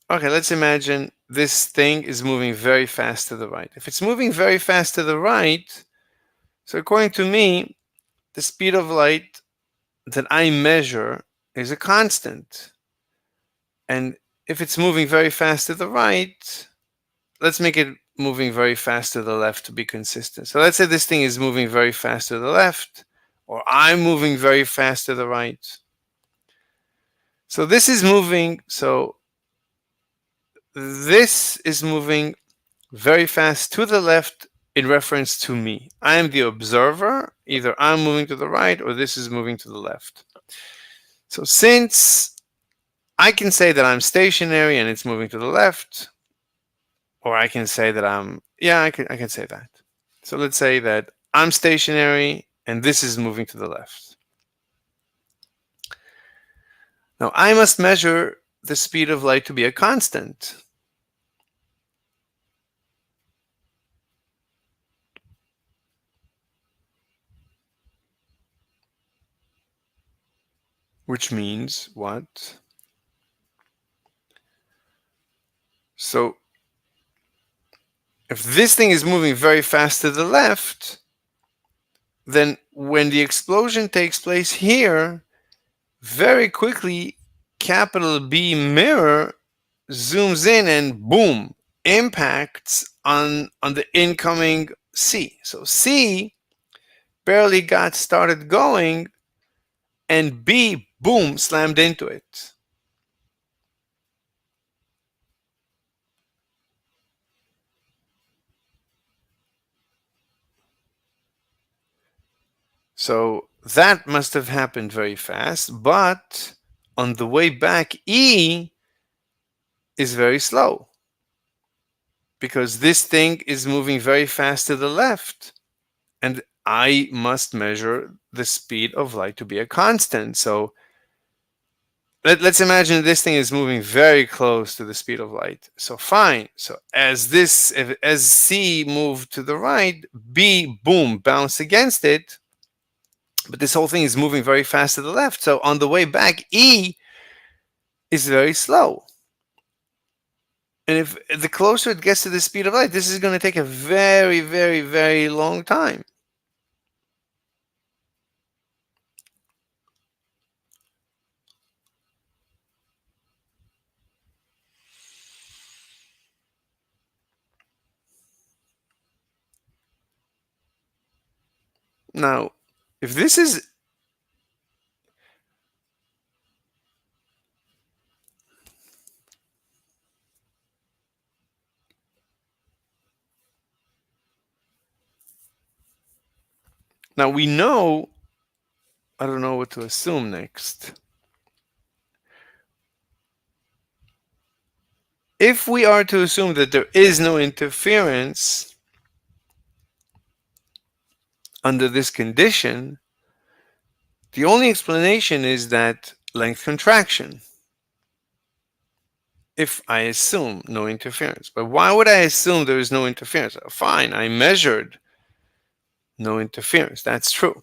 let's imagine this thing is moving very fast to the right. If it's moving very fast to the right, so according to me, the speed of light that I measure is a constant. And if it's moving very fast to the right, let's make it moving very fast to the left to be consistent. So let's say this thing is moving very fast to the left, or I'm moving very fast to the right. So this is moving very fast to the left in reference to me. I am the observer. Either I'm moving to the right or this is moving to the left. So since I can say that I'm stationary and it's moving to the left, or I can say that I can say that. So let's say that I'm stationary and this is moving to the left. Now I must measure the speed of light to be a constant. Which means what? So if this thing is moving very fast to the left, then when the explosion takes place here, very quickly, capital B mirror zooms in and boom, impacts on the incoming C. So C barely got started going and B, boom, slammed into it. So that must have happened very fast, but on the way back, E is very slow because this thing is moving very fast to the left. And I must measure the speed of light to be a constant. So let's imagine this thing is moving very close to the speed of light. So fine. So as C moved to the right, B, boom, bounced against it. But this whole thing is moving very fast to the left. So on the way back, E is very slow. And if the closer it gets to the speed of light, this is going to take a very, very, very long time. Now, if this is now we know, I don't know what to assume next. If we are to assume that there is no interference under this condition, the only explanation is that length contraction. If I assume no interference. But why would I assume there is no interference? Fine, I measured no interference. That's true.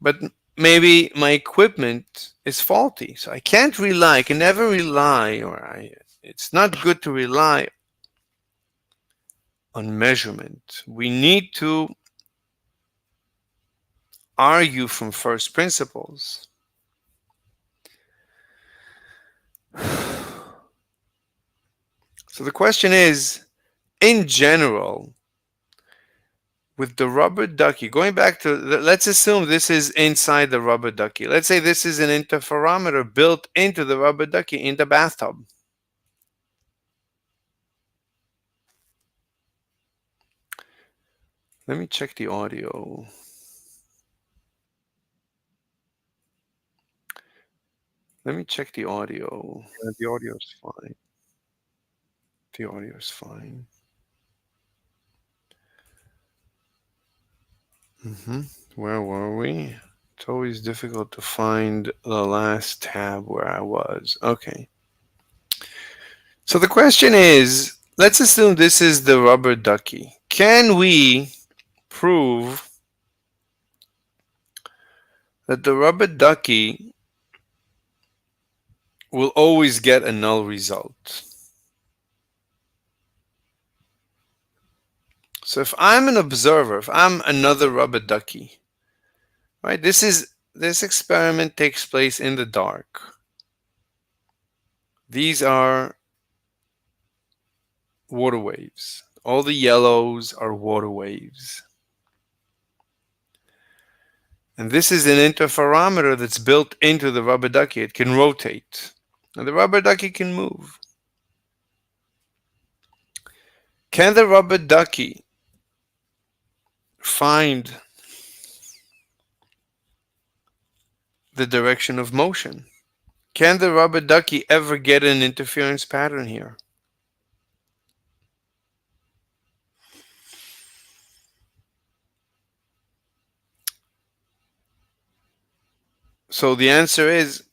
But maybe my equipment is faulty. So I can't rely, I can never rely, it's not good to rely on measurement. We need to argue from first principles. So the question is, in general, with the rubber ducky, going back to, let's assume this is inside the rubber ducky. Let's say this is an interferometer built into the rubber ducky in the bathtub. Let me check the audio. Let me check the audio. The audio is fine. The audio is fine. Where were we? It's always difficult to find the last tab where I was. Okay. So the question is, let's assume this is the rubber ducky. Can we prove that the rubber ducky will always get a null result? So if I'm an observer, if I'm another rubber ducky, right? This experiment takes place in the dark. These are water waves. All the yellows are water waves. And this is an interferometer that's built into the rubber ducky. It can rotate. And the rubber ducky can move. Can the rubber ducky find the direction of motion? Can the rubber ducky ever get an interference pattern here? So the answer is,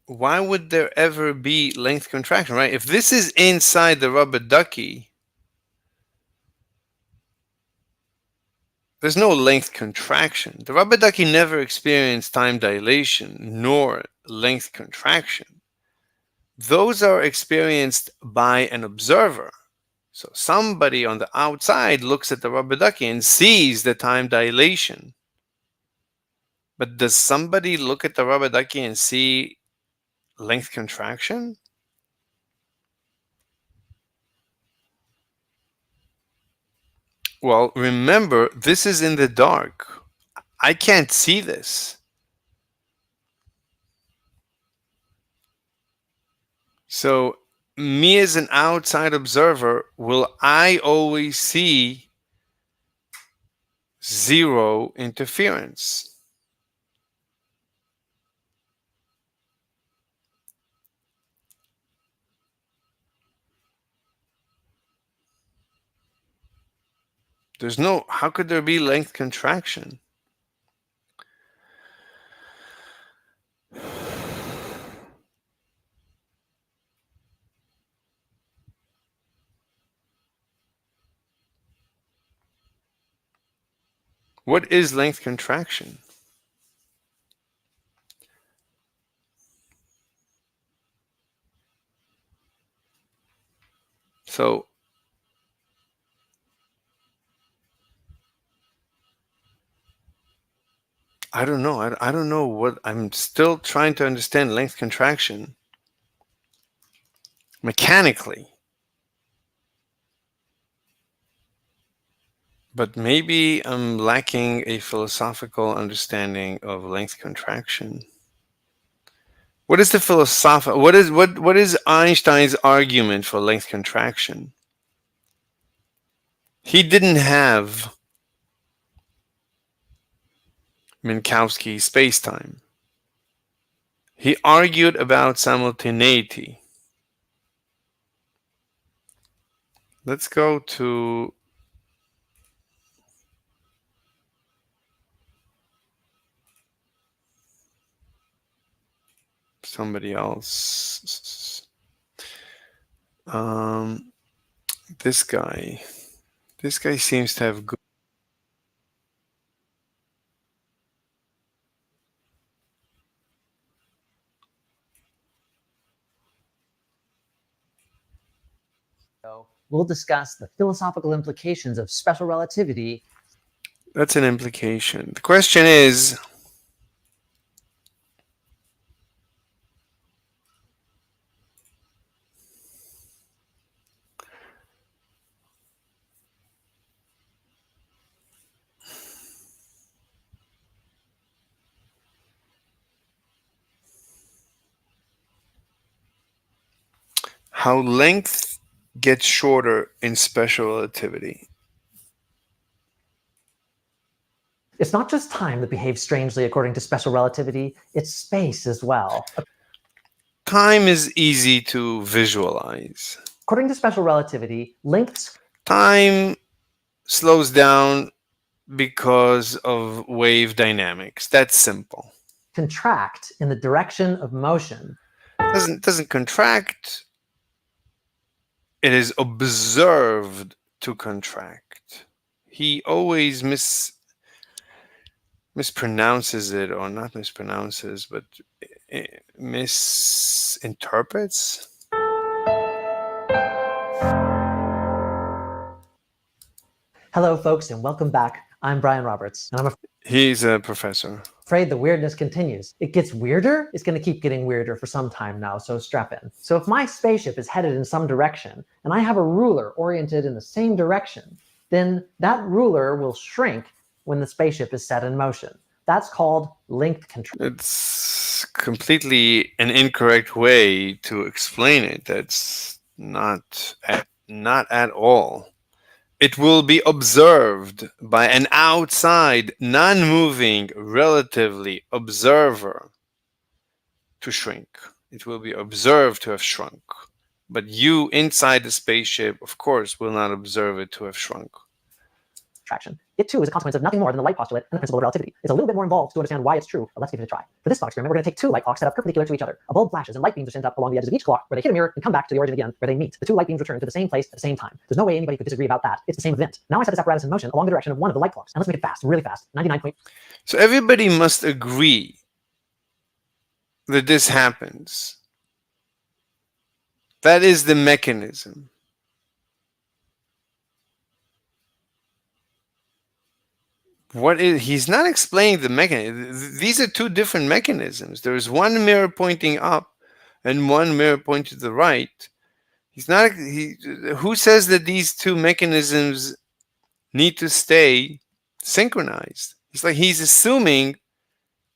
why would there ever be length contraction, right? If this is inside the rubber ducky, there's no length contraction. The rubber ducky never experienced time dilation nor length contraction. Those are experienced by an observer. So somebody on the outside looks at the rubber ducky and sees the time dilation. But does somebody look at the rubber ducky and see length contraction? Well, remember, this is in the dark. I can't see this. So me as an outside observer, will I always see zero interference? There's no, how could there be length contraction? What is length contraction? So I don't know. I don't know what I'm still trying to understand length contraction mechanically. But maybe I'm lacking a philosophical understanding of length contraction. What is the philosophical? What is Einstein's argument for length contraction? He didn't have Minkowski spacetime. He argued about simultaneity. Let's go to somebody else. This guy. This guy seems to have good. We'll discuss the philosophical implications of special relativity. That's an implication. The question is, how length gets shorter in special relativity. It's not just time that behaves strangely according to special relativity, it's space as well. Time is easy to visualize. According to special relativity, lengths. Time slows down because of wave dynamics. That's simple. Contract in the direction of motion. Doesn't contract. It is observed to contract. He always mispronounces it, or not mispronounces, but misinterprets. Hello, folks, and welcome back. I'm Brian Roberts, and He's a professor. afraid the weirdness continues. It gets weirder. It's going to keep getting weirder for some time now, so strap in. So if my spaceship is headed in some direction, and I have a ruler oriented in the same direction, then that ruler will shrink when the spaceship is set in motion. That's called length contraction. It's completely an incorrect way to explain it. That's not at all. It will be observed by an outside, non-moving, relatively observer to shrink. It will be observed to have shrunk. But you inside the spaceship, of course, will not observe it to have shrunk. Traction. It too is a consequence of nothing more than the light postulate and the principle of relativity. It's a little bit more involved to understand why it's true, but let's give it a try. For this thought experiment, we're going to take two light clocks set up perpendicular to each other. A bulb flashes and light beams are sent up along the edges of each clock, where they hit a mirror and come back to the origin again, where they meet. The two light beams return to the same place at the same time. There's no way anybody could disagree about that. It's the same event. Now I set this apparatus in motion along the direction of one of the light clocks. And let's make it fast, really fast. 99. So everybody must agree that this happens. That is the mechanism. He's not explaining the mechanism. These are two different mechanisms. There's one mirror pointing up and one mirror pointing to the right. Who says that these two mechanisms need to stay synchronized? He's assuming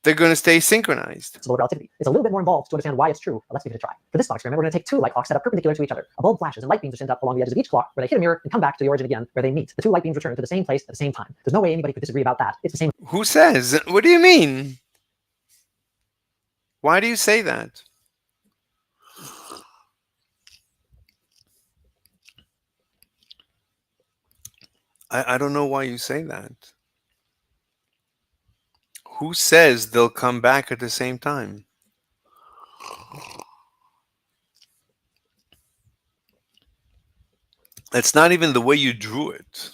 they're going to stay synchronized. It's relativity. It's a little bit more involved to understand why it's true, but let's give it a try. For this thought experiment, we're going to take two light clocks set up perpendicular to each other. A bulb flashes and light beams are sent up along the edges of each clock, where they hit a mirror and come back to the origin again, where they meet. The two light beams return to the same place at the same time. There's no way anybody could disagree about that. It's the same. Who says? What do you mean? Why do you say that? I don't know why you say that. Who says they'll come back at the same time? That's not even the way you drew it.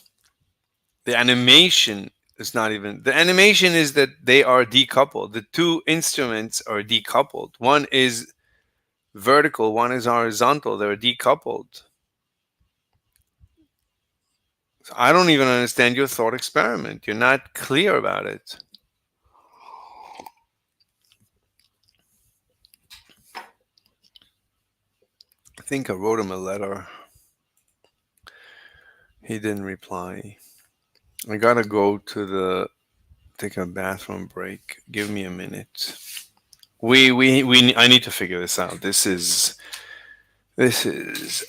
The animation It's not even the animation is that they are decoupled. The two instruments are decoupled. One is vertical, one is horizontal. They're decoupled. So I don't even understand your thought experiment. You're not clear about it. I think I wrote him a letter. He didn't reply. I gotta go to the take a bathroom break. Give me a minute. I need to figure this out. This is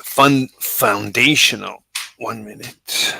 fun foundational. 1 minute.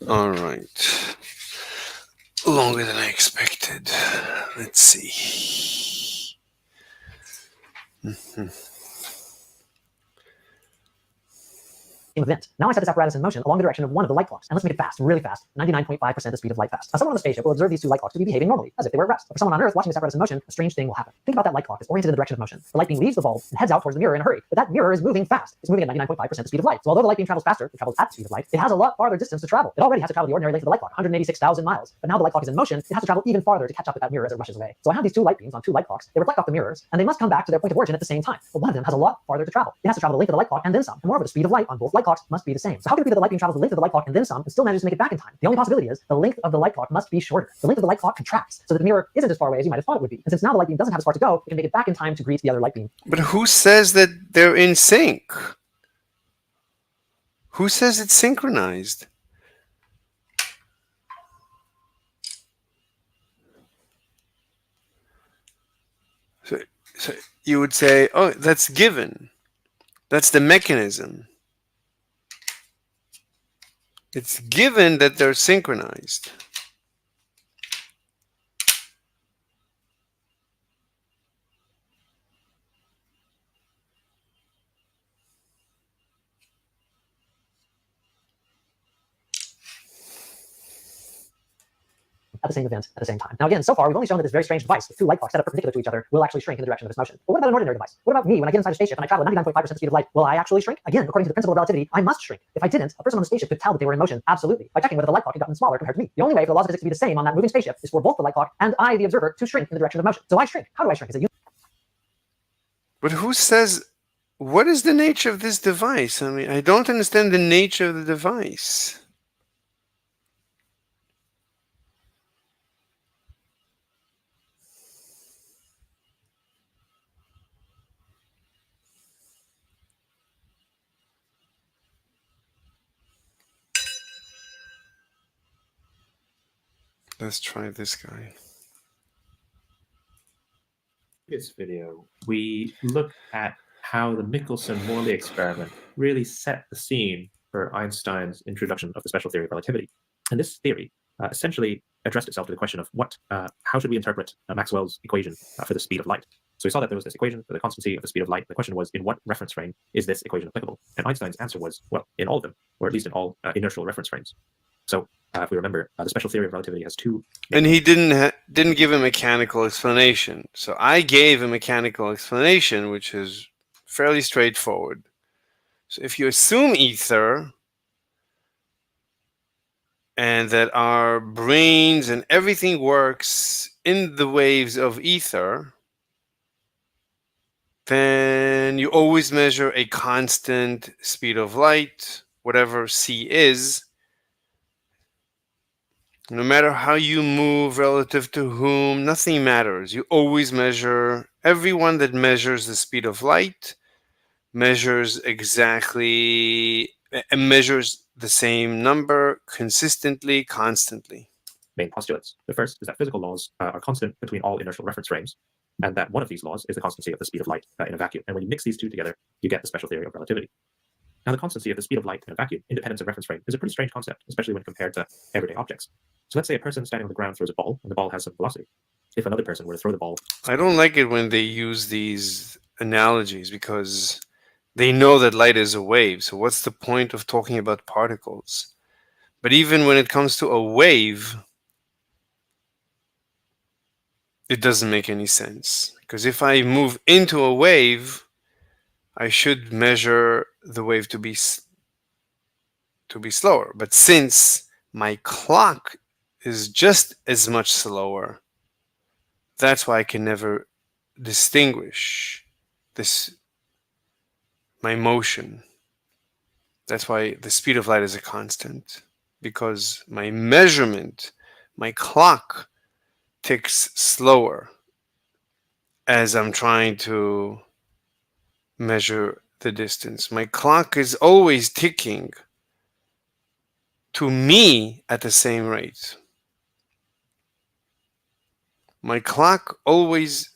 All right. Longer than I expected. Let's see. Event. Now I set this apparatus in motion along the direction of one of the light clocks. And let's make it fast, really fast, 99.5% the speed of light fast. Now someone on the spaceship will observe these two light clocks to be behaving normally, as if they were at rest. But for someone on Earth watching this apparatus in motion, a strange thing will happen. Think about that light clock. It's oriented in the direction of motion. The light beam leaves the bulb and heads out towards the mirror in a hurry. But that mirror is moving fast. It's moving at 99.5% the speed of light. So although the light beam travels faster, it travels at the speed of light, it has a lot farther distance to travel. It already has to travel the ordinary length of the light clock, 186,000 miles. But now the light clock is in motion, it has to travel even farther to catch up with that mirror as it rushes away. So I have these two light beams on two light clocks. They reflect off the mirrors, and they must come back to their point of origin at the same time. But one of them has a lot farther to travel. It has to travel the length of the light clock and then some. And moreover, the speed of light on both light clocks must be the same. So how can it be that the light beam travels the length of the light clock and then some and still manages to make it back in time? The only possibility is the length of the light clock must be shorter. The length of the light clock contracts so that the mirror isn't as far away as you might have thought it would be. And since now the light beam doesn't have as far to go, it can make it back in time to greet the other light beam. But who says that they're in sync? Who says it's synchronized? So you would say, oh, that's given. That's the mechanism. It's given that they're synchronized. At the same event at the same time. Now again, so far we've only shown that this very strange device with two light clocks set up perpendicular to each other will actually shrink in the direction of its motion. But what about an ordinary device? What about me when I get inside a spaceship and I travel at 99.5% the speed of light? Will I actually shrink? Again, according to the principle of relativity, I must shrink. If I didn't, a person on the spaceship could tell that they were in motion absolutely by checking whether the light clock had gotten smaller compared to me. The only way for the laws of physics to be the same on that moving spaceship is for both the light clock and I, the observer, to shrink in the direction of motion. So I shrink. How do I shrink? Is it But who says, what is the nature of this device? I mean, I don't understand the nature of the device. Let's try this guy. This video, we look at how the Michelson-Morley experiment really set the scene for Einstein's introduction of the special theory of relativity. And this theory essentially addressed itself to the question of how should we interpret Maxwell's equation for the speed of light. So we saw that there was this equation for the constancy of the speed of light. The question was, in what reference frame is this equation applicable? And Einstein's answer was, well, in all of them, or at least in all inertial reference frames. So if we remember, the special theory of relativity has two. And he didn't give a mechanical explanation. So I gave a mechanical explanation, which is fairly straightforward. So if you assume ether, and that our brains and everything works in the waves of ether, then you always measure a constant speed of light, whatever c is. No matter how you move relative to whom, nothing matters. You always measure, everyone that measures the speed of light measures exactly, measures the same number consistently, constantly. Main postulates. The first is that physical laws are constant between all inertial reference frames, and that one of these laws is the constancy of the speed of light in a vacuum. And when you mix these two together, you get the special theory of relativity. Now, the constancy of the speed of light in a vacuum, independence of reference frame, is a pretty strange concept, especially when compared to everyday objects. So let's say a person standing on the ground throws a ball, and the ball has some velocity. If another person were to throw the ball... I don't like it when they use these analogies because they know that light is a wave. So what's the point of talking about particles? But even when it comes to a wave, it doesn't make any sense. Because if I move into a wave, I should measure the wave to be slower. But since my clock is just as much slower, that's why I can never distinguish my motion. That's why the speed of light is a constant, because my measurement, my clock ticks slower as I'm trying to measure the distance. My clock is always ticking to me at the same rate. My clock always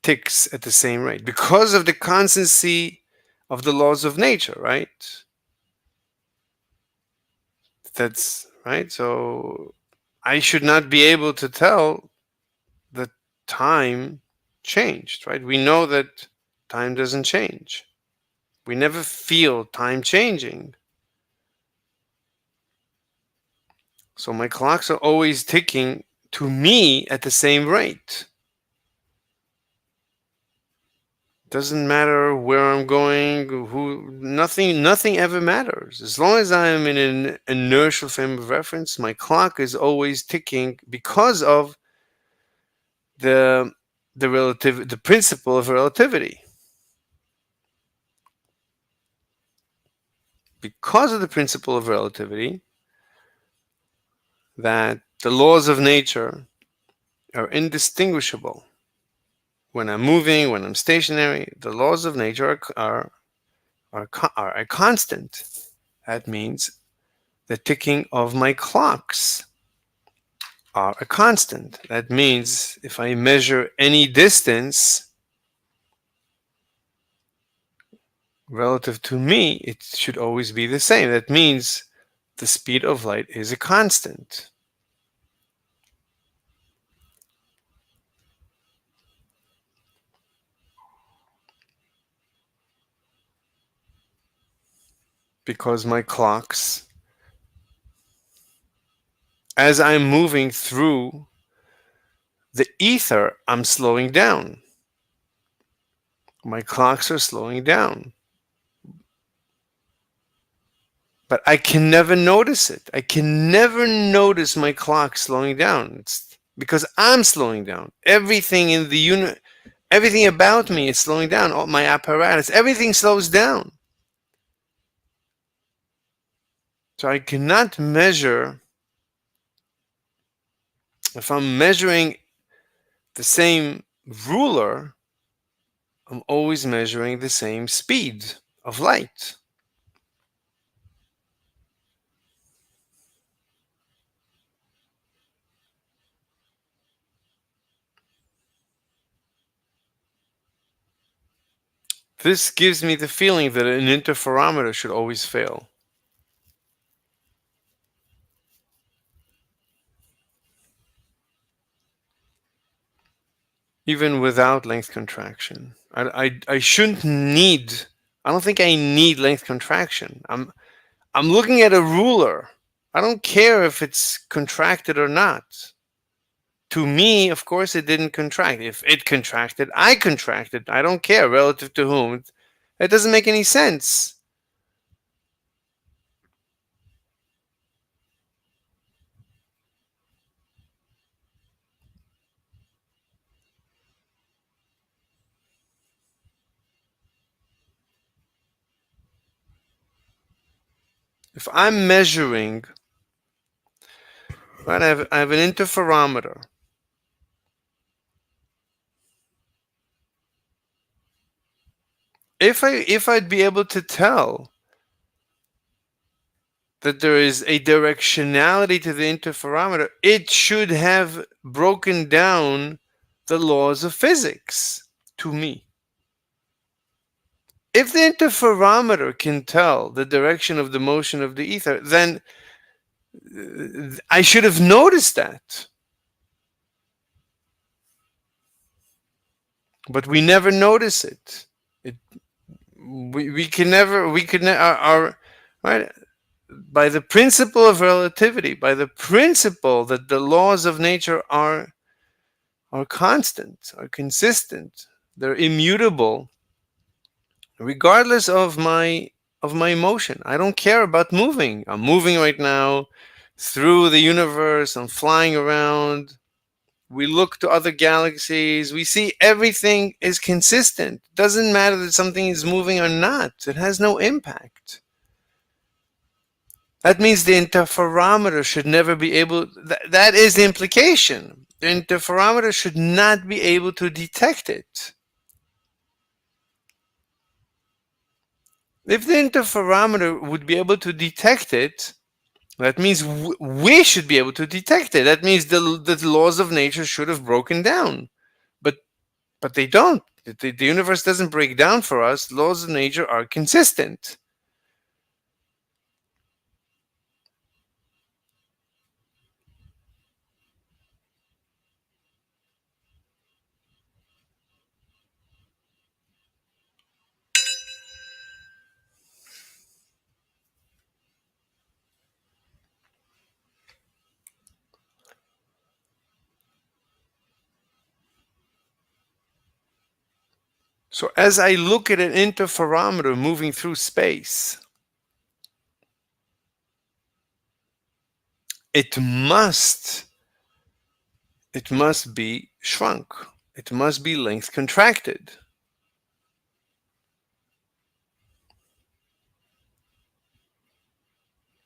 ticks at the same rate because of the constancy of the laws of nature, right? That's right? So I should not be able to tell that time changed, right? We know that time doesn't change. We never feel time changing. So my clocks are always ticking to me at the same rate. Doesn't matter where I'm going, nothing ever matters. As long as I am in an inertial frame of reference, my clock is always ticking because of the the principle of relativity. Because of the principle of relativity, that the laws of nature are indistinguishable. When I'm moving, when I'm stationary, the laws of nature are a constant. That means the ticking of my clocks are a constant. That means if I measure any distance relative to me, it should always be the same. That means the speed of light is a constant. Because my clocks, as I'm moving through the ether, I'm slowing down. My clocks are slowing down. But I can never notice it. I can never notice my clock slowing down. It's because I'm slowing down. Everything in the unit, everything about me is slowing down. All my apparatus, everything slows down. So I cannot measure, if I'm measuring the same ruler, I'm always measuring the same speed of light. This gives me the feeling that an interferometer should always fail. Even without length contraction. I shouldn't need, I don't think I need length contraction. I'm looking at a ruler. I don't care if it's contracted or not. To me, of course, it didn't contract. If it contracted, I contracted. I don't care relative to whom. It doesn't make any sense. If I'm measuring, right, I have an interferometer. If I'd be able to tell that there is a directionality to the interferometer, it should have broken down the laws of physics to me. If the interferometer can tell the direction of the motion of the ether, then I should have noticed that. But we never notice it. We can never, right? By the principle of relativity, by the principle that the laws of nature are constant, are consistent, they're immutable, regardless of my motion. I don't care about moving. I'm moving right now through the universe. I'm flying around. We look to other galaxies. We see everything is consistent. Doesn't matter that something is moving or not. It has no impact. That means the interferometer should never be able, that is the implication. The interferometer should not be able to detect it. If the interferometer would be able to detect it, that means we should be able to detect it. That means the laws of nature should have broken down. But they don't. The universe doesn't break down for us. Laws of nature are consistent. So as I look at an interferometer moving through space, it must be shrunk. It must be length contracted.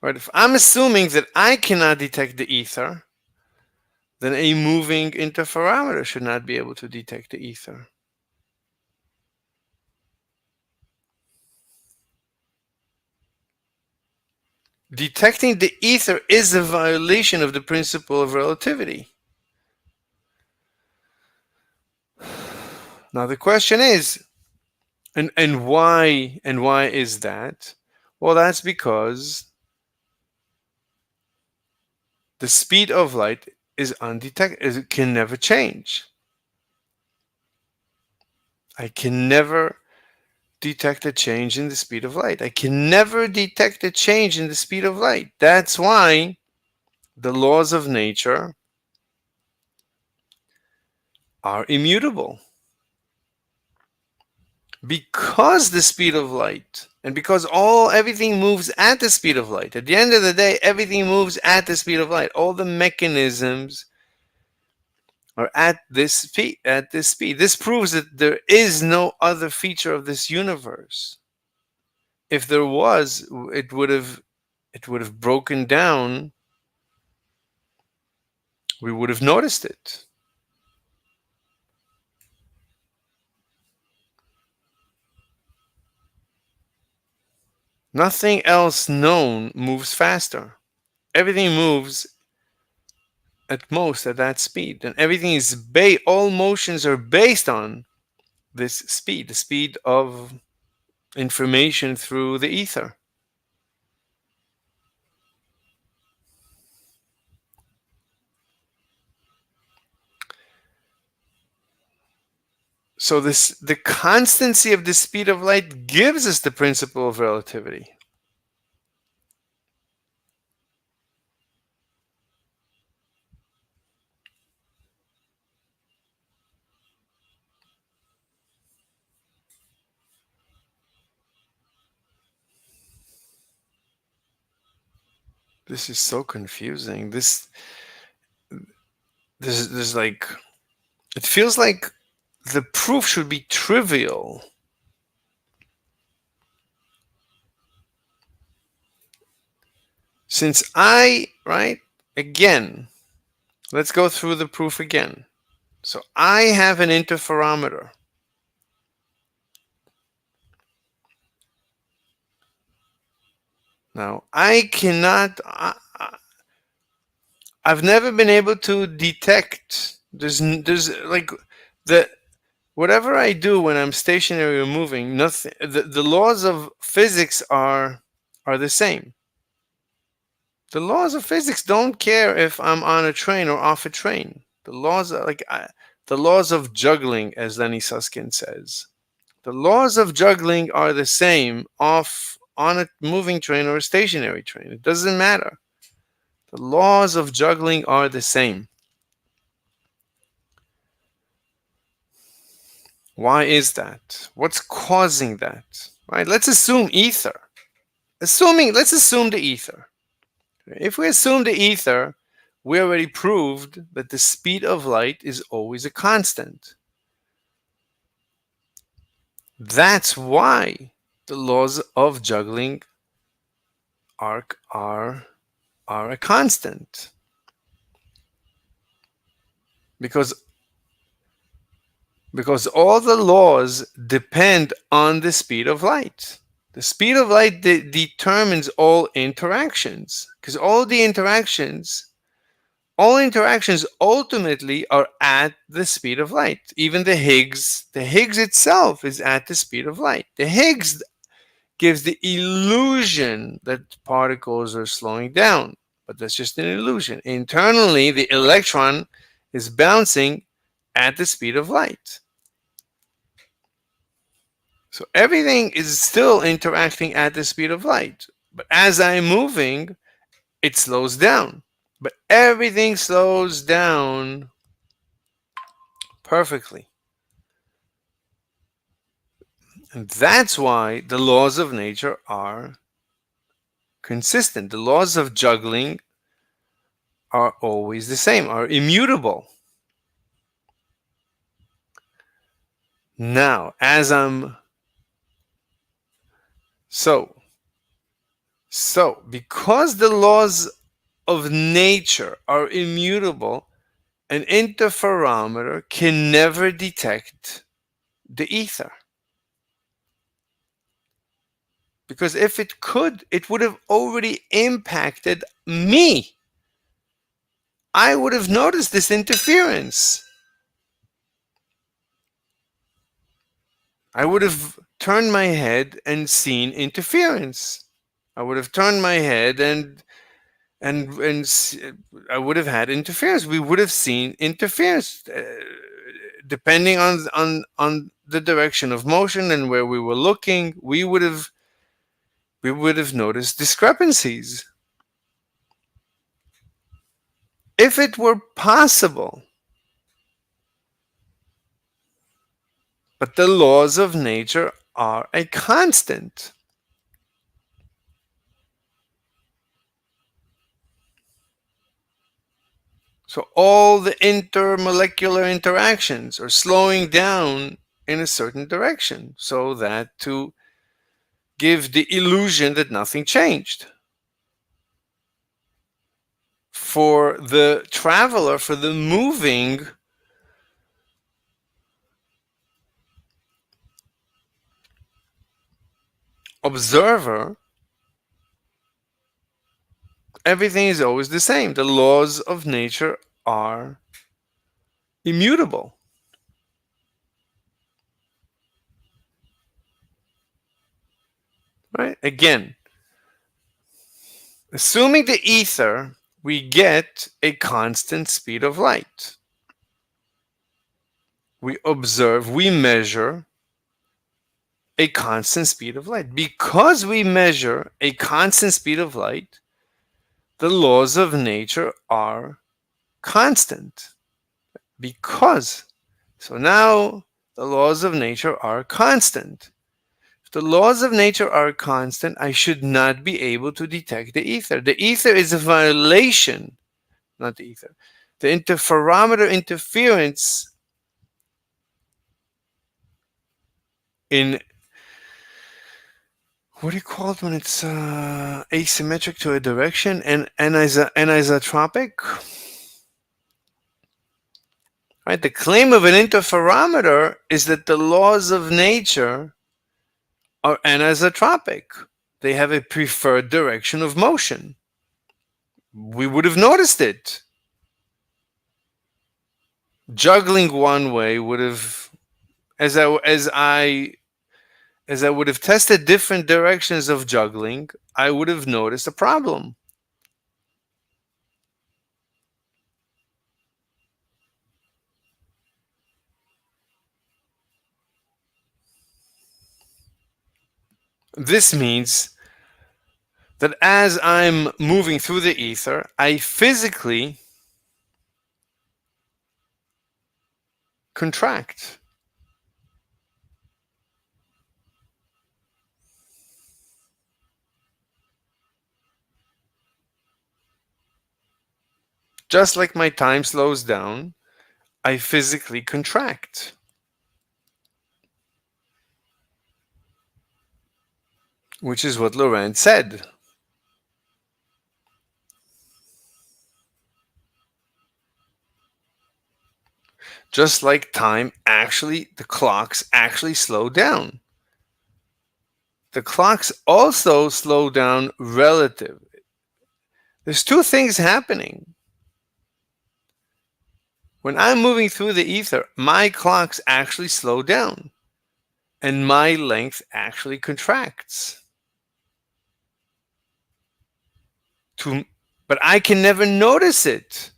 Right? If I'm assuming that I cannot detect the ether, then a moving interferometer should not be able to detect the ether. Detecting the ether is a violation of the principle of relativity. Now the question is, and why is that? Well, that's because the speed of light is undetected. It can never change. I can never detect a change in the speed of light. I can never detect a change in the speed of light. That's why the laws of nature are immutable. Because the speed of light, and because everything moves at the speed of light. At the end of the day, everything moves at the speed of light. All the mechanisms are at this speed. This proves that there is no other feature of this universe. If there was, it would have broken down. We would have noticed it. Nothing else known moves faster. Everything moves at most at that speed, and everything is all motions are based on this speed, the speed of information through the ether. So the constancy of the speed of light gives us the principle of relativity. This is so confusing. There's like, it feels like the proof should be trivial. Since again, let's go through the proof again. So I have an interferometer. Now I cannot. I've never been able to detect. There's like the whatever I do when I'm stationary or moving. Nothing. The laws of physics are the same. The laws of physics don't care if I'm on a train or off a train. The laws are the laws of juggling, as Lenny Susskind says. The laws of juggling are the same on a moving train or a stationary train. It doesn't matter. The laws of juggling are the same. Why is that? What's causing that? Right? Let's assume ether. Let's assume the ether. If we assume the ether, we already proved that the speed of light is always a constant. That's why the laws of juggling are a constant. Because all the laws depend on the speed of light. The speed of light determines all interactions, because all interactions ultimately are at the speed of light. Even the Higgs itself is at the speed of light. The Higgs gives the illusion that particles are slowing down, but that's just an illusion. Internally, the electron is bouncing at the speed of light. So everything is still interacting at the speed of light. But as I'm moving, it slows down. But everything slows down perfectly. And that's why the laws of nature are consistent. The laws of juggling are always the same, are immutable. Now, as I'm so because the laws of nature are immutable, an interferometer can never detect the ether. Because if it could, it would have already impacted me. I would have noticed this interference. I would have turned my head and seen interference. I would have turned my head and I would have had interference. We would have seen interference, depending on the direction of motion and where we were looking. We would have noticed discrepancies. If it were possible, but the laws of nature are a constant. So all the intermolecular interactions are slowing down in a certain direction so that to give the illusion that nothing changed. For the traveler, for the moving observer, everything is always the same. The laws of nature are immutable. Right? Again, assuming the ether, we get a constant speed of light. We observe, we measure a constant speed of light. Because we measure a constant speed of light, the laws of nature are constant. Because. So now the laws of nature are constant. If the laws of nature are constant, I should not be able to detect the ether. The ether is a violation, not the ether. The interferometer interference in, what do you call it when it's asymmetric to a direction and anisotropic? Right? The claim of an interferometer is that the laws of nature are anisotropic. They have a preferred direction of motion. We would have noticed it. Juggling one way would have, as I would have tested different directions of juggling, I would have noticed a problem. This means that as I'm moving through the ether, I physically contract. Just like my time slows down, I physically contract. Which is what Lorentz said. Just like time actually, the clocks actually slow down. The clocks also slow down relative. There's two things happening. When I'm moving through the ether, my clocks actually slow down and my length actually contracts. But I can never notice it.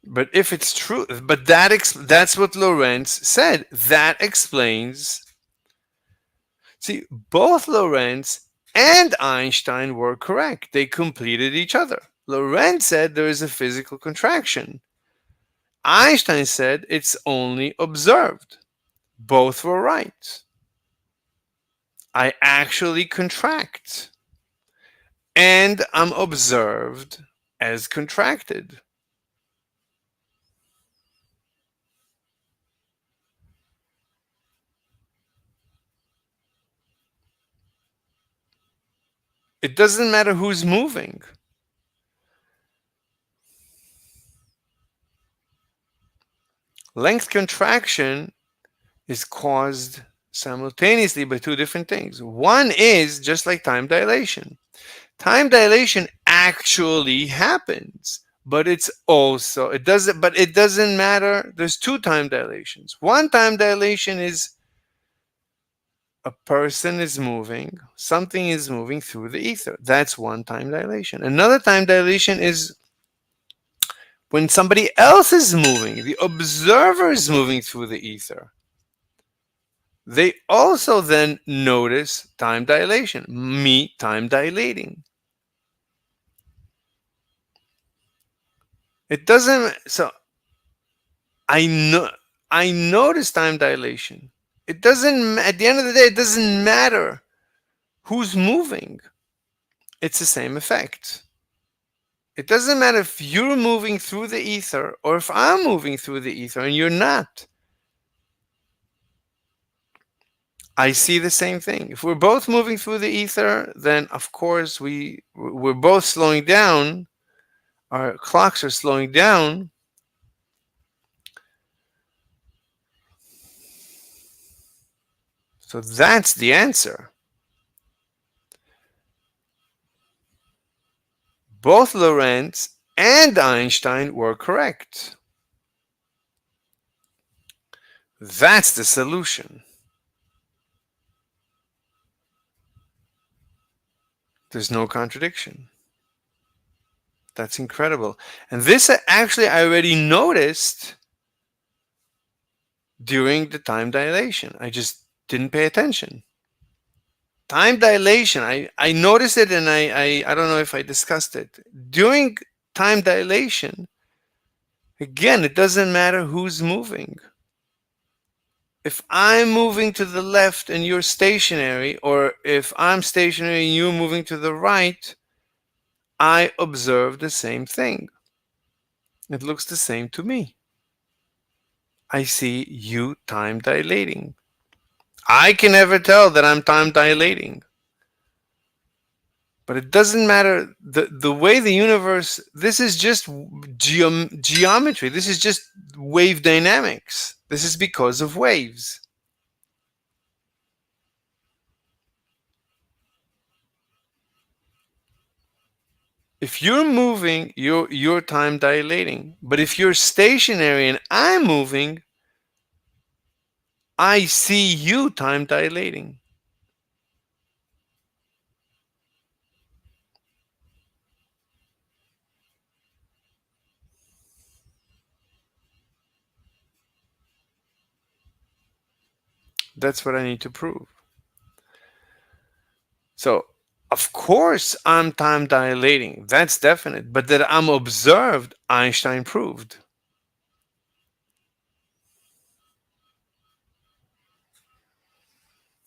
But if it's true, but that's what Lorentz said. That explains See, both Lorentz and Einstein were correct. They completed each other. Lorentz said there is a physical contraction. Einstein said it's only observed. Both were right. I actually contract, and I'm observed as contracted. It doesn't matter who's moving. Length contraction is caused simultaneously by two different things. One is just like time dilation. Time dilation actually happens, but it doesn't matter. There's two time dilations. One time dilation is a person is moving, something is moving through the ether. That's one time dilation. Another time dilation is when somebody else is moving, the observer is moving through the ether. They also then notice time dilation, me time dilating. It doesn't, so I notice time dilation. It doesn't, at the end of the day, it doesn't matter who's moving. It's the same effect. It doesn't matter if you're moving through the ether or if I'm moving through the ether and you're not. I see the same thing. If we're both moving through the ether, then of course we're both slowing down. Our clocks are slowing down. So that's the answer. Both Lorentz and Einstein were correct. That's the solution. There's no contradiction. That's incredible. And this actually I already noticed during the time dilation. I just didn't pay attention. Time dilation, I noticed it, and I don't know if I discussed it. During time dilation, again, it doesn't matter who's moving. If I'm moving to the left and you're stationary, or if I'm stationary and you're moving to the right, I observe the same thing. It looks the same to me. I see you time dilating. I can never tell that I'm time dilating. But it doesn't matter the way the universe, this is just geometry. This is just wave dynamics. This is because of waves. If you're moving, you're time dilating. But if you're stationary and I'm moving, I see you time dilating. That's what I need to prove. So, of course, I'm time dilating. That's definite. But that I'm observed, Einstein proved.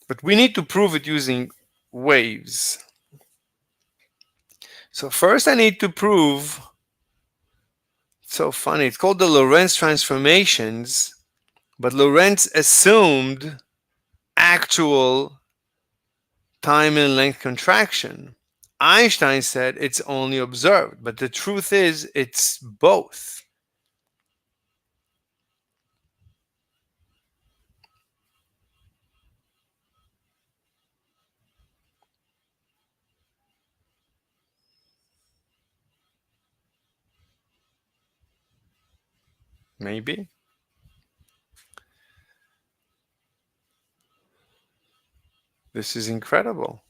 But we need to prove it using waves. So first I need to prove, it's so funny, it's called the Lorentz transformations, but Lorentz assumed actual time and length contraction. Einstein said it's only observed, but the truth is it's both. Maybe. This is incredible.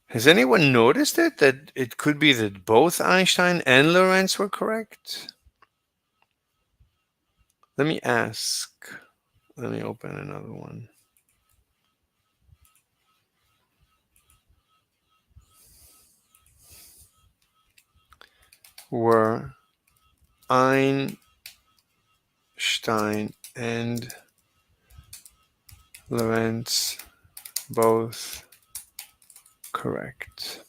Has anyone noticed it? That it could be that both Einstein and Lorentz were correct? Let me ask. Let me open another one. were Einstein and Lorentz both correct?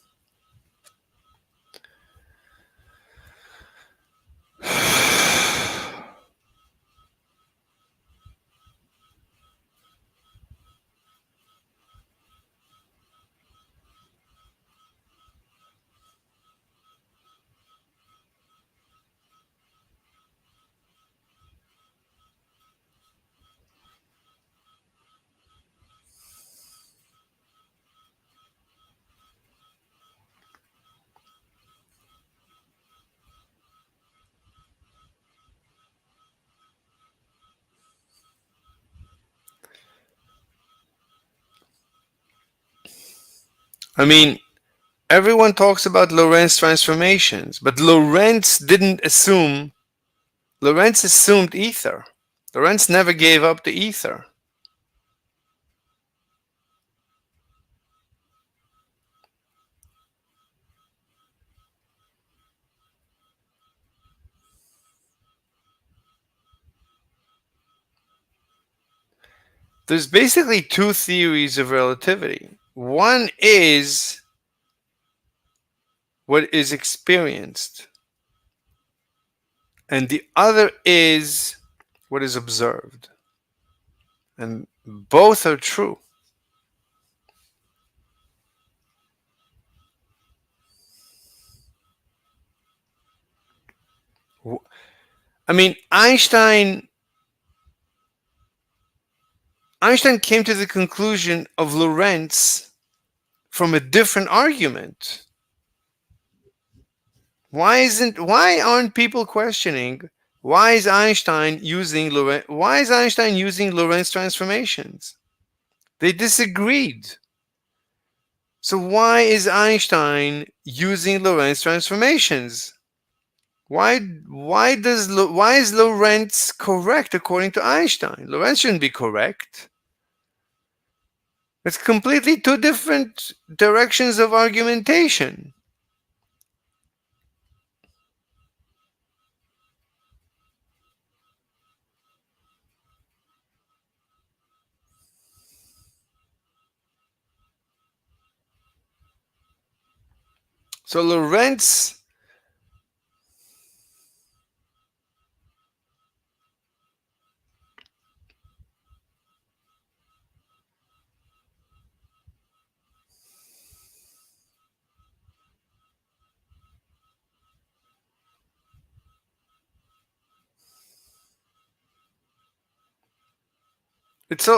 I mean, everyone talks about Lorentz transformations, but Lorentz assumed ether. Lorentz never gave up the ether. There's basically two theories of relativity. One is what is experienced, and the other is what is observed. And both are true. I mean, Einstein came to the conclusion of Lorentz from a different argument. Why aren't people questioning why is Einstein using Lorentz transformations? They disagreed. So why is Einstein using Lorentz transformations? Why is Lorentz correct according to Einstein? Lorentz shouldn't be correct. It's completely two different directions of argumentation. So Lorentz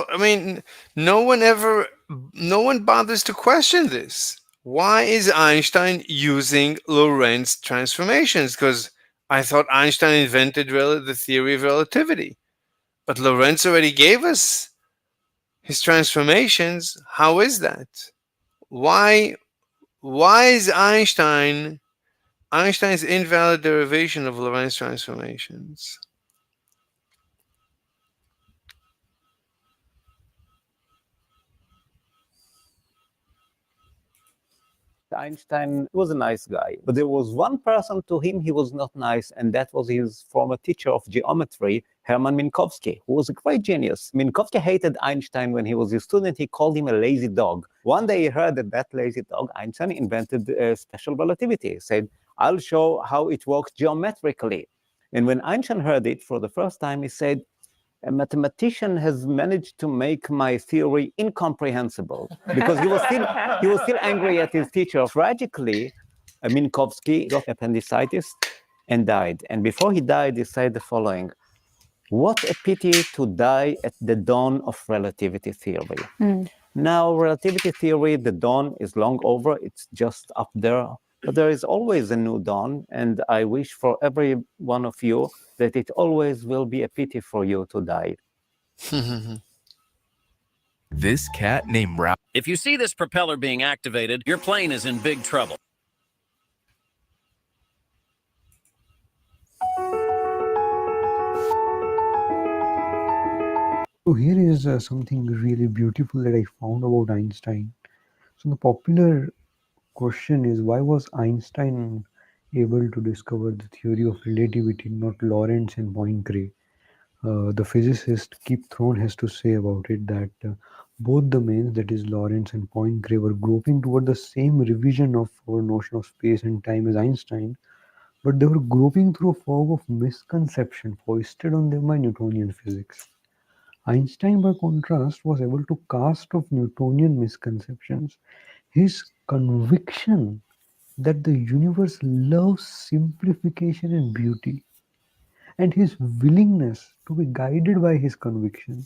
I mean, no one bothers to question this. Why is Einstein using Lorentz transformations? Because I thought Einstein invented the theory of relativity. But Lorentz already gave us his transformations. How is that? Why is Einstein's invalid derivation of Lorentz transformations? Einstein was a nice guy, but there was one person to him he was not nice, and that was his former teacher of geometry, Hermann Minkowski, who was a great genius. Minkowski hated Einstein when he was a student. He called him a lazy dog. One day he heard that lazy dog, Einstein, invented special relativity. He said, I'll show how it works geometrically. And when Einstein heard it for the first time, he said, a mathematician has managed to make my theory incomprehensible, because he was still angry at his teacher. Tragically, Minkowski got appendicitis and died. And before he died, he said the following: what a pity to die at the dawn of relativity theory. Now, relativity theory, the dawn is long over. It's just up there. But there is always a new dawn, and I wish for every one of you that it always will be a pity for you to die. This cat named Ralph. If you see this propeller being activated, your plane is in big trouble. So here is something really beautiful that I found about Einstein. So the popular question is, why was Einstein able to discover the theory of relativity, not Lorentz and Poincare. The physicist Kip Thorne has to say about it that both domains, that is Lorentz and Poincare, were groping toward the same revision of our notion of space and time as Einstein, but they were groping through a fog of misconception foisted on them by Newtonian physics. Einstein, by contrast, was able to cast off Newtonian misconceptions. His conviction that the universe loves simplification and beauty, and his willingness to be guided by his conviction,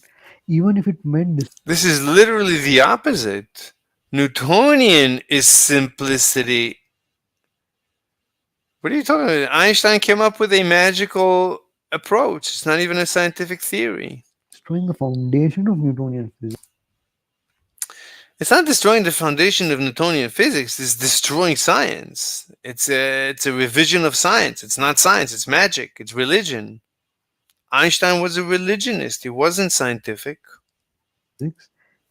even if it meant This is literally the opposite. Newtonian is simplicity. What are you talking about? Einstein came up with a magical approach. It's not even a scientific theory. destroying the foundation of Newtonian physics. It's not destroying the foundation of Newtonian physics. It's destroying science. It's a revision of science. It's not science. It's magic. It's religion. Einstein was a religionist. He wasn't scientific.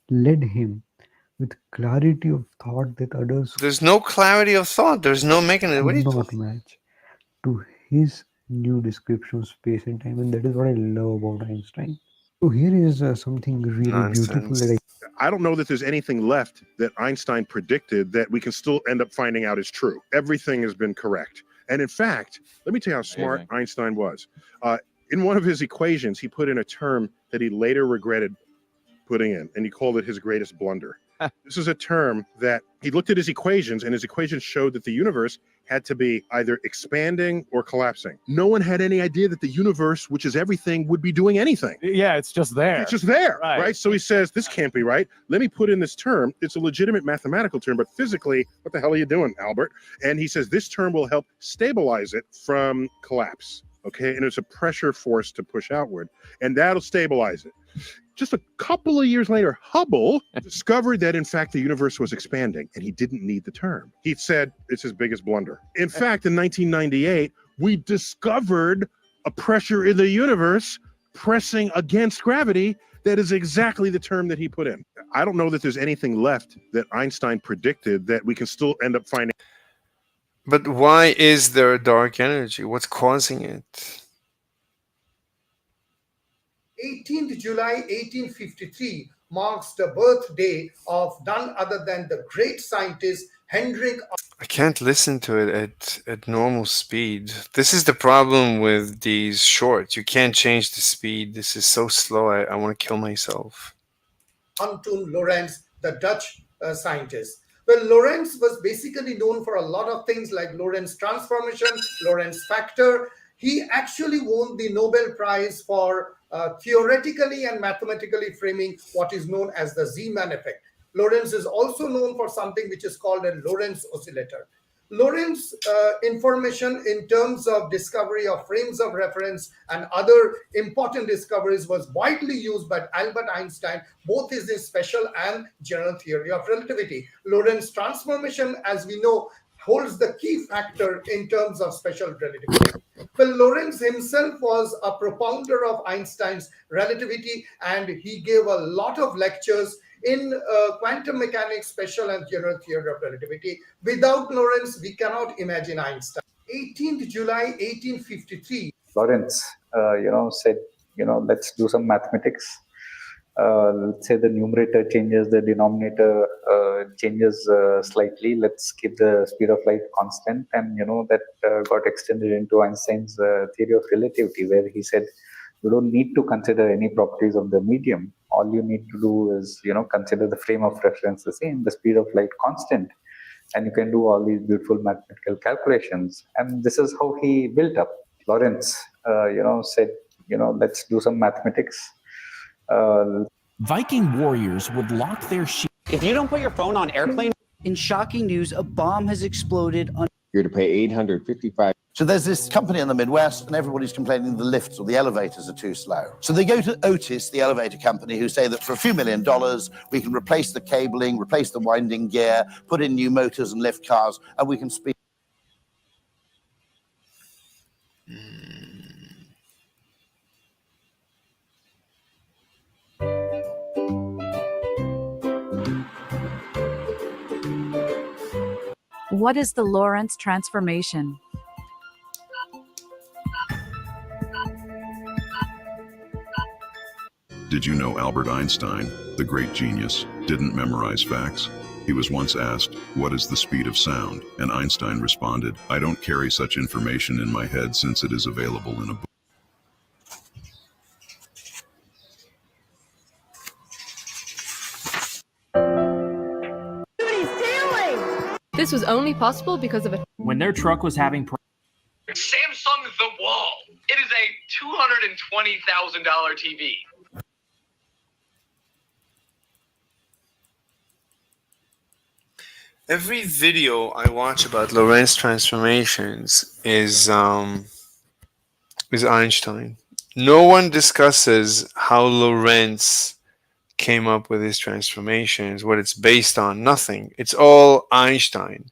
Led him with clarity of thought that others There's no clarity of thought. There's no mechanism. What are you could not match to his new description of space and time, and that is what I love about Einstein. So here is something really beautiful that I don't know that there's anything left that Einstein predicted that we can still end up finding out is true. Everything has been correct. And in fact, let me tell you how smart Einstein was. In one of his equations, he put in a term that he later regretted putting in, and he called it his greatest blunder. This is a term that he looked at his equations, and his equations showed that the universe had to be either expanding or collapsing. No one had any idea that the universe, which is everything, would be doing anything. Yeah, it's just there. It's just there, right? So he says, this can't be right. Let me put in this term. It's a legitimate mathematical term, but physically, what the hell are you doing, Albert? And he says, this term will help stabilize it from collapse, okay? And it's a pressure force to push outward, and that'll stabilize it. Just a couple of years later, Hubble discovered that, in fact, the universe was expanding, and he didn't need the term. He said it's his biggest blunder. In fact, in 1998, we discovered a pressure in the universe pressing against gravity that is exactly the term that he put in. I don't know that there's anything left that Einstein predicted that we can still end up finding. But why is there dark energy? What's causing it? 18th July 1853 marks the birthday of none other than the great scientist Hendrik. I can't listen to it at normal speed. This is the problem with these shorts. You can't change the speed. This is so slow. I want to kill myself. Antoine Lorentz, the Dutch scientist. Well, Lorentz was basically known for a lot of things like Lorentz transformation, Lorentz factor. He actually won the Nobel Prize for theoretically and mathematically framing what is known as the Zeeman effect. Lorentz is also known for something which is called a Lorentz oscillator. Lorentz information in terms of discovery of frames of reference and other important discoveries was widely used by Albert Einstein, both in his special and general theory of relativity. Lorentz transformation, as we know, holds the key factor in terms of special relativity. Well, Lorentz himself was a propounder of Einstein's relativity, and he gave a lot of lectures in quantum mechanics, special and general theory of relativity. Without Lorentz, we cannot imagine Einstein. 18th July 1853. Lorentz, said, let's do some mathematics. Let's say the numerator changes, the denominator changes slightly. Let's keep the speed of light constant. And, that got extended into Einstein's theory of relativity, where he said, you don't need to consider any properties of the medium. All you need to do is, consider the frame of reference the same, the speed of light constant. And you can do all these beautiful mathematical calculations. And this is how he built up. Lorentz, said, let's do some mathematics. Viking warriors would lock their shields. If you don't put your phone on airplane. In shocking news, a bomb has exploded on. You're to pay $855. So there's this company in the Midwest, and everybody's complaining the lifts or the elevators are too slow. So they go to Otis, the elevator company, who say that for a few $1 million, we can replace the cabling, replace the winding gear, put in new motors and lift cars, and we can speed. What is the Lorentz transformation? Did you know Albert Einstein, the great genius, didn't memorize facts? He was once asked, "What is the speed of sound?" And Einstein responded, "I don't carry such information in my head since it is available in a book." This was only possible because of when their truck was having Samsung The Wall. It is a $220,000 TV. Every video I watch about Lorentz transformations is Einstein. No one discusses how Lorentz came up with his transformations, what it's based on. Nothing. It's all Einstein.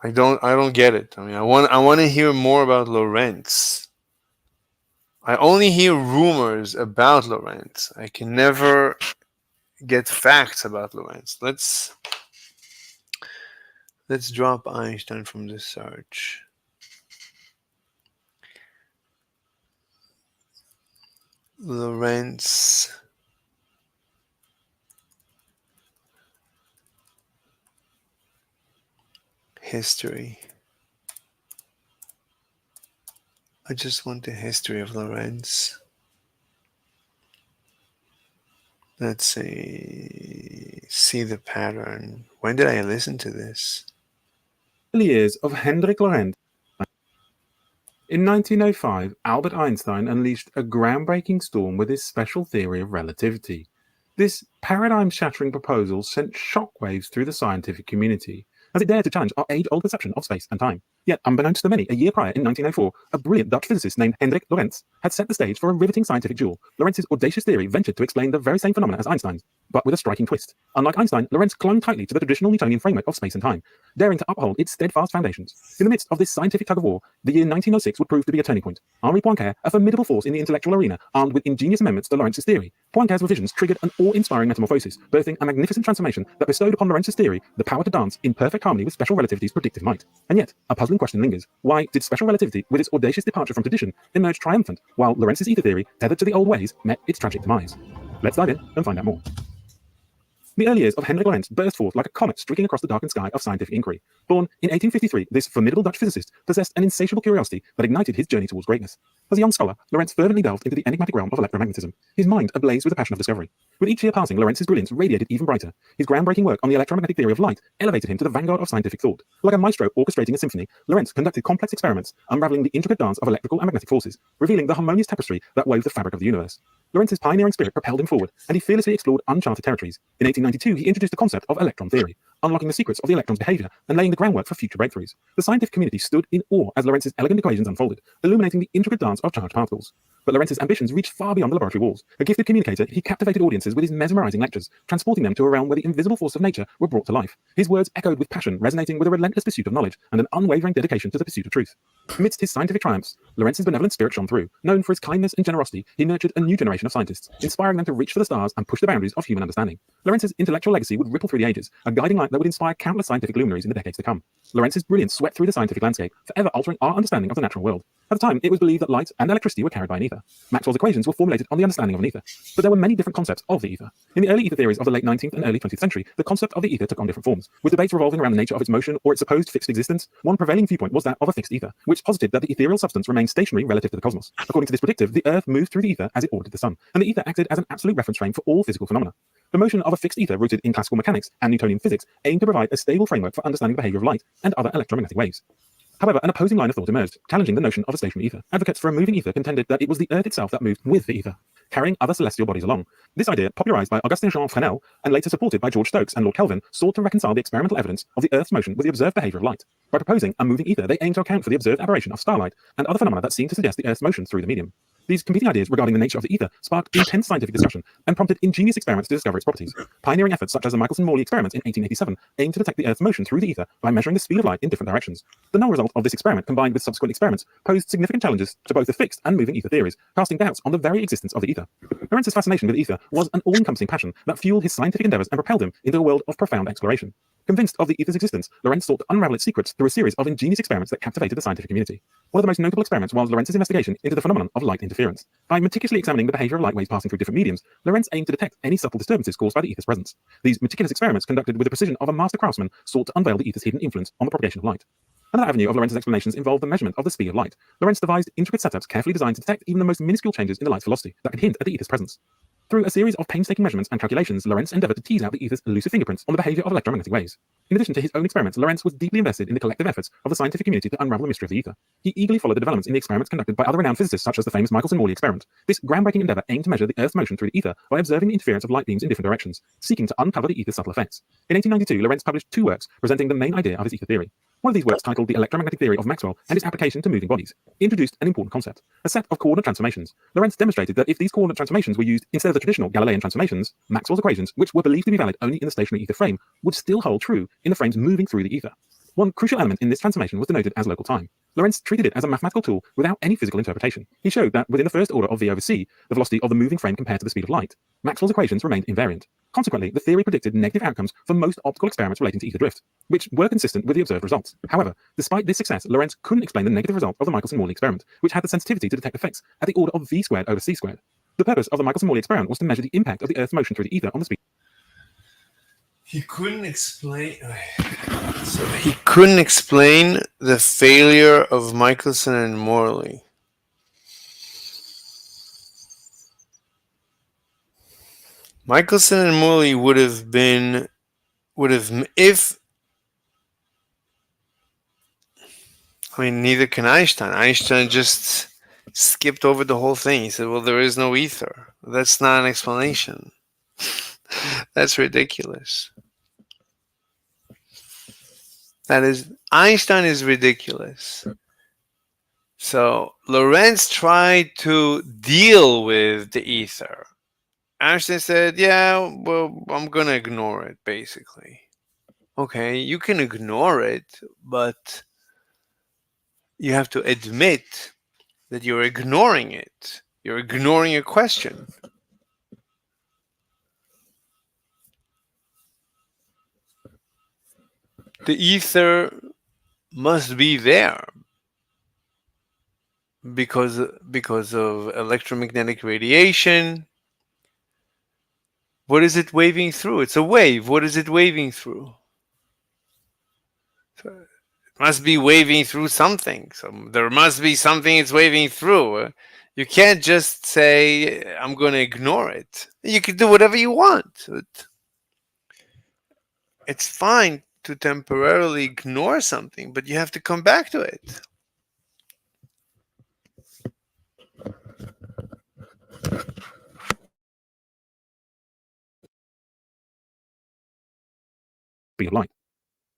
I don't get it. I mean, I want to hear more about Lorentz. I only hear rumors about Lorentz. I can never get facts about Lorentz. Let's drop Einstein from the search. Lorentz history. I just want the history of Lorentz. Let's see the pattern. When did I listen to this? Years of Hendrik Lorentz. In 1905, Albert Einstein unleashed a groundbreaking storm with his special theory of relativity. This paradigm-shattering proposal sent shockwaves through the scientific community, as it dared to challenge our age-old perception of space and time. Yet, unbeknownst to many, a year prior, in 1904, a brilliant Dutch physicist named Hendrik Lorentz had set the stage for a riveting scientific duel. Lorentz's audacious theory ventured to explain the very same phenomena as Einstein's, but with a striking twist. Unlike Einstein, Lorentz clung tightly to the traditional Newtonian framework of space and time, daring to uphold its steadfast foundations. In the midst of this scientific tug-of-war, the year 1906 would prove to be a turning point. Henri Poincare, a formidable force in the intellectual arena, armed with ingenious amendments to Lorentz's theory. Poincare's revisions triggered an awe-inspiring metamorphosis, birthing a magnificent transformation that bestowed upon Lorentz's theory the power to dance in perfect harmony with special relativity's predictive might. And yet, a puzzling question lingers. Why did special relativity, with its audacious departure from tradition, emerge triumphant, while Lorentz's ether theory, tethered to the old ways, met its tragic demise? Let's dive in and find out more. The early years of Hendrik Lorentz burst forth like a comet streaking across the darkened sky of scientific inquiry. Born in 1853, this formidable Dutch physicist possessed an insatiable curiosity that ignited his journey towards greatness. As a young scholar, Lorentz fervently delved into the enigmatic realm of electromagnetism, his mind ablaze with the passion of discovery. With each year passing, Lorentz's brilliance radiated even brighter. His groundbreaking work on the electromagnetic theory of light elevated him to the vanguard of scientific thought. Like a maestro orchestrating a symphony, Lorentz conducted complex experiments, unraveling the intricate dance of electrical and magnetic forces, revealing the harmonious tapestry that wove the fabric of the universe. Lorentz's pioneering spirit propelled him forward, and he fearlessly explored uncharted territories. In 1892, he introduced the concept of electron theory, unlocking the secrets of the electron's behavior and laying the groundwork for future breakthroughs. The scientific community stood in awe as Lorentz's elegant equations unfolded, illuminating the intricate dance of charged particles. But Lorentz's ambitions reached far beyond the laboratory walls. A gifted communicator, he captivated audiences with his mesmerizing lectures, transporting them to a realm where the invisible forces of nature were brought to life. His words echoed with passion, resonating with a relentless pursuit of knowledge and an unwavering dedication to the pursuit of truth. Amidst his scientific triumphs, Lorentz's benevolent spirit shone through. Known for his kindness and generosity, he nurtured a new generation of scientists, inspiring them to reach for the stars and push the boundaries of human understanding. Lorentz's intellectual legacy would ripple through the ages, a guiding light that would inspire countless scientific luminaries in the decades to come. Lorentz's brilliance swept through the scientific landscape, forever altering our understanding of the natural world. At the time, it was believed that light and electricity were carried by an ether. Maxwell's equations were formulated on the understanding of an ether, but there were many different concepts of the ether. In the early ether theories of the late 19th and early 20th century, the concept of the ether took on different forms, with debates revolving around the nature of its motion or its supposed fixed existence. One prevailing viewpoint was that of a fixed ether, which posited that the ethereal substance remained stationary relative to the cosmos. According to this predictive, the Earth moved through the ether as it orbited the sun, and the ether acted as an absolute reference frame for all physical phenomena. The motion of a fixed ether rooted in classical mechanics and Newtonian physics aimed to provide a stable framework for understanding the behavior of light and other electromagnetic waves. However, an opposing line of thought emerged, challenging the notion of a stationary ether. Advocates for a moving ether contended that it was the Earth itself that moved with the ether, carrying other celestial bodies along. This idea, popularized by Augustin Jean Fresnel and later supported by George Stokes and Lord Kelvin, sought to reconcile the experimental evidence of the Earth's motion with the observed behavior of light. By proposing a moving ether, they aimed to account for the observed aberration of starlight and other phenomena that seemed to suggest the Earth's motion through the medium. These competing ideas regarding the nature of the ether sparked intense scientific discussion and prompted ingenious experiments to discover its properties. Pioneering efforts such as the Michelson-Morley experiment in 1887 aimed to detect the Earth's motion through the ether by measuring the speed of light in different directions. The null result of this experiment, combined with subsequent experiments, posed significant challenges to both the fixed and moving ether theories, casting doubts on the very existence of the ether. Lorentz's fascination with ether was an all-encompassing passion that fueled his scientific endeavors and propelled him into a world of profound exploration. Convinced of the ether's existence, Lorentz sought to unravel its secrets through a series of ingenious experiments that captivated the scientific community. One of the most notable experiments was Lorentz's investigation into the phenomenon of light interference. By meticulously examining the behavior of light waves passing through different mediums, Lorentz aimed to detect any subtle disturbances caused by the ether's presence. These meticulous experiments, conducted with the precision of a master craftsman, sought to unveil the ether's hidden influence on the propagation of light. Another avenue of Lorentz's explanations involved the measurement of the speed of light. Lorentz devised intricate setups carefully designed to detect even the most minuscule changes in the light's velocity that could hint at the ether's presence. Through a series of painstaking measurements and calculations, Lorentz endeavored to tease out the ether's elusive fingerprints on the behavior of electromagnetic waves. In addition to his own experiments, Lorentz was deeply invested in the collective efforts of the scientific community to unravel the mystery of the ether. He eagerly followed the developments in the experiments conducted by other renowned physicists such as the famous Michelson-Morley experiment. This groundbreaking endeavor aimed to measure the Earth's motion through the ether by observing the interference of light beams in different directions, seeking to uncover the ether's subtle effects. In 1892, Lorentz published 2 works presenting the main idea of his ether theory. One of these works, titled The Electromagnetic Theory of Maxwell and its Application to Moving Bodies, introduced an important concept, a set of coordinate transformations. Lorentz demonstrated that if these coordinate transformations were used instead of the traditional Galilean transformations, Maxwell's equations, which were believed to be valid only in the stationary ether frame, would still hold true in the frames moving through the ether. One crucial element in this transformation was denoted as local time. Lorentz treated it as a mathematical tool without any physical interpretation. He showed that within the first order of V over C, the velocity of the moving frame compared to the speed of light, Maxwell's equations remained invariant. Consequently, the theory predicted negative outcomes for most optical experiments relating to ether drift, which were consistent with the observed results. However, despite this success, Lorentz couldn't explain the negative result of the Michelson-Morley experiment, which had the sensitivity to detect effects at the order of V squared over C squared. The purpose of the Michelson-Morley experiment was to measure the impact of the Earth's motion through the ether on the speed. He couldn't explain. So he couldn't explain the failure of Michelson and Morley. Michelson and Morley would have, if, I mean, neither can Einstein. Einstein just skipped over the whole thing. He said, well, there is no ether. That's not an explanation. That's ridiculous. Einstein is ridiculous. So Lorentz tried to deal with the ether. Einstein said, yeah, well, I'm going to ignore it, basically. Okay, you can ignore it, but you have to admit that you're ignoring it. You're ignoring a question. The ether must be there because of electromagnetic radiation. What is it waving through? It's a wave. What is it waving through? So it must be waving through something. So there must be something it's waving through. You can't just say, I'm going to ignore it. You can do whatever you want. It's fine to temporarily ignore something, but you have to come back to it. Speed of light.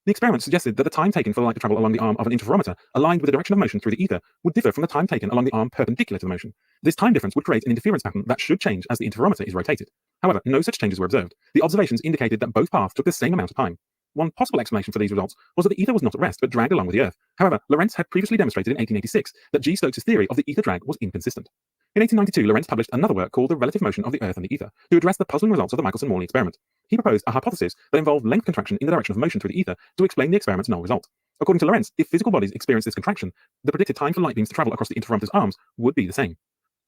The experiment suggested that the time taken for the light to travel along the arm of an interferometer aligned with the direction of motion through the ether would differ from the time taken along the arm perpendicular to the motion. This time difference would create an interference pattern that should change as the interferometer is rotated. However, no such changes were observed. The observations indicated that both paths took the same amount of time. One possible explanation for these results was that the ether was not at rest but dragged along with the Earth. However, Lorentz had previously demonstrated in 1886 that G. Stokes' theory of the ether drag was inconsistent. In 1892, Lorentz published another work called The Relative Motion of the Earth and the Ether to address the puzzling results of the Michelson-Morley experiment. He proposed a hypothesis that involved length contraction in the direction of motion through the ether to explain the experiment's null result. According to Lorentz, if physical bodies experience this contraction, the predicted time for light beams to travel across the interferometer's arms would be the same.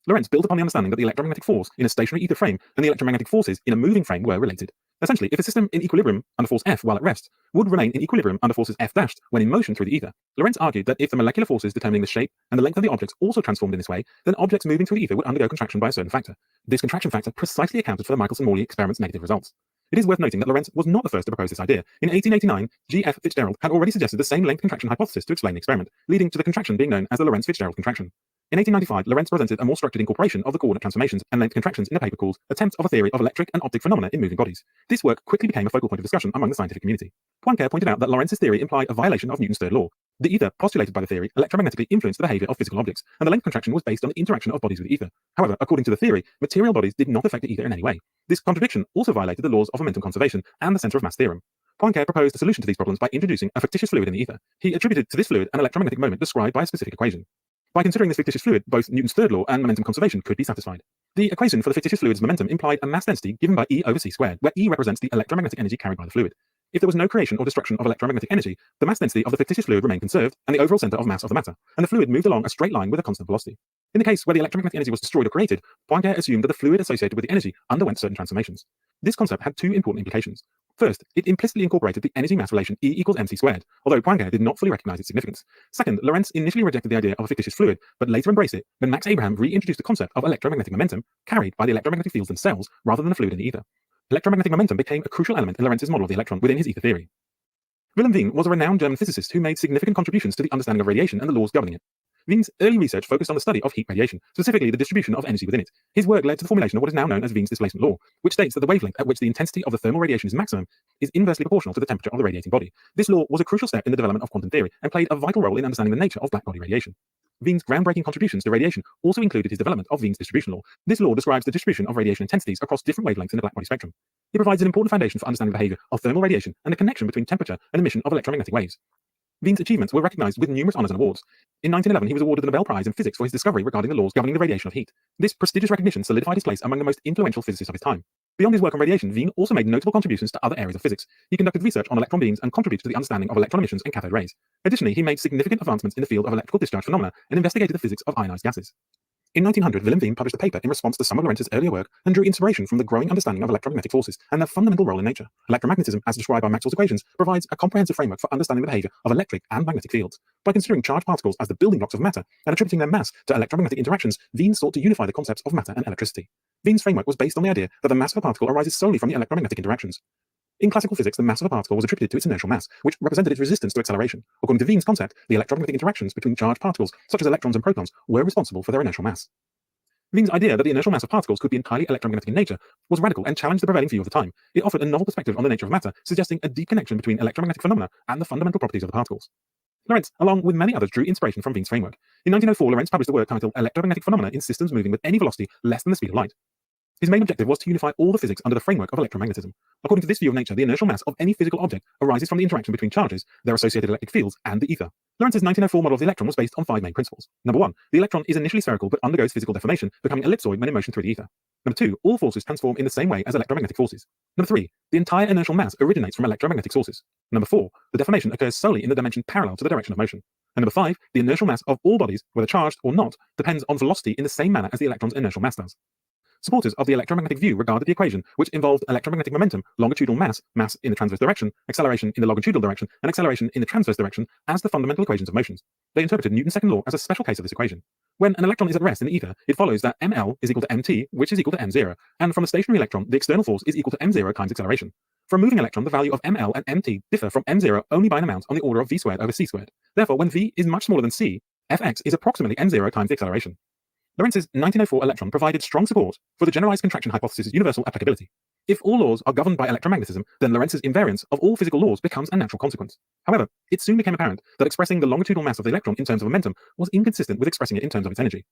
Lorentz built upon the understanding that the electromagnetic force in a stationary ether frame and the electromagnetic forces in a moving frame were related. Essentially, if a system in equilibrium under force F while at rest would remain in equilibrium under forces F dashed when in motion through the ether, Lorentz argued that if the molecular forces determining the shape and the length of the objects also transformed in this way, then objects moving through the ether would undergo contraction by a certain factor. This contraction factor precisely accounted for the Michelson-Morley experiment's negative results. It is worth noting that Lorentz was not the first to propose this idea. In 1889, G.F. Fitzgerald had already suggested the same length contraction hypothesis to explain the experiment, leading to the contraction being known as the Lorentz-Fitzgerald contraction. In 1895, Lorentz presented a more structured incorporation of the coordinate transformations and length contractions in a paper called Attempt of a Theory of Electric and Optic Phenomena in Moving Bodies. This work quickly became a focal point of discussion among the scientific community. Poincare pointed out that Lorentz's theory implied a violation of Newton's third law. The ether postulated by the theory electromagnetically influenced the behavior of physical objects, and the length contraction was based on the interaction of bodies with ether. However, according to the theory, material bodies did not affect the ether in any way. This contradiction also violated the laws of momentum conservation and the center of mass theorem. Poincare proposed a solution to these problems by introducing a fictitious fluid in the ether. He attributed to this fluid an electromagnetic moment described by a specific equation. By considering this fictitious fluid, both Newton's third law and momentum conservation could be satisfied. The equation for the fictitious fluid's momentum implied a mass density given by E over c squared, where E represents the electromagnetic energy carried by the fluid. If there was no creation or destruction of electromagnetic energy, the mass density of the fictitious fluid remained conserved, and the overall center of mass of the matter, and the fluid moved along a straight line with a constant velocity. In the case where the electromagnetic energy was destroyed or created, Poincare assumed that the fluid associated with the energy underwent certain transformations. This concept had two important implications. First, it implicitly incorporated the energy-mass relation E equals mc squared, although Poincare did not fully recognize its significance. Second, Lorentz initially rejected the idea of a fictitious fluid, but later embraced it when Max Abraham reintroduced the concept of electromagnetic momentum carried by the electromagnetic fields themselves rather than a fluid in the ether. Electromagnetic momentum became a crucial element in Lorentz's model of the electron within his ether theory. Wilhelm Wien was a renowned German physicist who made significant contributions to the understanding of radiation and the laws governing it. Wien's early research focused on the study of heat radiation, specifically the distribution of energy within it. His work led to the formulation of what is now known as Wien's displacement law, which states that the wavelength at which the intensity of the thermal radiation is maximum is inversely proportional to the temperature of the radiating body. This law was a crucial step in the development of quantum theory and played a vital role in understanding the nature of black body radiation. Wien's groundbreaking contributions to radiation also included his development of Wien's distribution law. This law describes the distribution of radiation intensities across different wavelengths in the black body spectrum. It provides an important foundation for understanding the behavior of thermal radiation and the connection between temperature and emission of electromagnetic waves. Wien's achievements were recognized with numerous honors and awards. In 1911, he was awarded the Nobel Prize in Physics for his discovery regarding the laws governing the radiation of heat. This prestigious recognition solidified his place among the most influential physicists of his time. Beyond his work on radiation, Wien also made notable contributions to other areas of physics. He conducted research on electron beams and contributed to the understanding of electron emissions and cathode rays. Additionally, he made significant advancements in the field of electrical discharge phenomena and investigated the physics of ionized gases. In 1900, Wilhelm Wien published a paper in response to some of Lorentz's earlier work and drew inspiration from the growing understanding of electromagnetic forces and their fundamental role in nature. Electromagnetism, as described by Maxwell's equations, provides a comprehensive framework for understanding the behavior of electric and magnetic fields. By considering charged particles as the building blocks of matter and attributing their mass to electromagnetic interactions, Wien sought to unify the concepts of matter and electricity. Wien's framework was based on the idea that the mass of a particle arises solely from the electromagnetic interactions. In classical physics, the mass of a particle was attributed to its inertial mass, which represented its resistance to acceleration. According to Wien's concept, the electromagnetic interactions between charged particles, such as electrons and protons, were responsible for their inertial mass. Wien's idea that the inertial mass of particles could be entirely electromagnetic in nature was radical and challenged the prevailing view of the time. It offered a novel perspective on the nature of matter, suggesting a deep connection between electromagnetic phenomena and the fundamental properties of the particles. Lorentz, along with many others, drew inspiration from Wien's framework. In 1904, Lorentz published a work titled Electromagnetic Phenomena in Systems Moving with Any Velocity Less than the Speed of Light. His main objective was to unify all the physics under the framework of electromagnetism. According to this view of nature, the inertial mass of any physical object arises from the interaction between charges, their associated electric fields, and the ether. Lorentz's 1904 model of the electron was based on 5 main principles. Number 1, the electron is initially spherical but undergoes physical deformation, becoming ellipsoid when in motion through the ether. Number 2, all forces transform in the same way as electromagnetic forces. Number 3, the entire inertial mass originates from electromagnetic sources. Number 4, the deformation occurs solely in the dimension parallel to the direction of motion. And number 5, the inertial mass of all bodies, whether charged or not, depends on velocity in the same manner as the electron's inertial mass does. Supporters of the electromagnetic view regarded the equation, which involved electromagnetic momentum, longitudinal mass, mass in the transverse direction, acceleration in the longitudinal direction, and acceleration in the transverse direction as the fundamental equations of motions. They interpreted Newton's second law as a special case of this equation. When an electron is at rest in the ether, it follows that ml is equal to mt, which is equal to m0, and from the stationary electron, the external force is equal to m0 times acceleration. For a moving electron, the value of ml and mt differ from m0 only by an amount on the order of v squared over c squared. Therefore, when v is much smaller than c, fx is approximately m0 times the acceleration. Lorentz's 1904 electron provided strong support for the generalized contraction hypothesis' universal applicability. If all laws are governed by electromagnetism, then Lorentz's invariance of all physical laws becomes a natural consequence. However, it soon became apparent that expressing the longitudinal mass of the electron in terms of momentum was inconsistent with expressing it in terms of its energy.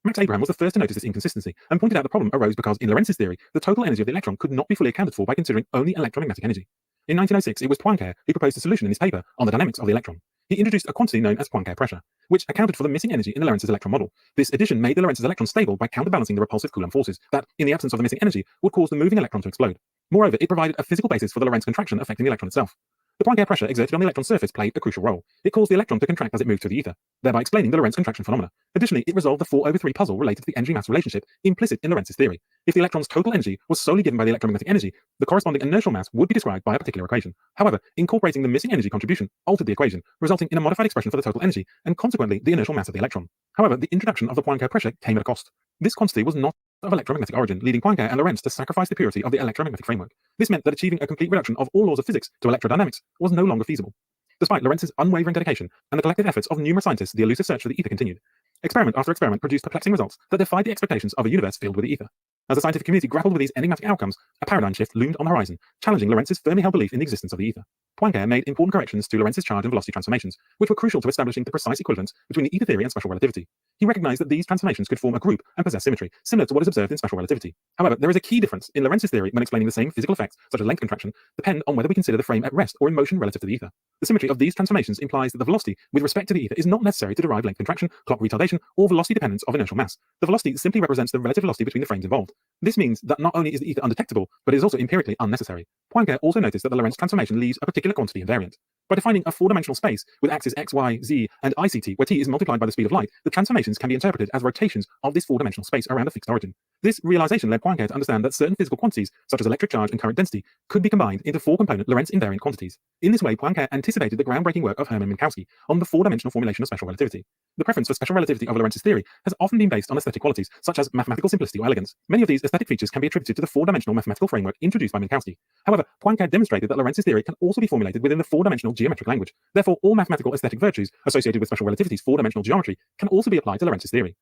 Max Abraham was the first to notice this inconsistency and pointed out the problem arose because, in Lorentz's theory, the total energy of the electron could not be fully accounted for by considering only electromagnetic energy. In 1906, it was Poincare who proposed a solution in his paper on the dynamics of the electron. He introduced a quantity known as Poincare pressure, which accounted for the missing energy in the Lorentz's electron model. This addition made the Lorentz's electron stable by counterbalancing the repulsive Coulomb forces that, in the absence of the missing energy, would cause the moving electron to explode. Moreover, it provided a physical basis for the Lorentz contraction affecting the electron itself. The Poincare pressure exerted on the electron's surface played a crucial role. It caused the electron to contract as it moved through the ether, thereby explaining the Lorentz contraction phenomena. Additionally, it resolved the 4/3 puzzle related to the energy-mass relationship implicit in Lorentz's theory. If the electron's total energy was solely given by the electromagnetic energy, the corresponding inertial mass would be described by a particular equation. However, incorporating the missing energy contribution altered the equation, resulting in a modified expression for the total energy, and consequently the inertial mass of the electron. However, the introduction of the Poincare pressure came at a cost. This quantity was not of electromagnetic origin, leading Poincare and Lorentz to sacrifice the purity of the electromagnetic framework. This meant that achieving a complete reduction of all laws of physics to electrodynamics was no longer feasible. Despite Lorentz's unwavering dedication and the collective efforts of numerous scientists, the elusive search for the ether continued. Experiment after experiment produced perplexing results that defied the expectations of a universe filled with the ether. As the scientific community grappled with these enigmatic outcomes, a paradigm shift loomed on the horizon, challenging Lorentz's firmly held belief in the existence of the ether. Poincare made important corrections to Lorentz's charge and velocity transformations, which were crucial to establishing the precise equivalence between the ether theory and special relativity. He recognized that these transformations could form a group and possess symmetry, similar to what is observed in special relativity. However, there is a key difference in Lorentz's theory when explaining the same physical effects, such as length contraction, depend on whether we consider the frame at rest or in motion relative to the ether. The symmetry of these transformations implies that the velocity with respect to the ether is not necessary to derive length contraction, clock retardation, or velocity dependence of inertial mass. The velocity simply represents the relative velocity between the frames involved. This means that not only is the ether undetectable, but it is also empirically unnecessary. Poincare also noticed that the Lorentz transformation leaves a particular quantity invariant. By defining a four-dimensional space with axes x, y, z, and ict, where t is multiplied by the speed of light, the transformations can be interpreted as rotations of this four-dimensional space around a fixed origin. This realization led Poincare to understand that certain physical quantities, such as electric charge and current density, could be combined into four-component Lorentz invariant quantities. In this way, Poincare anticipated the groundbreaking work of Hermann Minkowski on the four-dimensional formulation of special relativity. The preference for special relativity of Lorentz's theory has often been based on aesthetic qualities, such as mathematical simplicity or elegance. Many of these aesthetic features can be attributed to the four-dimensional mathematical framework introduced by Minkowski. However, Poincare demonstrated that Lorentz's theory can also be formulated within the four-dimensional geometric language. Therefore, all mathematical aesthetic virtues associated with special relativity's four-dimensional geometry can also be applied to Lorentz's theory.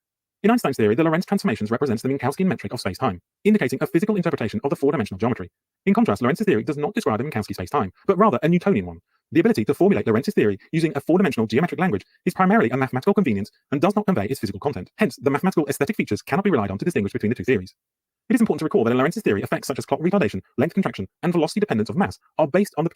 In Einstein's theory, the Lorentz transformations represents the Minkowskian metric of space-time, indicating a physical interpretation of the four-dimensional geometry. In contrast, Lorentz's theory does not describe a Minkowski space-time, but rather a Newtonian one. The ability to formulate Lorentz's theory using a four-dimensional geometric language is primarily a mathematical convenience and does not convey its physical content. Hence, the mathematical aesthetic features cannot be relied on to distinguish between the two theories. It is important to recall that in Lorentz's theory, effects such as clock retardation, length contraction, and velocity dependence of mass are based on the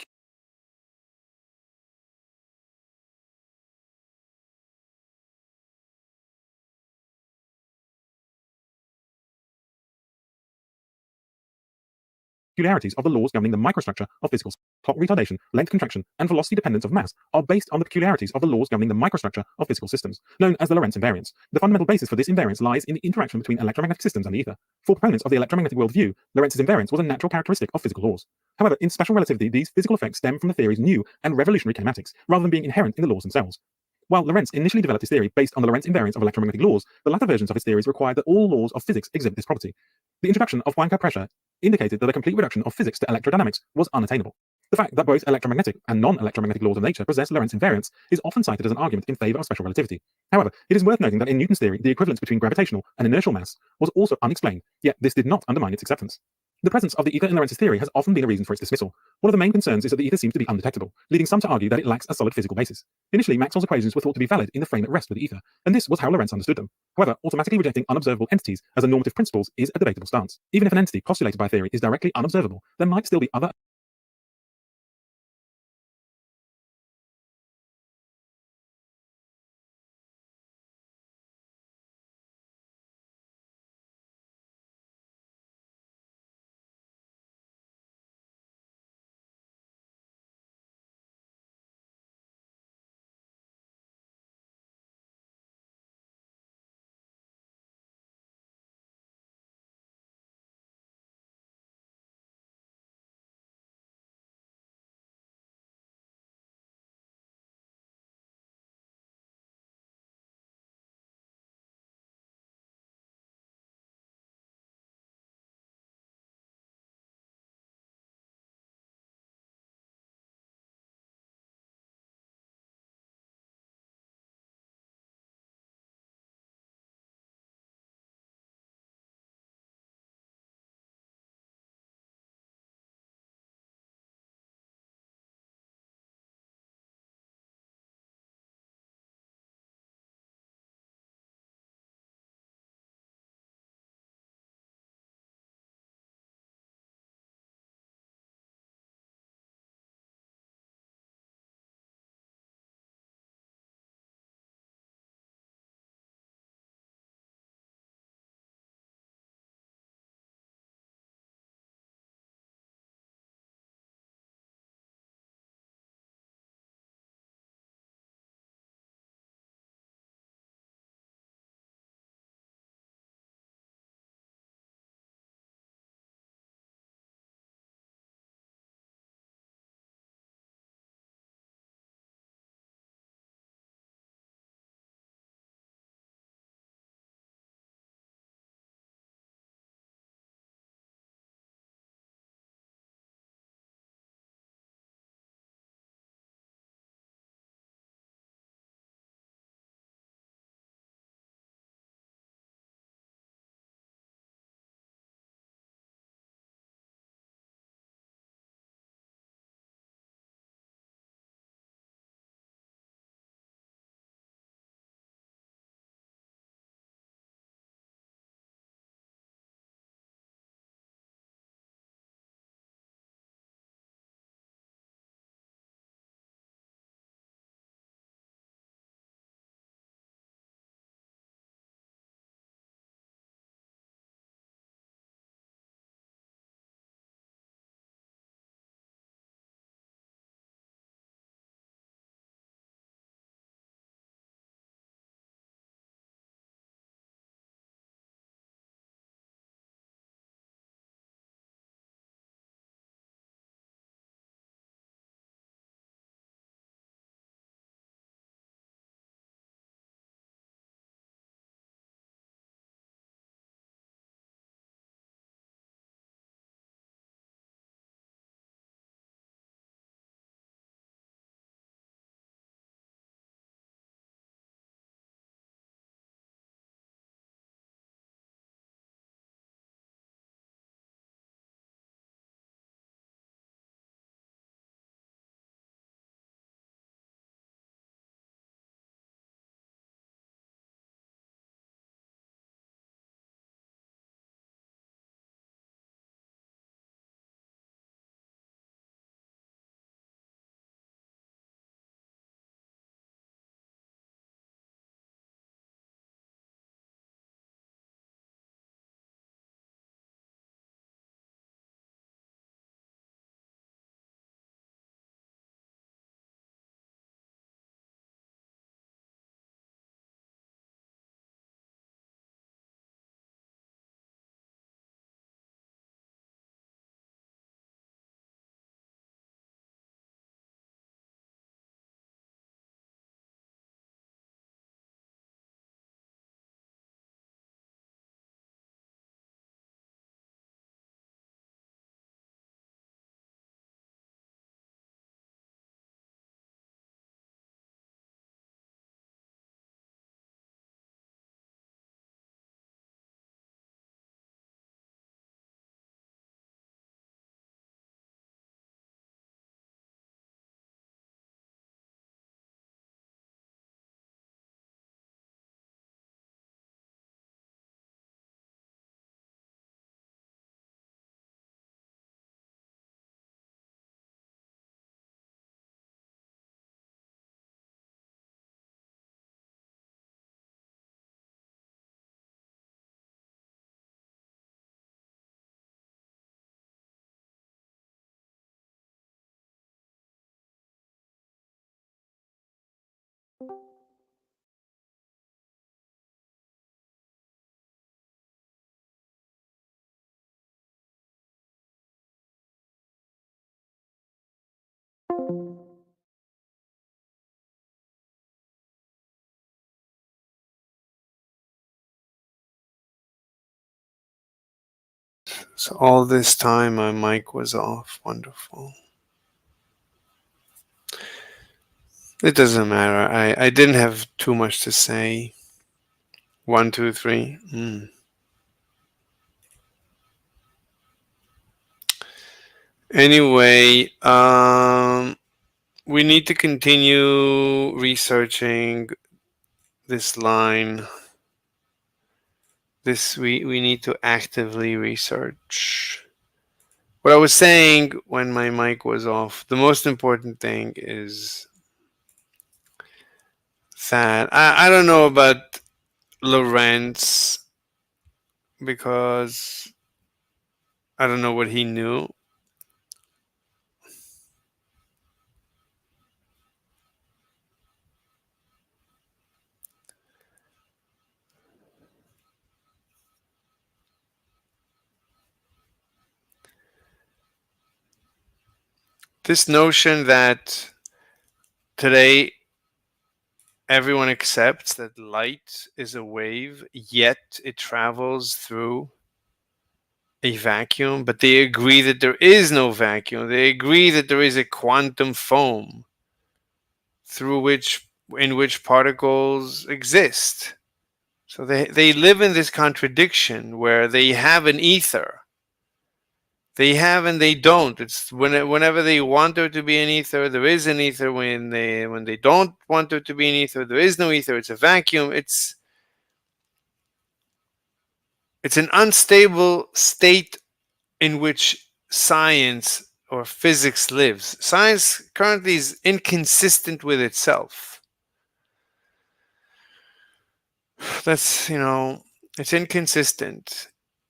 peculiarities of the laws governing the microstructure of physical space. Clock retardation, length contraction, and velocity dependence of mass are based on the peculiarities of the laws governing the microstructure of physical systems, known as the Lorentz invariance. The fundamental basis for this invariance lies in the interaction between electromagnetic systems and the ether. For proponents of the electromagnetic worldview, Lorentz's invariance was a natural characteristic of physical laws. However, in special relativity, these physical effects stem from the theory's new and revolutionary kinematics, rather than being inherent in the laws themselves. While Lorentz initially developed his theory based on the Lorentz invariance of electromagnetic laws, the latter versions of his theories required that all laws of physics exhibit this property. The introduction of Poincare pressure indicated that a complete reduction of physics to electrodynamics was unattainable. The fact that both electromagnetic and non-electromagnetic laws of nature possess Lorentz invariance is often cited as an argument in favor of special relativity. However, it is worth noting that in Newton's theory, the equivalence between gravitational and inertial mass was also unexplained, yet this did not undermine its acceptance. The presence of the ether in Lorentz's theory has often been a reason for its dismissal. One of the main concerns is that the ether seems to be undetectable, leading some to argue that it lacks a solid physical basis. Initially, Maxwell's equations were thought to be valid in the frame at rest with the ether, and this was how Lorentz understood them. However, automatically rejecting unobservable entities as a normative principles is a debatable stance. Even if an entity postulated by theory is directly unobservable, there might still be other So all this time my mic was off. Wonderful. It doesn't matter. I didn't have too much to say. 1, 2, 3. Anyway, we need to continue researching this line. We need to actively research. What I was saying when my mic was off, the most important thing is that I don't know about Lorentz because I don't know what he knew. This notion that today everyone accepts that light is a wave, yet it travels through a vacuum, but they agree that there is no vacuum. They agree that there is a quantum foam in which particles exist. So they live in this contradiction where they have an ether. They have and they don't. It's whenever they want there to be an ether, there is an ether. When they don't want there to be an ether, there is no ether. It's a vacuum. It's an unstable state in which science or physics lives. Science currently is inconsistent with itself. That's, it's inconsistent.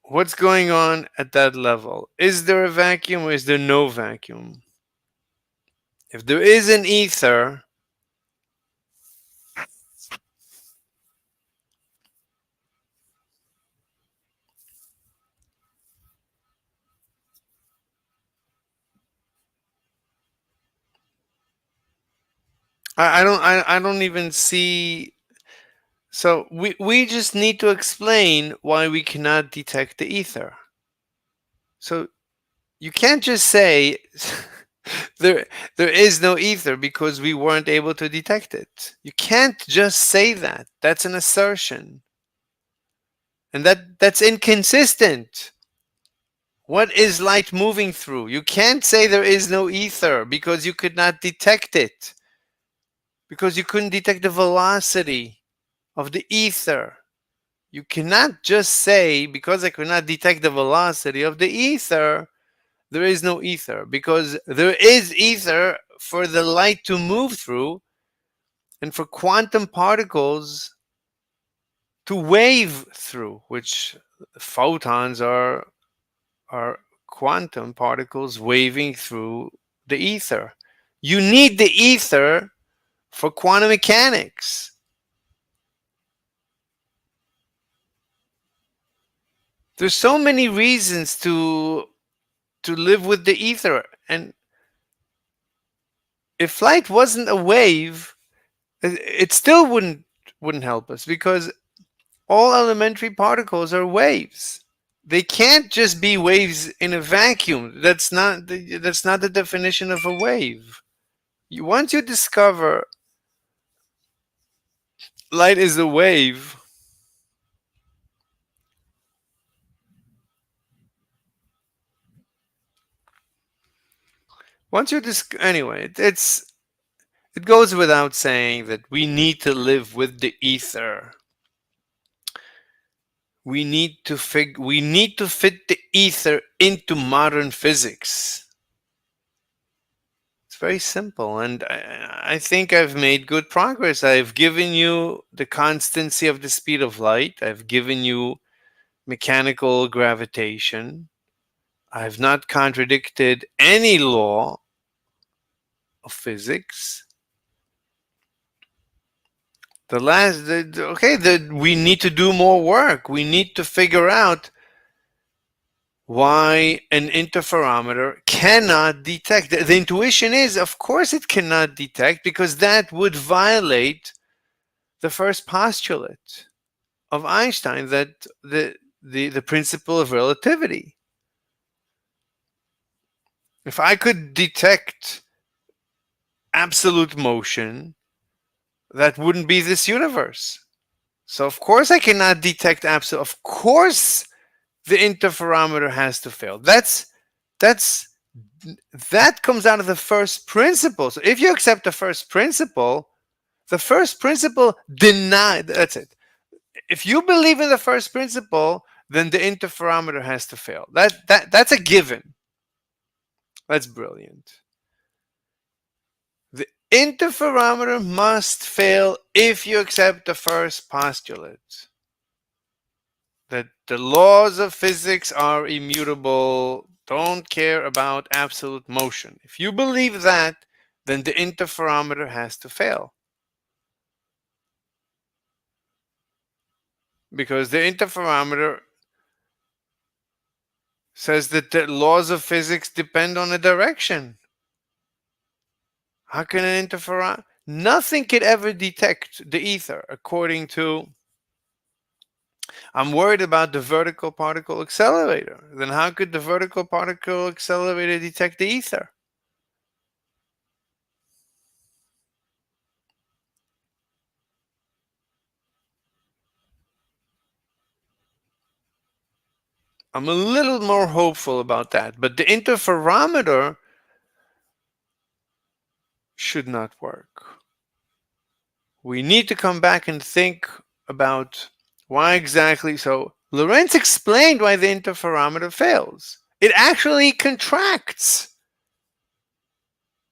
What's going on at that level? Is there a vacuum or is there no vacuum? If there is an ether, I don't even see. So we just need to explain why we cannot detect the ether. So you can't just say there is no ether because we weren't able to detect it. You can't just say that. That's an assertion. And that's inconsistent. What is light moving through? You can't say there is no ether because you could not detect it. Because you couldn't detect the velocity of the ether. You cannot just say, because I could not detect the velocity of the ether, there is no ether. Because there is ether for the light to move through and for quantum particles to wave through, which photons are quantum particles waving through the ether. You need the ether for quantum mechanics. There's so many reasons to live with the ether, and if light wasn't a wave, it still wouldn't help us because all elementary particles are waves. They can't just be waves in a vacuum. That's not the definition of a wave. Once you discover light is a wave, anyway, it goes without saying that we need to live with the ether. We need to fit the ether into modern physics. It's very simple, and I think I've made good progress. I've given you the constancy of the speed of light. I've given you mechanical gravitation. I've not contradicted any law of physics. We need to do more work. We need to figure out why an interferometer cannot detect. The intuition is, of course, it cannot detect, because that would violate the first postulate of Einstein, that the principle of relativity. If I could detect absolute motion, that wouldn't be this universe. So of course I cannot detect absolute. Of course the interferometer has to fail. That comes out of the first principle. So if you accept the first principle denied. That's it. If you believe in the first principle, then the interferometer has to fail. That's a given. That's brilliant. The interferometer must fail if you accept the first postulate, that the laws of physics are immutable, don't care about absolute motion. If you believe that, then the interferometer has to fail. Because the interferometer says that the laws of physics depend on a direction. How can an interferometer? Nothing could ever detect the ether, according to. I'm worried about the vertical particle accelerator. Then how could the vertical particle accelerator detect the ether? I'm a little more hopeful about that, but the interferometer should not work. We need to come back and think about why exactly. So Lorentz explained why the interferometer fails. It actually contracts.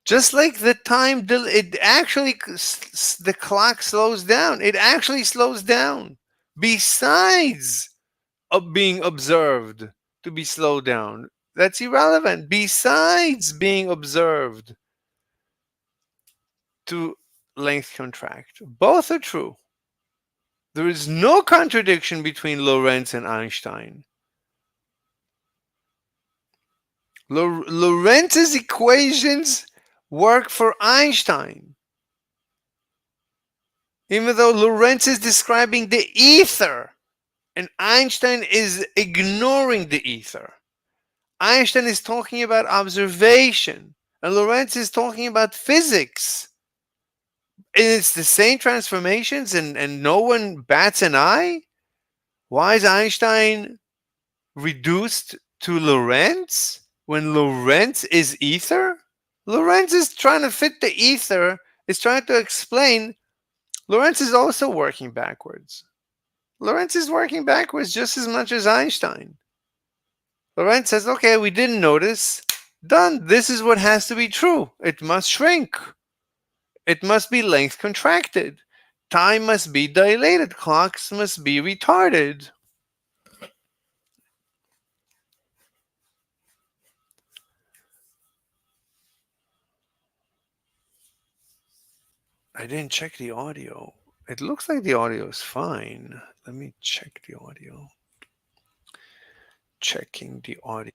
Just like the time, it actually, the clock slows down. It actually slows down. Besides of being observed to be slowed down. That's irrelevant. Besides being observed to length contract. Both are true. There is no contradiction between Lorentz and Einstein. Lorentz's equations work for Einstein. Even though Lorentz is describing the ether and Einstein is ignoring the ether. Einstein is talking about observation and Lorentz is talking about physics. And it's the same transformations and no one bats an eye? Why is Einstein reduced to Lorentz when Lorentz is ether? Lorentz is trying to fit the ether, is trying to explain. Lorentz is also working backwards. Lorentz is working backwards just as much as Einstein. Lorentz says, okay, we didn't notice. Done. This is what has to be true. It must shrink. It must be length contracted. Time must be dilated. Clocks must be retarded. I didn't check the audio. It looks like the audio is fine. Let me check the audio. Checking the audio.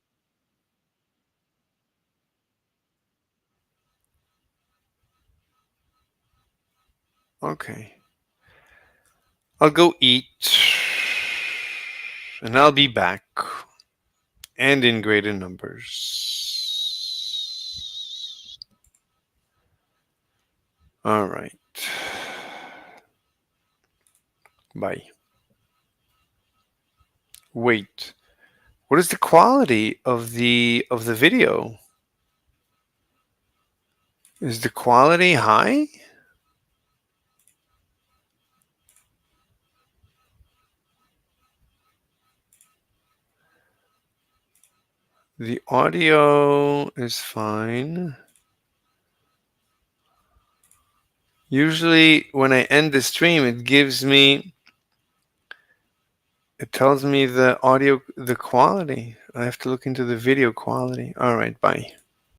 Okay. I'll go eat. And I'll be back. And in greater numbers. All right. Bye. Wait. What is the quality of the video? Is the quality high? The audio is fine. Usually when I end the stream, it tells me the audio, the quality. I have to look into the video quality. All right, bye.